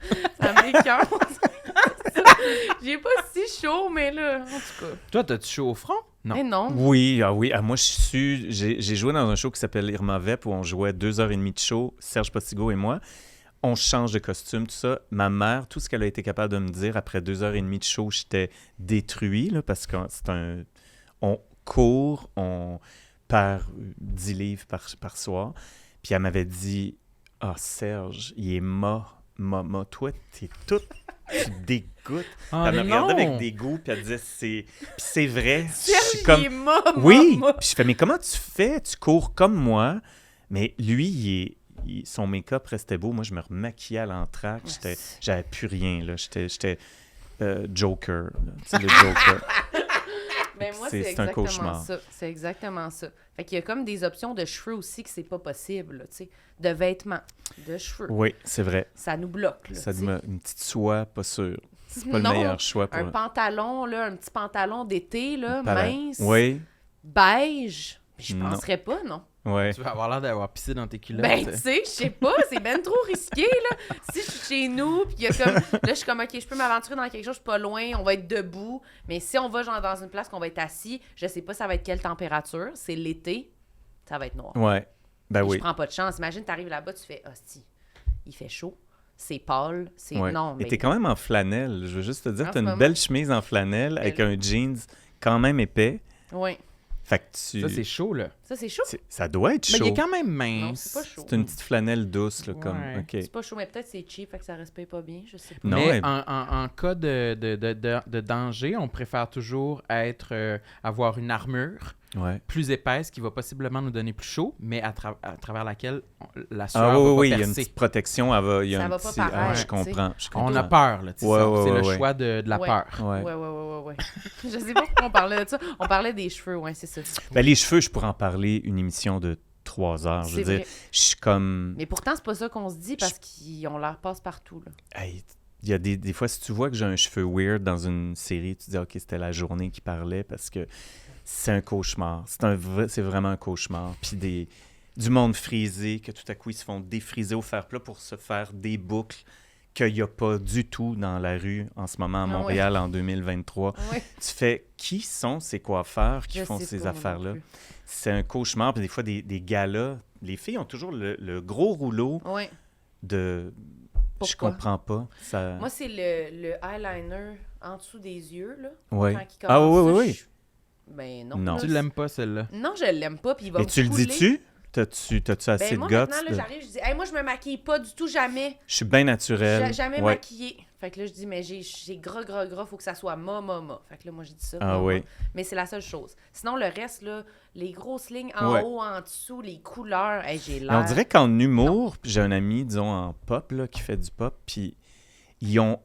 A: Ça m'écoeure. J'ai pas si chaud, mais là, en tout cas.
B: Toi, t'as-tu chaud au front? Non.
A: Mais non.
D: Oui, moi j'ai joué dans un show qui s'appelle Irma Vep où on jouait 2h30 de show, Serge Postigo et moi. On change de costume, tout ça. Ma mère, tout ce qu'elle a été capable de me dire après 2h30 de show, j'étais détruit là, parce que on court, on perd 10 livres par soir. Puis elle m'avait dit, ah Serge, il est mort. Toi, t'es tout... Tu dégoûtes.
B: Oh,
D: Elle me regardait
B: non.
D: avec dégoût, puis elle disait, puis c'est vrai. Je
A: Serge,
D: suis comme...
A: il est mort,
D: Oui!
A: mort.
D: Puis je fais, mais comment tu fais? Tu cours comme moi, mais lui, son make-up restait beau. Moi, je me remaquillais à l'entraque. J'avais plus rien, là. J'étais Joker, là. Tu sais, le Joker.
A: Ben moi,
D: C'est
A: c'est
D: un
A: exactement
D: cauchemar.
A: ça. C'est exactement ça. Fait qu'il y a comme des options de cheveux aussi que c'est pas possible, là, tu sais. De vêtements, de cheveux.
D: Oui, c'est vrai.
A: Ça nous bloque, là,
D: Ça
A: tu sais.
D: une petite soie, pas sûr. C'est pas le
A: Non,
D: meilleur choix pour...
A: Un pantalon, là, un petit pantalon d'été, là,
D: Pareil.
A: mince,
D: Oui,
A: beige. Je
D: Non.
A: penserais pas, non.
D: ouais.
B: Tu vas avoir l'air d'avoir pissé dans tes culottes.
A: Ben, tu sais, je sais pas, c'est ben trop risqué, là. Si je suis chez nous, puis il y a comme... Là, je suis comme, OK, je peux m'aventurer dans quelque chose, je suis pas loin, on va être debout. Mais si on va, genre, dans une place qu'on va être assis, je sais pas ça va être quelle température. C'est l'été, ça va être noir.
D: Ouais. Ben
A: Et
D: oui.
A: Je prends pas de chance. Imagine, t'arrives là-bas, tu fais, hostie, il fait chaud. c'est pâle, c'est...
D: Ouais.
A: Non,
D: Et
A: mais...
D: t'es quand même en flanelle. Je veux juste te dire,
A: En
D: t'as
A: ce
D: une
A: moment.
D: belle chemise en flanelle avec un jeans quand même épais.
A: Oui.
D: Fait que tu...
B: Ça, c'est chaud, là.
A: Ça, c'est chaud.
D: Ça doit être
B: Mais
D: chaud.
B: il est quand même
A: Non,
B: mince.
A: c'est pas chaud.
D: C'est une petite flanelle douce, là, comme...
B: Ouais.
D: OK.
A: C'est pas chaud, mais peut-être c'est cheap, fait que ça respire pas bien, je sais pas.
D: Non,
B: Mais
D: elle-
B: en cas de danger, on préfère toujours avoir une armure
D: Ouais.
B: plus épaisse qui va possiblement nous donner plus chaud, mais à travers laquelle la sueur
D: Ah
B: va
D: oui,
B: pas
D: il y a une
B: percer.
D: petite protection. Il y a
A: Ça
D: un
A: va pas
D: petit...
A: paraître,
D: Ah, je
A: tu
D: comprends.
B: On a peur, là. Tu sais,
D: Ouais,
B: c'est
D: ouais,
B: le
D: ouais.
B: choix de la
A: Ouais.
B: peur.
D: Ouais.
A: Ouais. Je sais pas pourquoi on parlait de ça. On parlait des cheveux, ouais, c'est ça.
D: Ben, les cheveux, je pourrais en parler une émission de 3 heures. Je
A: C'est
D: veux dire,
A: vrai.
D: je suis comme...
A: Mais pourtant, c'est pas ça qu'on se dit parce qu'on leur passe partout, là.
D: Hey, il y a des fois, si tu vois que j'ai un cheveu weird dans une série, tu te dis, OK, c'était la journée qui parlait parce que c'est un cauchemar. C'est vraiment un cauchemar. Puis du monde frisé, que tout à coup, ils se font défriser au fer plat pour se faire des boucles qu'il n'y a pas du tout dans la rue en ce moment à
A: Ah ouais.
D: Montréal en 2023.
A: Ouais.
D: Tu fais, qui sont ces coiffeurs qui
A: Je
D: font
A: sais
D: ces
A: pas, moi non
D: affaires-là?
A: plus.
D: C'est un cauchemar. Puis des fois, des galas, les filles ont toujours le gros rouleau
A: Ouais.
D: de... Je
A: Pourquoi?
D: comprends pas. Ça...
A: Moi, c'est le eyeliner en dessous des yeux, là.
D: Ouais.
A: Quand il
D: Ah
A: commence
D: oui,
A: ça,
D: oui, oui.
A: Ben non.
D: Non.
A: là,
B: Tu l'aimes pas, celle-là?
A: Non, je l'aime pas, puis il va
D: Et
A: me
D: tu le
A: couler.
D: dis-tu? T'as-tu assez
A: Ben
D: de
A: moi,
D: guts?
A: maintenant, là, j'arrive, je dis, hey, moi, je me maquille pas du tout, jamais.
D: Je suis bien naturel.
A: Jamais
D: Ouais.
A: maquillée. Fait que là, je dis, mais j'ai gras, faut que ça soit ma. Fait que là, moi, j'ai dit ça.
D: Ah
A: ma.
D: oui.
A: Mais c'est la seule chose. Sinon, le reste, là, les grosses lignes en
D: Ouais.
A: haut, en dessous, les couleurs, hey, j'ai
D: Mais
A: l'air...
D: on dirait qu'en humour, j'ai un ami, disons, en pop, là, qui fait du pop, puis ils ont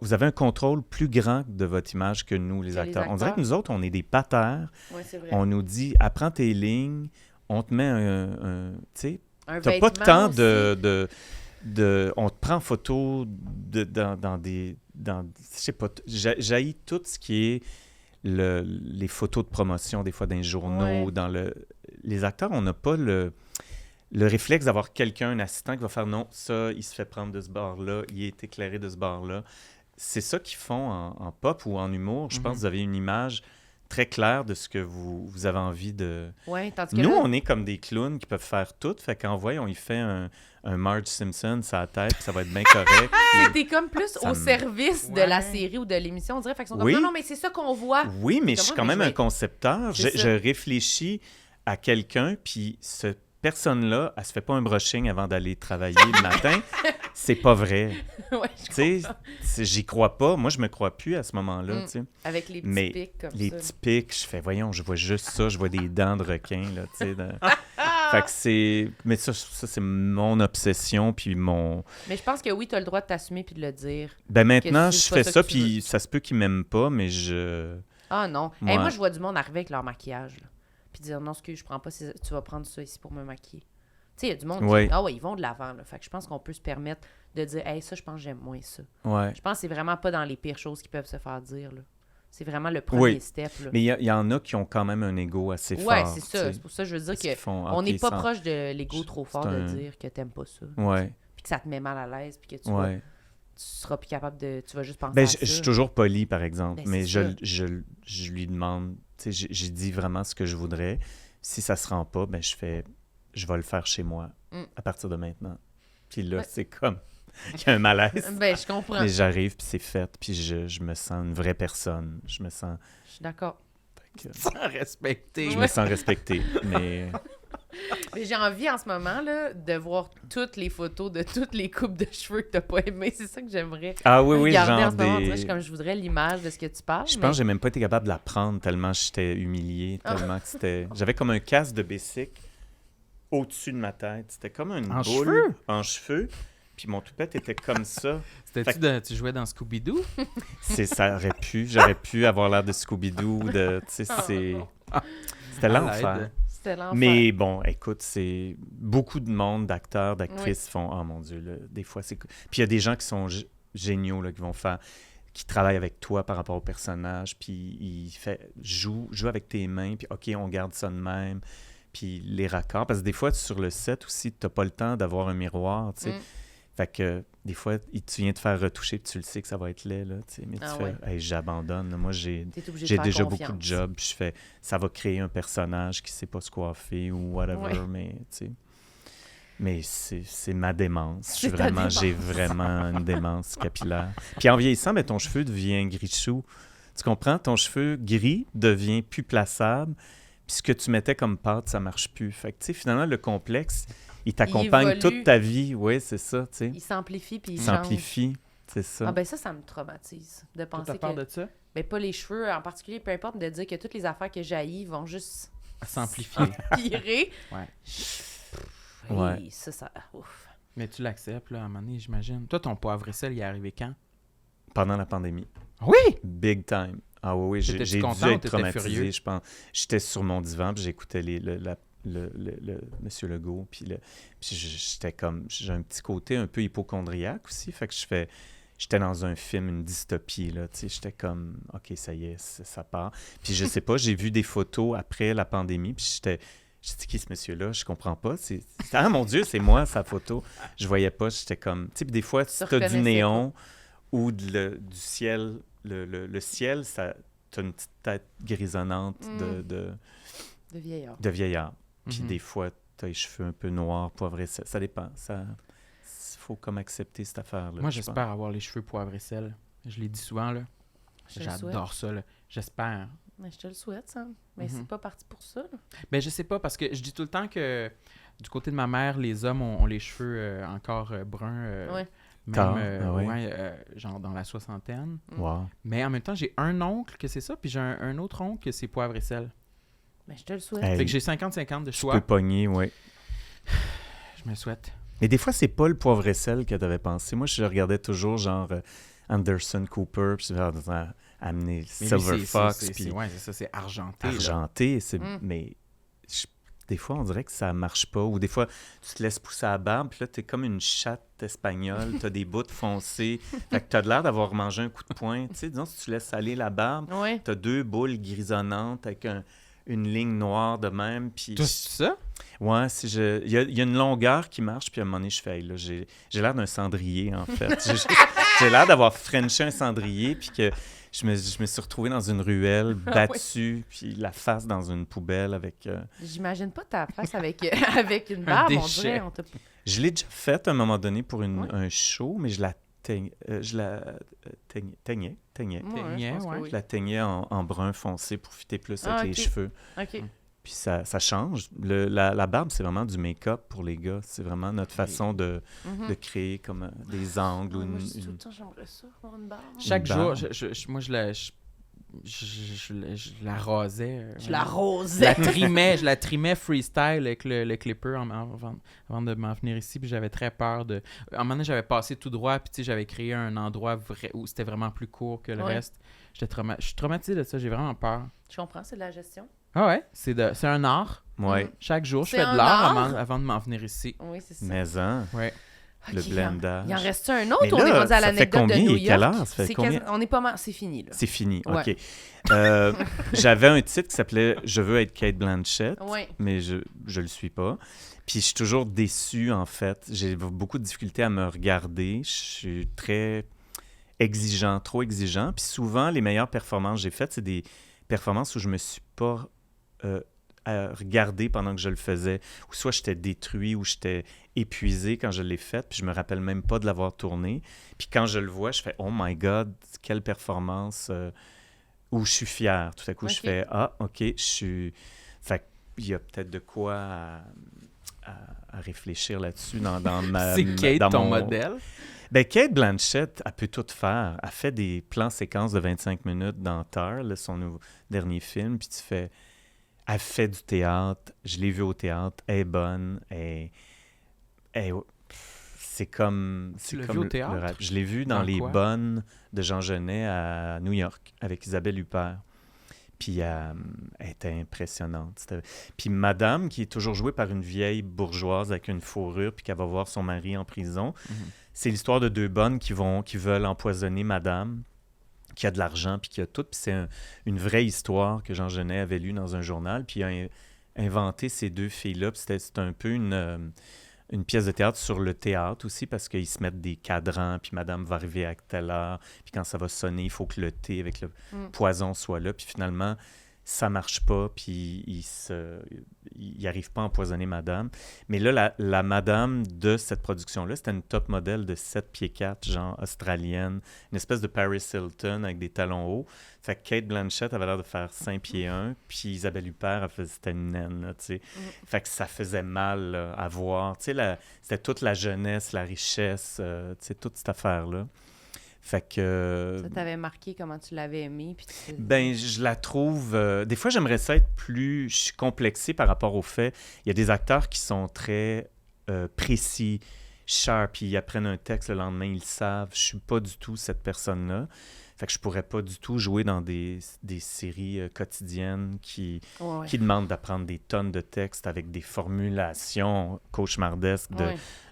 D: vous avez un contrôle plus grand de votre image que nous, les
A: Que les
D: acteurs. On dirait
A: acteurs.
D: que nous autres, on est des patères.
A: Ouais, c'est vrai.
D: On nous dit, apprends tes lignes, on te met un tu sais,
A: Un
D: t'as pas de
A: vêtement
D: temps
A: aussi.
D: on te prend en photo dans des... je sais pas, j'haïs tout ce qui est les photos de promotion, des fois dans les journaux,
A: Ouais.
D: Les acteurs, on n'a pas le réflexe d'avoir quelqu'un, un assistant qui va faire non, ça, il se fait prendre de ce bord-là, il est éclairé de ce bord-là. C'est ça qu'ils font en pop ou en humour. Je pense que vous avez une image très claire de ce que vous avez envie de...
A: Ouais, tandis que
D: Nous,
A: là,
D: on est comme des clowns qui peuvent faire tout. Fait qu'envoie, on y fait un Marge Simpson sur la tête, puis ça va être bien correct. puis-
A: t'es comme plus
D: Ça
A: au
D: me-
A: service de
B: Ouais.
A: la série ou de l'émission, on dirait. Fait qu'ils sont
D: Oui.
A: comme, non, mais c'est ça qu'on voit.
D: Oui, mais je suis
A: Comment,
D: quand
A: mais
D: même
A: je
D: un
A: vais-
D: concepteur. Je,
A: C'est ça.
D: je réfléchis à quelqu'un, puis cette personne-là, elle se fait pas un brushing avant d'aller travailler le matin. C'est pas vrai.
A: Ouais, je
D: Tu sais,
A: comprends.
D: j'y crois pas. Moi, je me crois plus à ce moment-là,
A: Mm.
D: tu sais.
A: Avec les petits
D: Mais
A: pics comme
D: Les
A: ça.
D: petits pics, je fais, voyons, je vois juste ça, je vois des dents de requin, là, tu sais. Fait que c'est... Mais ça c'est mon obsession, puis mon...
A: Mais je pense que oui, t'as le droit de t'assumer puis de le dire.
D: Ben maintenant,
A: c'est
D: je
A: pas
D: fais
A: ça
D: ça,
A: que tu
D: puis ça se peut qu'ils m'aiment pas, mais je...
A: Ah non.
D: Ouais.
A: Hey, moi, je vois du monde arriver avec leur maquillage. Là. Puis dire, non, excuse, je prends pas, tu vas prendre ça ici pour me maquiller. Tu sais, il y a du monde
D: Ouais.
A: qui... Ah ouais, ils vont de l'avant. Là. Fait que je pense qu'on peut se permettre de dire, hey, ça, je pense que j'aime moins ça.
D: Ouais.
A: Je pense que c'est vraiment pas dans les pires choses qui peuvent se faire dire. Là. C'est vraiment le premier
D: Oui.
A: step. Là.
D: Mais il y en a qui ont quand même un ego assez fort.
A: Ouais, c'est ça.
D: tu sais.
A: C'est pour ça que je veux dire
D: Parce qu'ils
A: que
D: font,
A: on
D: OK,
A: n'est pas
D: sans-
A: proche de l'ego trop fort
D: c'est
A: de
D: un-
A: dire que t'aimes pas ça.
D: Ouais,
A: Puis que ça te met mal à l'aise. Puis que tu
D: ouais.
A: seras plus capable de... Tu vas juste penser
D: Ben,
A: à
D: je
A: ça.
D: suis toujours poli, par exemple,
A: Ben,
D: mais
A: c'est
D: je lui demande, tu sais, j'ai dit vraiment ce que je voudrais. Si ça se rend pas, ben je vais le faire chez moi
A: Mm.
D: à partir de maintenant. Puis là,
A: Ouais.
D: c'est comme il y a un malaise.
A: Ben, je comprends.
D: Mais j'arrive, puis c'est fait, puis je me sens une vraie personne. Je me sens,
A: Je suis d'accord.
B: Sans respecter.
D: je me sens respecté. Mais
A: Mais j'ai envie en ce moment là, de voir toutes les photos de toutes les coupes de cheveux que t'as pas aimées. C'est ça que j'aimerais
D: ah oui,
A: regarder en
D: genre
A: ce moment. On dirait que je
D: des.
A: suis comme je voudrais l'image de ce que tu parles.
D: Je
A: mais-
D: pense que j'ai même pas été capable de la prendre tellement j'étais humilié, tellement que c'était. J'avais comme un casque de Bessic au-dessus de ma tête. C'était comme une
B: En
D: boule
B: cheveux?
D: en cheveux. Puis mon toupette était comme ça.
B: C'était-tu tu jouais dans Scooby-Doo?
D: J'aurais pu avoir l'air de Scooby-Doo. Tu sais, c'était l'enfer.
A: C'était l'enfer.
D: Mais bon, écoute, c'est beaucoup de monde, d'acteurs, d'actrices font oh mon Dieu, là, des fois c'est. Puis il y a des gens qui sont géniaux là, qui travaillent avec toi par rapport au personnage, puis joue avec tes mains, puis OK, on garde ça de même, puis les raccords, parce que des fois sur le set aussi, t'as pas le temps d'avoir un miroir, tu sais.
A: Mm.
D: Fait que des fois, tu viens te faire retoucher, puis tu le sais que ça va être laid, là, tu sais, mais
A: Ah
D: tu fais
A: ouais.
D: hey, j'abandonne, là. Moi j'ai
A: T'es obligé de
D: j'ai
A: faire
D: déjà
A: confiance.
D: beaucoup de jobs, puis je fais ça va créer un personnage qui sait pas se coiffer ou whatever,
A: Ouais.
D: mais tu sais. Mais c'est ma démence.
A: C'est ta démence.
D: J'ai vraiment une démence capillaire. Puis en vieillissant, ben, ton cheveu devient gris-chou. Tu comprends? Ton cheveu gris devient plus plaçable. Puis ce que tu mettais comme pâte, ça marche plus. Fait que, tu sais, finalement, le complexe, il t'accompagne
A: évolue.
D: toute ta vie. Oui, c'est ça, tu sais.
A: Il s'amplifie puis il
D: Il
A: change.
D: s'amplifie, c'est ça.
A: Ah ben ça me traumatise de
B: Toi,
A: penser
B: t'as peur
A: que...
B: de ça?
A: Ben pas les cheveux en particulier, peu importe, de dire que toutes les affaires que j'haïs vont juste
B: À s'amplifier.
A: empirer.
B: Ouais.
D: Ouais.
A: Hey, ça... Ouf.
B: Mais tu l'acceptes, là, à un moment donné, j'imagine. Toi, ton poivre et sel, il est arrivé quand?
D: Pendant la pandémie.
B: Oui!
D: Big time. Ah oui, j'ai
B: T'étais-tu
D: dû
B: content ou
D: être
B: t'étais
D: traumatisé,
B: furieux?
D: je pense. J'étais sur mon divan, puis j'écoutais le Monsieur Legault, puis j'étais comme... J'ai un petit côté un peu hypocondriaque aussi, fait que j'étais dans un film, une dystopie, là, tu sais, j'étais comme, OK, ça y est, ça part. Puis je sais pas, j'ai vu des photos après la pandémie, puis j'ai dit, qui ce monsieur-là? Je comprends pas. Ah, mon Dieu, c'est moi, sa photo. Je voyais pas, j'étais comme... Tu sais, puis des fois, si t'as du
A: reconnaissais
D: néon ou du ciel, le ciel, t'as une petite tête grisonnante
A: De vieillard.
D: de vieillard. Puis
B: Mhm.
D: des fois, t'as les cheveux un peu noirs, poivrés, ça dépend. Faut comme accepter cette affaire-là.
B: Moi,
D: je pense.
B: j'espère avoir les cheveux poivre et sel. Je l'ai dit souvent, là.
A: Je te le souhaite.
B: J'adore ça, là. J'espère.
A: Mais je te le souhaite, ça. Mais
B: Mhm.
A: c'est pas parti pour ça. Là.
B: Ben, je sais pas, parce que je dis tout le temps que du côté de ma mère, les hommes ont les cheveux encore bruns.
A: Ouais.
B: Même,
D: Tard, ah ouais.
B: genre dans la soixantaine.
D: Wow.
B: Mais en même temps, j'ai un oncle que c'est ça, puis j'ai un autre oncle que c'est poivre et sel.
A: Mais je te le souhaite.
D: Hey,
B: Fait que j'ai 50-50 de
D: tu
B: choix.
D: peux pogner, oui.
B: Je me souhaite.
D: Mais des fois, c'est pas le poivre et sel que t'avais pensé. Moi, je regardais toujours genre Anderson Cooper, puis je vais amener
B: Mais lui,
D: Silver Fox, puis
B: ouais, c'est ça, c'est argenté. là.
D: argenté.
A: Mm.
D: Mais des fois, on dirait que ça marche pas. Ou des fois, tu te laisses pousser la barbe, puis là, t'es comme une chatte espagnole, t'as des bouts foncés. Fait que t'as l'air d'avoir mangé un coup de poing. Tu sais, disons, si tu laisses aller la barbe,
A: Ouais.
D: t'as 2 boules grisonnantes avec une ligne noire de même. Puis
B: Toi, c'est ça?
D: ouais, il y a une longueur qui marche, puis à un moment donné, je fais, hey, là, j'ai l'air d'un cendrier, en fait. J'ai l'air d'avoir frenché un cendrier, puis que je me suis retrouvé dans une ruelle, battu, puis la face dans une poubelle avec...
A: J'imagine pas ta face avec, avec une barbe, on
B: déchet.
A: dirait. On t'a...
D: Je l'ai déjà fait à un moment donné pour
A: Ouais.
D: un show, mais je la teignais.
A: Ouais,
B: Teignais,
A: je pense que
B: ouais.
A: oui.
D: Je la teignais en brun foncé pour fitter plus avec
A: Ah,
D: les
A: ok.
D: cheveux.
A: OK.
D: Puis ça change. La barbe, c'est vraiment du make-up pour les gars. C'est vraiment notre façon de créer comme des angles ou
A: Moi,
D: une...
A: je dis tout le temps, j'aimerais ça, avoir une barbe.
B: Chaque
D: barbe.
B: jour, moi, je la rasais.
A: Je la
B: Je
A: rosais.
B: je la trimais freestyle avec le clipper avant de m'en venir ici. Puis j'avais très peur de... À un moment donné, j'avais passé tout droit, puis tu sais, j'avais créé un endroit où c'était vraiment plus court que le
A: Ouais.
B: reste. Je suis traumatisé de ça, j'ai vraiment peur.
A: Je comprends, c'est de la gestion.
B: Ah ouais, c'est un art.
D: Ouais.
B: Chaque jour, je
A: C'est
B: fais de
A: un
B: l'art
A: art?
B: avant de m'en venir ici.
A: Oui, c'est ça.
D: Mais hein,
B: Ouais.
D: le
A: Ok,
D: blendage.
A: Il en reste un autre
D: Mais
A: ou on est
D: là,
A: rendu à
D: ça fait
A: l'anecdote de
D: combien?
A: New
D: Il est quelle
A: York?
D: heure? Ça fait
A: C'est
D: combien?
A: on est pas mal... C'est fini, là.
D: C'est fini,
A: Ouais.
D: OK. J'avais un titre qui s'appelait « Je veux être Kate Blanchett
A: Oui. »,
D: mais je le suis pas. Puis je suis toujours déçu, en fait. J'ai beaucoup de difficultés à me regarder. Je suis très exigeant, trop exigeant. Puis souvent, les meilleures performances que j'ai faites, c'est des performances où je me suis pas à regarder pendant que je le faisais. Ou soit j'étais détruit ou j'étais épuisé quand je l'ai fait, puis je me rappelle même pas de l'avoir tourné. Puis quand je le vois, je fais « Oh my God, quelle performance! » Où je suis fier. Tout à coup, je
A: Ok.
D: fais « Ah, OK, je suis... » Fait qu'il y a peut-être de quoi à réfléchir là-dessus dans
B: C'est Kate,
D: dans
B: ton
D: mon-
B: modèle.
D: Ben, Kate Blanchett, elle peut tout faire. Elle fait des plans séquences de 25 minutes dans Tar, là, son dernier film, puis tu fais... Elle fait du théâtre. Je l'ai vue au théâtre. Elle est bonne. C'est comme...
B: Tu l'as
D: comme
B: vue au
D: le
B: théâtre?
D: rap. Je l'ai vue dans
B: Dans
D: Les
B: quoi?
D: Bonnes de Jean Genet à New York, avec Isabelle Huppert. Puis elle était impressionnante. Puis Madame, qui est toujours jouée par une vieille bourgeoise avec une fourrure, puis qu'elle va voir son mari en prison, c'est l'histoire de 2 bonnes qui veulent empoisonner Madame, qui a de l'argent, puis qui a tout. Puis c'est une vraie histoire que Jean Genet avait lue dans un journal, puis il a inventé ces 2 filles-là. Puis c'était un peu une pièce de théâtre sur le théâtre aussi, parce qu'ils se mettent des cadrans, puis Madame va arriver à telle heure, puis quand ça va sonner, il faut que le thé avec le poison soit là. Puis finalement, ça marche pas, puis il arrive pas à empoisonner madame. Mais là, la madame de cette production-là, c'était une top modèle de 7 pieds 4, genre australienne, une espèce de Paris Hilton avec des talons hauts. Fait que Cate Blanchett avait l'air de faire 5 pieds 1, puis Isabelle Huppert, c'était une naine, là, tu sais. Fait que ça faisait mal là, à voir. Tu sais, c'était toute la jeunesse, la richesse, tu sais, toute cette affaire-là. Fait que...
A: Ça t'avait marqué comment tu l'avais aimé, puis
D: Ben, je la trouve... des fois, j'aimerais ça être plus... Je suis complexé par rapport au fait... Il y a des acteurs qui sont très précis, sharp, puis ils apprennent un texte, le lendemain, ils le savent. Je suis pas du tout cette personne-là. Fait que je pourrais pas du tout jouer dans des séries quotidiennes qui demandent d'apprendre des tonnes de textes avec des formulations cauchemardesques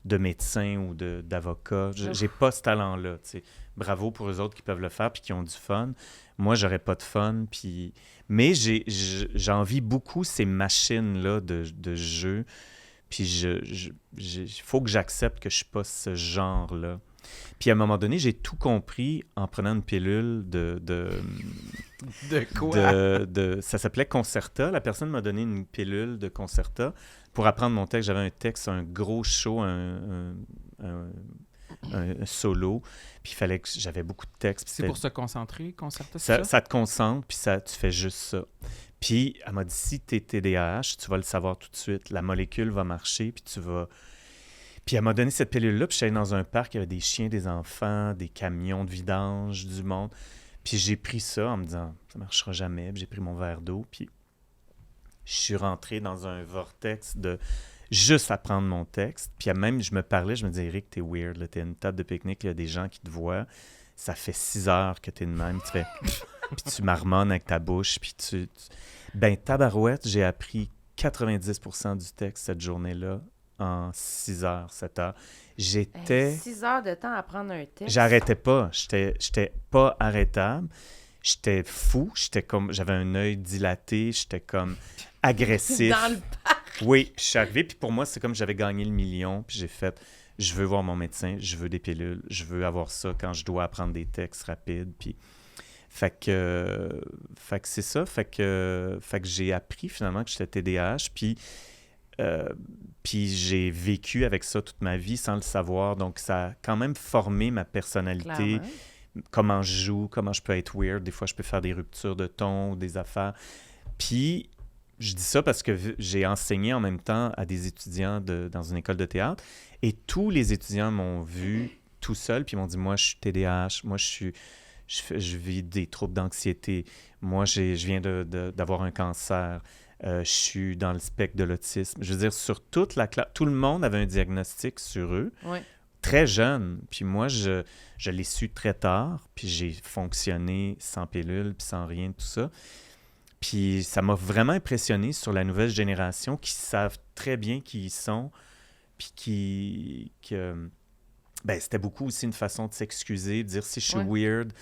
D: de médecins ou d'avocats. J'ai pas ce talent-là, tu sais. Bravo pour eux autres qui peuvent le faire puis qui ont du fun. Moi, j'aurais pas de fun. Mais j'envie beaucoup ces machines-là de jeu. Puis il faut que j'accepte que je suis pas ce genre-là. Puis à un moment donné, j'ai tout compris en prenant une pilule de
B: quoi?
D: Ça s'appelait Concerta. La personne m'a donné une pilule de Concerta pour apprendre mon texte. J'avais un texte, un gros show, un solo. Puis il fallait que j'avais beaucoup de textes.
B: C'est pour se concentrer, Concerta,
D: ça te concentre, puis tu fais juste ça. Puis elle m'a dit, si tu es TDAH, tu vas le savoir tout de suite. La molécule va marcher, puis tu vas... Puis elle m'a donné cette pilule-là, puis j'allais dans un parc, il y avait des chiens, des enfants, des camions de vidange, du monde. Puis j'ai pris ça en me disant, ça marchera jamais. Puis j'ai pris mon verre d'eau, puis je suis rentré dans un vortex de juste apprendre mon texte. Puis même, je me parlais, je me disais, Eric, t'es weird, là, t'es à une table de pique-nique, il y a des gens qui te voient. Ça fait 6 heures que t'es de même, tu fais... puis tu marmonnes avec ta bouche, puis Ben, tabarouette, j'ai appris 90% du texte cette journée-là en 6 heures, 7 heures. J'étais...
A: 6 heures de temps à apprendre un texte.
D: J'arrêtais pas. J'étais pas arrêtable. J'étais fou. J'avais un œil dilaté. J'étais comme agressif.
A: Dans le parc.
D: Oui, je suis arrivé. Puis pour moi, c'est comme j'avais gagné le million. Puis j'ai fait, je veux voir mon médecin. Je veux des pilules. Je veux avoir ça quand je dois apprendre des textes rapides. Puis... Fait que c'est ça. Fait que j'ai appris finalement que j'étais TDAH. Puis j'ai vécu avec ça toute ma vie sans le savoir. Donc, ça a quand même formé ma personnalité.
A: Clairement.
D: Comment je joue, comment je peux être weird. Des fois, je peux faire des ruptures de ton ou des affaires. Puis, je dis ça parce que j'ai enseigné en même temps à des étudiants dans une école de théâtre. Et tous les étudiants m'ont vu tout seul. Puis, ils m'ont dit, moi, je suis TDAH. Moi, je vis des troubles d'anxiété. Moi, je viens d'avoir un cancer. Je suis dans le spectre de l'autisme. Je veux dire, sur toute la classe, tout le monde avait un diagnostic sur eux, très jeune. Puis moi, je l'ai su très tard, puis j'ai fonctionné sans pilule, puis sans rien de tout ça. Puis ça m'a vraiment impressionné sur la nouvelle génération qui savent très bien qui ils sont, puis ben, c'était beaucoup aussi une façon de s'excuser, de dire si je suis weird.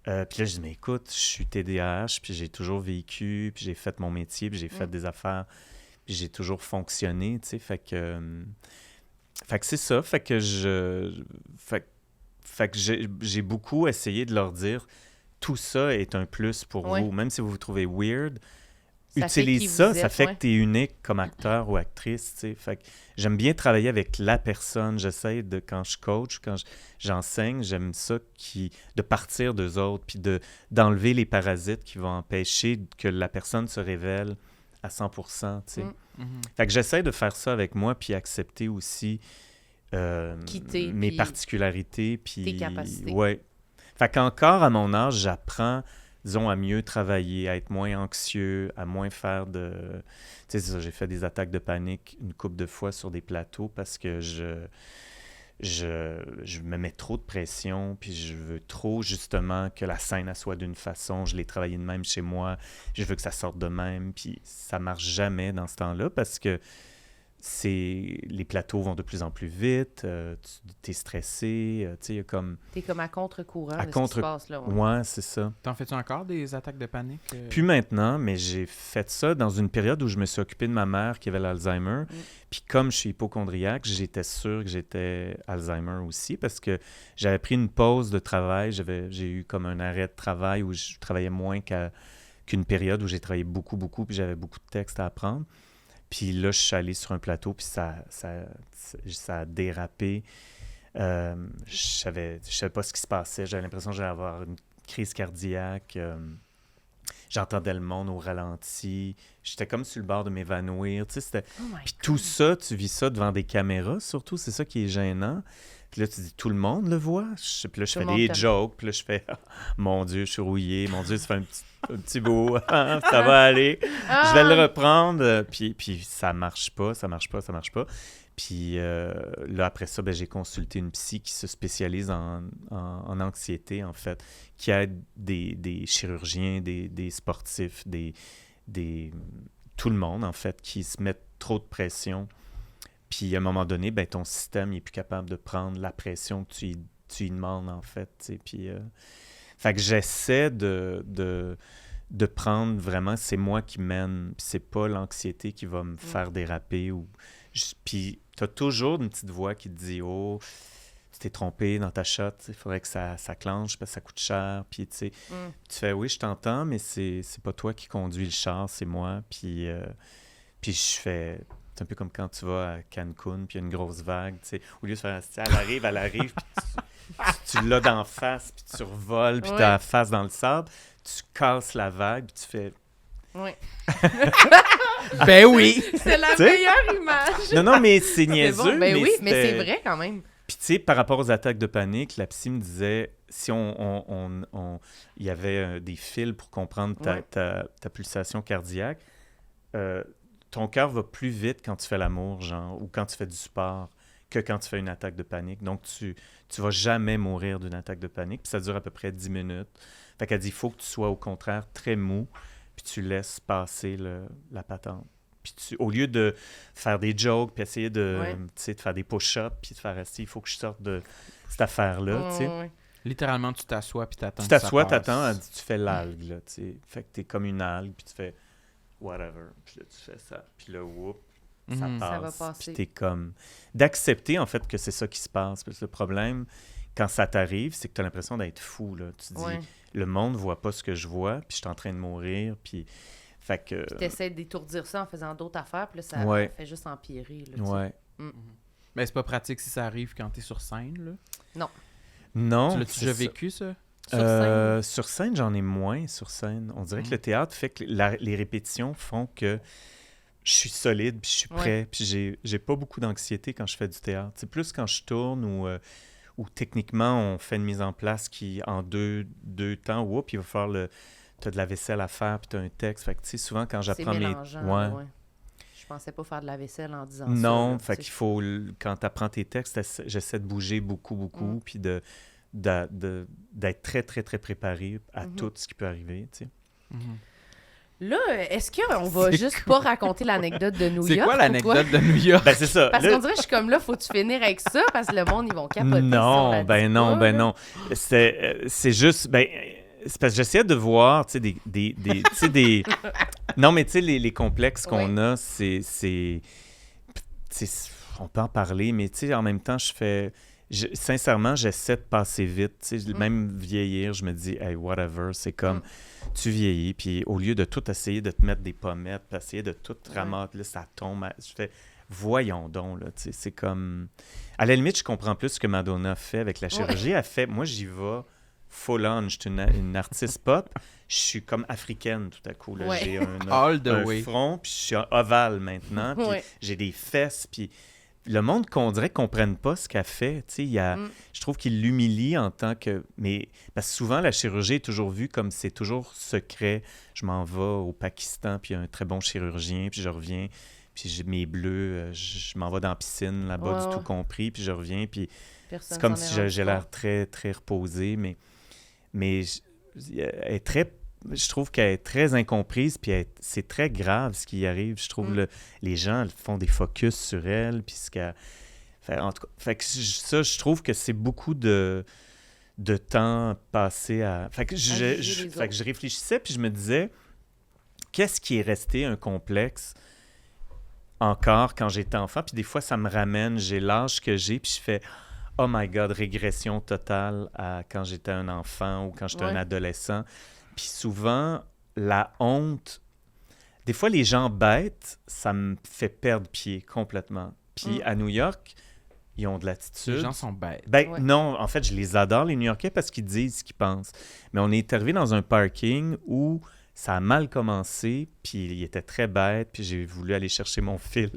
D: Puis là, je dis, mais écoute, je suis TDAH, puis j'ai toujours vécu, puis j'ai fait mon métier, puis j'ai fait des affaires, puis j'ai toujours fonctionné, tu sais. Fait que c'est ça. Fait que j'ai beaucoup essayé de leur dire, tout ça est un plus pour vous. Même si vous vous trouvez weird, utilise ça. Ça fait que tu es unique comme acteur ou actrice, tu sais. Fait que j'aime bien travailler avec la personne. J'essaie quand je coach, quand j'enseigne, j'aime ça de partir d'eux autres, puis d'enlever les parasites qui vont empêcher que la personne se révèle à 100%, tu sais. Fait que j'essaie de faire ça avec moi, puis accepter aussi mes particularités, puis
A: tes capacités.
D: Ouais. Fait qu'encore à mon âge, j'apprends, disons, à mieux travailler, à être moins anxieux, à moins faire de... Tu sais, c'est ça, j'ai fait des attaques de panique une couple de fois sur des plateaux parce que je me mets trop de pression, puis je veux trop, justement, que la scène elle soit d'une façon. Je l'ai travaillé de même chez moi. Je veux que ça sorte de même, puis ça marche jamais dans ce temps-là parce que les plateaux vont de plus en plus vite, tu es stressé, tu sais, il y a comme...
A: T'es comme à contre-courant de ce qui se passe, là.
D: Ouais, c'est ça.
B: T'en fais-tu encore des attaques de panique?
D: Plus maintenant, mais j'ai fait ça dans une période où je me suis occupé de ma mère qui avait l'Alzheimer. Puis comme je suis hypocondriaque, j'étais sûr que j'étais Alzheimer aussi parce que j'avais pris une pause de travail. J'ai eu comme un arrêt de travail où je travaillais moins qu'une période où j'ai travaillé beaucoup, beaucoup, puis j'avais beaucoup de textes à apprendre. Puis là, je suis allé sur un plateau, puis ça a dérapé. Je savais pas ce qui se passait. J'avais l'impression que j'allais avoir une crise cardiaque. J'entendais le monde au ralenti. J'étais comme sur le bord de m'évanouir. Tu sais, puis tout ça, tu vis ça devant des caméras, surtout. C'est ça qui est gênant. Puis là, tu dis, tout le monde le voit. Puis là, je fais des jokes. Puis là, je fais, mon Dieu, je suis rouillé. Mon Dieu, ça fait un petit bout. Ça va aller. Je vais le reprendre. Puis ça marche pas. Puis là, après ça, j'ai consulté une psy qui se spécialise en anxiété, en fait, qui aide des chirurgiens, des sportifs, tout le monde, en fait, qui se mettent trop de pression. Puis à un moment donné, ton système n'est plus capable de prendre la pression que tu y demandes, en fait. Puis, fait que j'essaie de prendre vraiment, c'est moi qui mène, puis c'est pas l'anxiété qui va me faire déraper. Puis tu as toujours une petite voix qui te dit « Oh, tu t'es trompé dans ta shot, il faudrait que ça clenche parce que ça coûte cher. » Puis tu fais « Oui, je t'entends, mais c'est pas toi qui conduis le char, c'est moi. » Puis je fais... C'est un peu comme quand tu vas à Cancun, puis il y a une grosse vague, tu sais. Au lieu de faire « Elle arrive, puis tu l'as d'en face, puis tu revoles, puis tu as la face dans le sable. Tu casses la vague, puis tu fais...
A: Oui.
B: Ben oui!
A: C'est la meilleure image!
D: Non, mais c'est niaiseux.
A: Bon. Ben oui, mais c'est vrai quand même.
D: Puis tu sais, par rapport aux attaques de panique, la psy me disait, si il y avait des fils pour comprendre ta pulsation cardiaque, ton cœur va plus vite quand tu fais l'amour, genre, ou quand tu fais du sport, que quand tu fais une attaque de panique. Donc, tu vas jamais mourir d'une attaque de panique. Puis ça dure à peu près 10 minutes. Fait qu'elle dit, il faut que tu sois au contraire très mou, puis tu laisses passer la patente. Puis au lieu de faire des jokes, puis essayer de faire des push-ups, puis de faire assis, il faut que je sorte de cette affaire-là, tu sais.
B: Littéralement, tu t'assois, puis t'attends.
D: Tu t'assois, t'attends, elle dit, tu fais l'algue, là, tu sais. Fait que t'es comme une algue, puis tu fais whatever. Puis là, tu fais ça. Puis là, whoop, ça passe.
A: Ça va passer.
D: Puis t'es comme... D'accepter, en fait, que c'est ça qui se passe. Parce que le problème, quand ça t'arrive, c'est que t'as l'impression d'être fou, là. Tu dis, le monde voit pas ce que je vois, puis je suis en train de mourir, puis... Fait que...
A: Puis t'essaies d'étourdir ça en faisant d'autres affaires, puis là, ça fait juste empirer, là,
B: Mais c'est pas pratique si ça arrive quand t'es sur scène, là?
A: Non.
D: Non.
B: Tu l'as-tu déjà vécu, ça?
D: Sur scène, j'en ai moins sur scène. On dirait que le théâtre fait que les répétitions font que je suis solide, puis je suis prêt, puis j'ai pas beaucoup d'anxiété quand je fais du théâtre. C'est plus quand je tourne ou techniquement, on fait une mise en place qui, en deux temps, il va falloir t'as de la vaisselle à faire, puis t'as un texte. Fait que, tu sais, souvent, quand j'apprends
A: mes... Je pensais pas faire de la vaisselle en disant ça.
D: Non, fait qu'il faut... Quand t'apprends tes textes, j'essaie de bouger beaucoup, puis d'être très, très, très préparé à tout ce qui peut arriver, tu sais.
A: Là, est-ce qu'on va juste pas raconter l'anecdote de New York?
B: C'est quoi l'anecdote de New York?
D: Ben, c'est ça.
A: Parce qu'on dirait que je suis comme là, faut-tu finir avec ça? Parce que le monde, ils vont capoter.
D: Non. C'est juste... c'est parce que j'essayais de voir, tu sais, des Non, mais tu sais, les complexes qu'on a, c'est... On peut en parler, mais tu sais, en même temps, sincèrement, j'essaie de passer vite. Tu sais, même vieillir, je me dis, hey, whatever, c'est comme... Tu vieillis, puis au lieu de tout essayer de te mettre des pommettes, puis essayer de tout ramasser, là, ça tombe. Je fais, voyons donc, là, tu sais, c'est comme... À la limite, je comprends plus ce que Madonna fait avec la chirurgie. Elle fait, moi, j'y vais full on, je suis une artiste pop, je suis comme africaine tout à coup. Là. J'ai un front, puis je suis ovale maintenant, puis j'ai des fesses, puis... Le monde qu'on dirait qu'on ne comprenne pas ce qu'elle fait. Je trouve qu'il l'humilie en tant que... Mais parce que souvent, la chirurgie est toujours vue comme c'est toujours secret. Je m'en vais au Pakistan, puis il y a un très bon chirurgien, puis je reviens, puis j'ai mes bleus, je m'en vais dans la piscine là-bas, du tout compris, puis je reviens, puis c'est comme si j'ai l'air très, très reposé, mais elle est très... Je trouve qu'elle est très incomprise, puis c'est très grave ce qui y arrive. Je trouve les gens font des focus sur elle, puis ce qu'elle... En tout cas, fait que ça, je trouve que c'est beaucoup de temps passé à... Fait que je réfléchissais, puis je me disais, qu'est-ce qui est resté un complexe encore quand j'étais enfant? Puis des fois, ça me ramène, j'ai l'âge que j'ai, puis je fais... Oh my God, régression totale à quand j'étais un enfant ou quand j'étais un adolescent. Puis souvent, la honte... Des fois, les gens bêtes, ça me fait perdre pied complètement. Puis à New York, ils ont de l'attitude.
B: Les gens sont bêtes.
A: Ouais.
D: Non, en fait, je les adore, les New-Yorkais, parce qu'ils disent ce qu'ils pensent. Mais on est arrivé dans un parking où ça a mal commencé, puis il était très bête, puis j'ai voulu aller chercher mon fil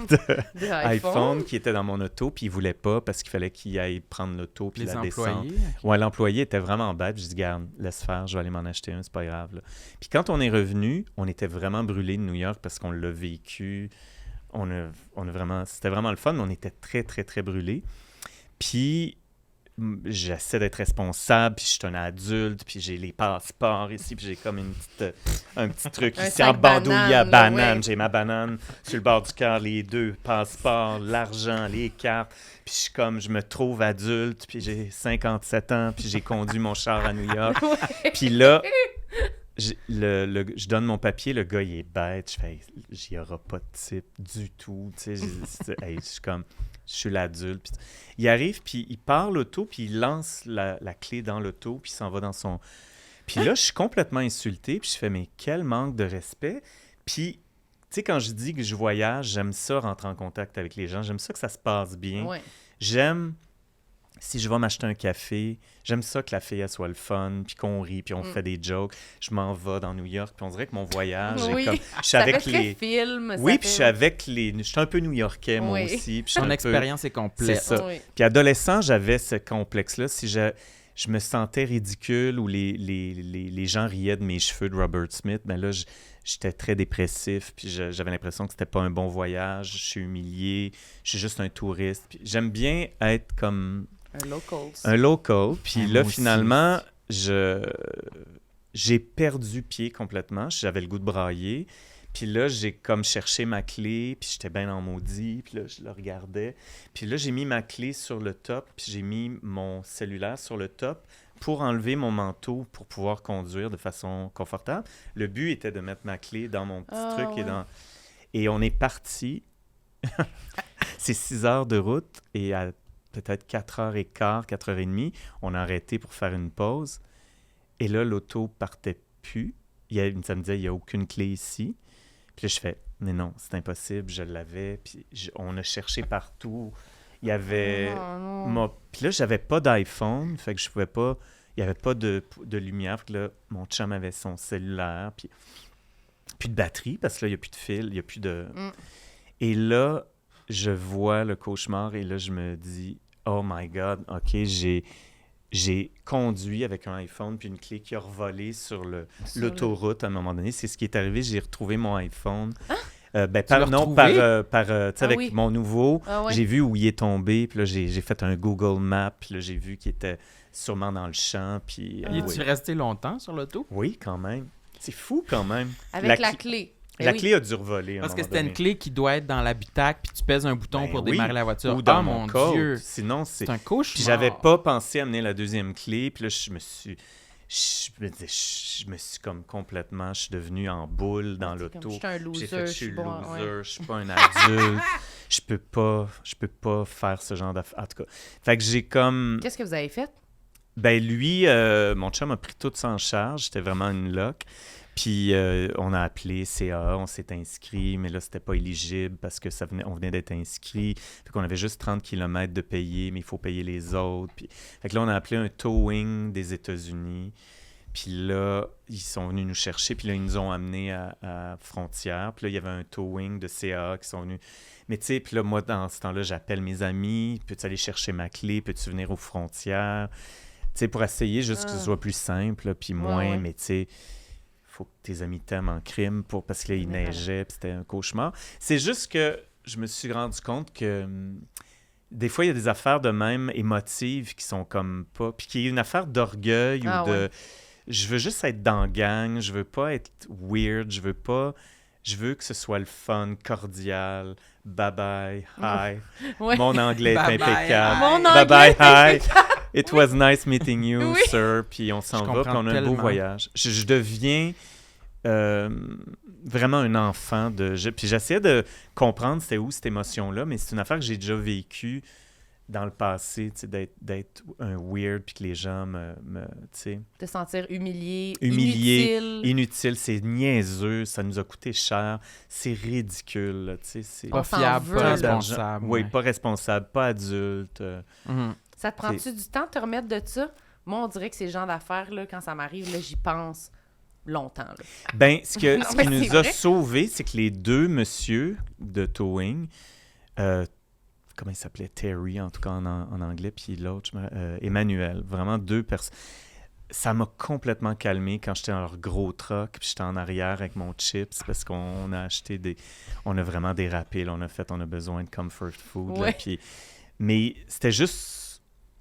A: De
D: iPhone qui était dans mon auto, puis il voulait pas parce qu'il fallait qu'il aille prendre l'auto puis
B: Les
D: la descendre.
B: employés.
D: Ouais, l'employé était vraiment bête. Je dis, garde, laisse faire, je vais aller m'en acheter un, c'est pas grave. Là. Puis quand on est revenu, on était vraiment brûlés de New York parce qu'on l'a vécu. On a vraiment... C'était vraiment le fun, mais on était très, très, très brûlés. Puis j'essaie d'être responsable, puis je suis un adulte, puis j'ai les passeports ici, puis j'ai comme un petit truc
A: Un
D: ici
A: sac
D: en bandoulier à
A: banane,
D: banane.
A: ouais.
D: J'ai ma banane sur le bord du cœur, les 2 passeports, l'argent, les cartes. Puis je me trouve adulte, puis j'ai 57 ans, puis j'ai conduit mon char à New York. Puis là, je donne mon papier, le gars, il est bête. Je fais, j'y aura pas de type du tout. Tu sais, je suis comme, je suis l'adulte. Puis, il arrive, puis il part l'auto, puis il lance la clé dans l'auto, puis il s'en va dans son... Puis là, je suis complètement insulté, puis je fais, mais quel manque de respect. Puis, tu sais, quand je dis que je voyage, j'aime ça, rentrer en contact avec les gens. J'aime ça que ça se passe bien.
A: Ouais.
D: J'aime... Si je vais m'acheter un café, j'aime ça que la fille, elle soit le fun, puis qu'on rit, puis on fait des jokes. Je m'en vais dans New York, puis on dirait que mon voyage
A: Oui.
D: est comme... Je suis
A: Ça
D: avec
A: fait très
D: les...
A: film.
D: Oui,
A: ça
D: puis je
A: fait-
D: suis avec les... Je suis un peu new-yorkais, moi
A: Oui.
D: aussi. Puis je suis
B: Ton
D: un peu-
B: expérience est complète.
D: C'est ça.
A: Oui.
D: Puis adolescent, j'avais ce complexe-là. Si je me sentais ridicule ou les gens riaient de mes cheveux de Robert Smith, ben là, j'étais très dépressif, puis j'avais l'impression que c'était pas un bon voyage. Je suis humilié, je suis juste un touriste. Puis j'aime bien être comme...
A: Un local.
D: Puis
B: Ah,
D: là,
B: moi aussi.
D: finalement, j'ai perdu pied complètement. J'avais le goût de brailler. Puis là, j'ai comme cherché ma clé, puis j'étais bien en maudit, puis là, je le regardais. Puis là, j'ai mis ma clé sur le top, puis j'ai mis mon cellulaire sur le top pour enlever mon manteau pour pouvoir conduire de façon confortable. Le but était de mettre ma clé dans mon petit
A: Ah,
D: truc
A: ouais.
D: et on est parti. C'est 6 heures de route et à peut-être 4h15, 4h30, on a arrêté pour faire une pause. Et là, l'auto partait plus. Ça me disait, il n'y a aucune clé ici. Puis là, je fais, mais non, c'est impossible, je l'avais. Puis on a cherché partout. Il y avait... Puis là, j'avais pas d'iPhone, fait que je pouvais pas... Il n'y avait pas de lumière. Fait que là, mon chum avait son cellulaire, puis plus de batterie, parce que là, il n'y a plus de fil, il n'y a plus de... Et là, je vois le cauchemar, et là, je me dis, oh my God, OK, j'ai conduit avec un iPhone puis une clé qui a revolé sur l'autoroute à un moment donné. C'est ce qui est arrivé. J'ai retrouvé mon iPhone.
B: l'as
D: Tu sais,
A: Ah
D: avec
A: oui.
D: mon nouveau,
A: Ah ouais.
D: j'ai vu où il est tombé. Puis là, j'ai fait un Google Maps. Puis là, j'ai vu qu'il était sûrement dans le champ. Puis,
B: Y
A: Ah
B: es-tu resté longtemps sur l'auto?
D: oui, quand même. C'est fou, quand même.
A: Avec la clé. Eh
D: La
A: oui.
D: clé a dû revoler. à un
B: Parce que
D: moment
B: c'était une
D: donné.
B: clé qui doit être dans l'habitacle, puis tu pèses un bouton
D: Ben
B: pour
D: oui.
B: démarrer la voiture.
D: Ou dans
B: Ah,
D: mon
B: mon
D: code.
B: Dieu!
D: Sinon, c'est...
B: C'est un cauchemar.
D: Puis j'avais pas pensé à amener la deuxième clé. Puis là, je me suis comme complètement... Je suis devenu en boule dans
A: C'est comme,
D: l'auto.
A: je suis un
D: J'ai
A: loser,
D: fait,
A: je suis bon, ouais.
D: je suis pas un adulte. Je peux pas faire ce genre d'affaires. En tout cas, fait que j'ai comme...
A: Qu'est-ce que vous avez fait?
D: Ben lui, mon chum a pris tout ça en charge. C'était vraiment une loc. Puis on a appelé CA, on s'est inscrit, mais là, c'était pas éligible parce que on venait d'être inscrit. Fait qu'on avait juste 30 km de payer, mais il faut payer les autres. Puis... Fait que là, on a appelé un towing des États-Unis. Puis là, ils sont venus nous chercher. Puis là, ils nous ont amenés à Frontière. Puis là, il y avait un towing de CA qui sont venus. Mais tu sais, puis là, moi, dans ce temps-là, j'appelle mes amis. Peux-tu aller chercher ma clé? Peux-tu venir aux Frontières? Tu sais, pour essayer juste que ce soit plus simple, là, puis moins,
A: ouais.
D: mais tu sais... faut que tes amis t'aiment en crime parce que là, il
A: Mais
D: neigeait, puis c'était un cauchemar. C'est juste que je me suis rendu compte que des fois, il y a des affaires de même émotives qui sont comme pas... Puis qu'il y a une affaire d'orgueil
A: Ah
D: ou de...
A: ouais.
D: Je veux juste être dans la gang, je veux pas être weird, je veux que ce soit le fun, cordial, bye-bye, hi.
A: Ouais.
D: Mon anglais est
B: Bye-bye,
D: impeccable.
A: hi. Mon
D: Bye-bye,
A: anglais est
D: hi. It was nice meeting you,
A: Oui.
D: sir. Puis on s'en
B: Je
D: va, puis
B: comprends
D: on a un beau
B: tellement.
D: voyage. Je deviens vraiment un enfant. Puis j'essayais de comprendre c'était où cette émotion-là, mais c'est une affaire que j'ai déjà vécue dans le passé, tu sais, d'être un weird, puis que les gens tu sais...
A: Te sentir humilié,
D: Humilié,
A: inutile.
D: Inutile, c'est niaiseux, ça nous a coûté cher, c'est ridicule, là, tu sais, c'est...
B: Pas
A: On s'en
B: fiable,
A: veut.
B: pas
D: Pas d'argent.
B: responsable.
D: Oui,
B: ouais.
D: pas responsable, pas adulte.
B: Mhm.
A: Ça te prend-tu du temps de te remettre de ça? Moi, on dirait que ces genres d'affaires, là, quand ça m'arrive, là, j'y pense longtemps. Là.
D: Ben, ce
A: Non,
D: qui
A: mais
D: nous
A: c'est
D: a
A: vrai.
D: sauvés, c'est que les deux messieurs de towing, comment il s'appelait? Terry, en tout cas en anglais, puis l'autre, Emmanuel, vraiment deux personnes. Ça m'a complètement calmé quand j'étais dans leur gros truck, puis j'étais en arrière avec mon chips, parce qu'on a acheté on a vraiment dérapé, là, on a besoin de comfort food. Là,
A: Ouais.
D: puis, mais c'était juste...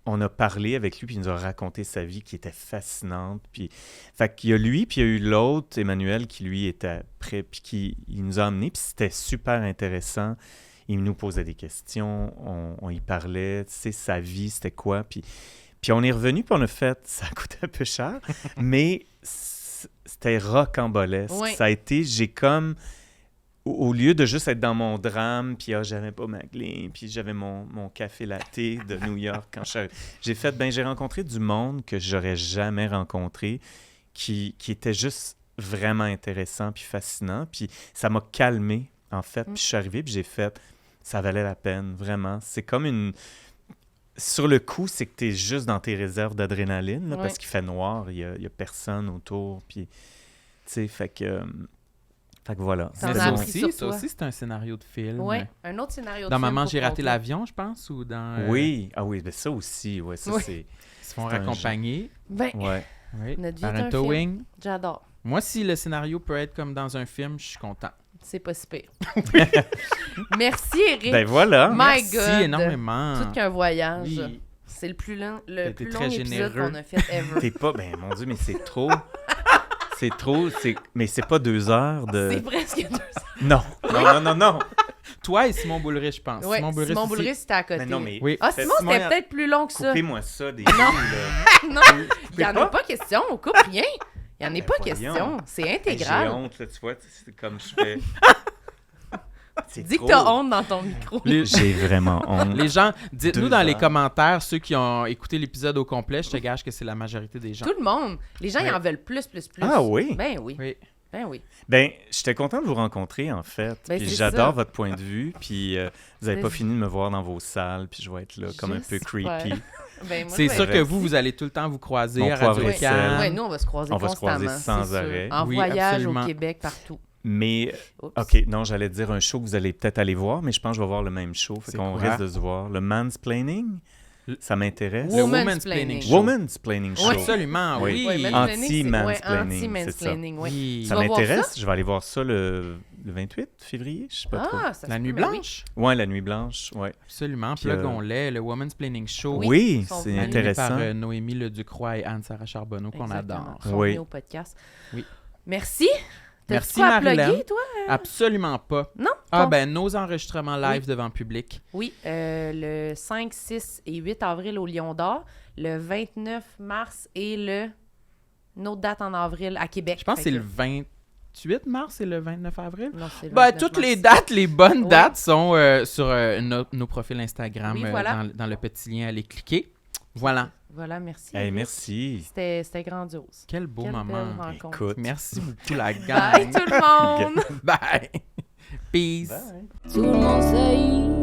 D: On a parlé avec lui, puis il nous a raconté sa vie qui était fascinante. Puis, fait qu'il y a lui, puis il y a eu l'autre, Emmanuel, qui lui était prêt, puis il nous a emmenés, puis c'était super intéressant. Il nous posait des questions, on y parlait, tu sais, sa vie, c'était quoi. Puis on est revenu, puis on a fait, ça a coûté un peu cher, mais c'était rocambolesque.
A: Ouais.
D: Ça a été, j'ai comme... Au lieu de juste être dans mon drame, puis j'avais pas ma clé, puis j'avais mon café latte de New York quand j'ai rencontré du monde que j'aurais jamais rencontré, qui était juste vraiment intéressant puis fascinant, puis ça m'a calmé, en fait. Puis je suis arrivé, puis j'ai fait, ça valait la peine, vraiment. C'est comme une... Sur le coup, c'est que t'es juste dans tes réserves d'adrénaline, là,
A: Ouais.
D: parce qu'il fait noir, il y a personne autour, puis... Tu sais, fait que voilà.
A: T'en
B: Mais
A: as
B: ça
A: appris
B: aussi,
A: sur
B: ça
A: toi.
B: aussi, c'est un scénario de film.
A: Oui, un autre scénario de
B: Dans
A: film
B: Maman,
A: pour
B: j'ai raté
A: conclure.
B: l'avion, je pense, ou dans...
D: Oui, ben ça aussi, ouais, ça
A: Oui.
D: c'est...
B: Ils se font
D: c'est un
B: raccompagner.
A: Ben,
D: Ouais.
B: Oui.
A: Notre vie
B: Par
A: est
B: un
A: un
B: towing.
A: j'adore.
B: Moi, si le scénario peut être comme dans un film, je suis content.
A: C'est pas si pire. Merci, Eric.
D: Ben voilà.
A: My
B: Merci
A: God.
B: énormément.
A: Tout qu'un voyage.
B: Oui.
A: C'est le plus long,
B: T'as
A: le
B: été
A: plus
B: très
A: long épisode
B: généreux.
A: qu'on a fait ever.
D: T'es pas... Ben mon Dieu, mais c'est trop. C'est trop. Mais c'est pas 2 heures de...
A: C'est presque 2 heures.
D: Non.
B: Toi et Simon Boulrich, je pense.
A: Ouais, Simon
B: aussi.
A: Boulrich, c'était à côté.
D: Mais non, mais...
B: Oui.
A: Ah,
D: faites-
A: Simon, c'était peut-être plus long que ça.
D: Coupez-moi ça des
A: Non.
D: bouts, là.
A: Non, il n'y en a pas question. On coupe rien. Il n'y en a
D: Ben,
A: pas
D: voyons.
A: question. C'est
D: Hey, j'ai
A: intégral.
D: honte, là, tu vois. C'est comme je fais... C'est
A: Dis que
D: trop.
A: t'as honte dans ton micro.
D: J'ai vraiment honte.
B: Les gens, dites-nous
D: 2
B: dans les
D: heures.
B: commentaires, ceux qui ont écouté l'épisode au complet, je te gage que c'est la majorité des gens.
A: Tout le monde. Les gens, ils en veulent plus.
D: Ah oui?
A: Ben oui.
B: Oui.
A: Ben oui.
D: Ben, j'étais content de vous rencontrer, en fait.
A: Ben,
D: Puis
A: c'est
D: j'adore
A: ça.
D: votre point de vue. Puis vous n'avez
A: Ben,
D: pas fini de me voir dans vos salles. Puis je vais être là comme un peu
A: J'espère.
D: creepy.
A: Ben, moi,
B: C'est
A: je
B: sûr
A: vais-
B: que vous allez tout le temps vous croiser
D: Mon
B: à
D: poivre
B: Radio
D: et sel.
B: Cannes.
A: Ouais, nous, on va se croiser
D: On va se
A: constamment.
D: croiser sans
A: c'est sûr.
D: arrêt.
A: En
B: Oui,
A: voyage
B: absolument.
A: au Québec, partout.
D: Mais,
A: Oups.
D: OK, non, j'allais te dire un show que vous allez peut-être aller voir, mais je pense que je vais voir le même show. Fait
B: C'est
D: qu'on
B: quoi?
D: risque de se voir. Le Mansplaining, ça m'intéresse.
B: Le
A: Woman's
B: Woman's
A: Planning.
B: Planning Show.
D: Womansplaining Show.
B: Absolument,
D: Oui.
B: oui.
A: Ouais, mansplaining, c'est-
D: Anti-mansplaining,
A: ouais,
D: c'est ça.
A: anti-mansplaining, ouais.
B: Oui.
D: Ça
A: vas voir
D: m'intéresse. Je vais aller voir ça le 28 février, je sais pas trop.
A: Ah, ça
B: La
A: se
B: nuit
A: peut, ben oui.
B: blanche?
D: Ouais, la nuit blanche, ouais.
B: Absolument.
D: Puis,
B: Plugons-les. Le Woman's Planning Show.
A: Oui,
D: Oui,
A: ils sont
D: c'est
A: venus.
B: Animé
D: intéressant.
B: par Noémie Leducroix et Anne-Sarah Charbonneau, qu'on
A: Exactement.
B: adore.
A: Ils sont
D: Oui.
A: venus au podcast.
B: Oui.
A: Merci. T'as-tu
B: Merci,
A: quoi à
B: Marilyn.
A: plugger, toi?
B: Absolument pas.
A: Non?
B: Ah
A: Ton-
B: ben, nos enregistrements live devant public.
A: Oui, le 5, 6 et 8 avril au Lion d'Or, le 29 mars et une autre date en avril à Québec.
B: Je pense que c'est
A: Fait
B: le 28 mars et le 29 avril.
A: Non, c'est le
B: Ben,
A: 29
B: toutes
A: mars.
B: les dates, les bonnes
A: Oui.
B: dates sont sur nos profils Instagram,
A: Oui, voilà.
B: dans le petit lien, allez cliquer. Voilà.
A: Voilà, merci.
D: Hey,
A: Eric.
D: merci.
A: C'était grandiose.
B: Quel beau
A: Quelle
B: moment.
A: belle rencontre.
D: Écoute.
B: Merci beaucoup, la
A: Bye
B: gang.
A: tout le monde!
B: Bye. Peace.
D: Bye.
C: Tout le monde sait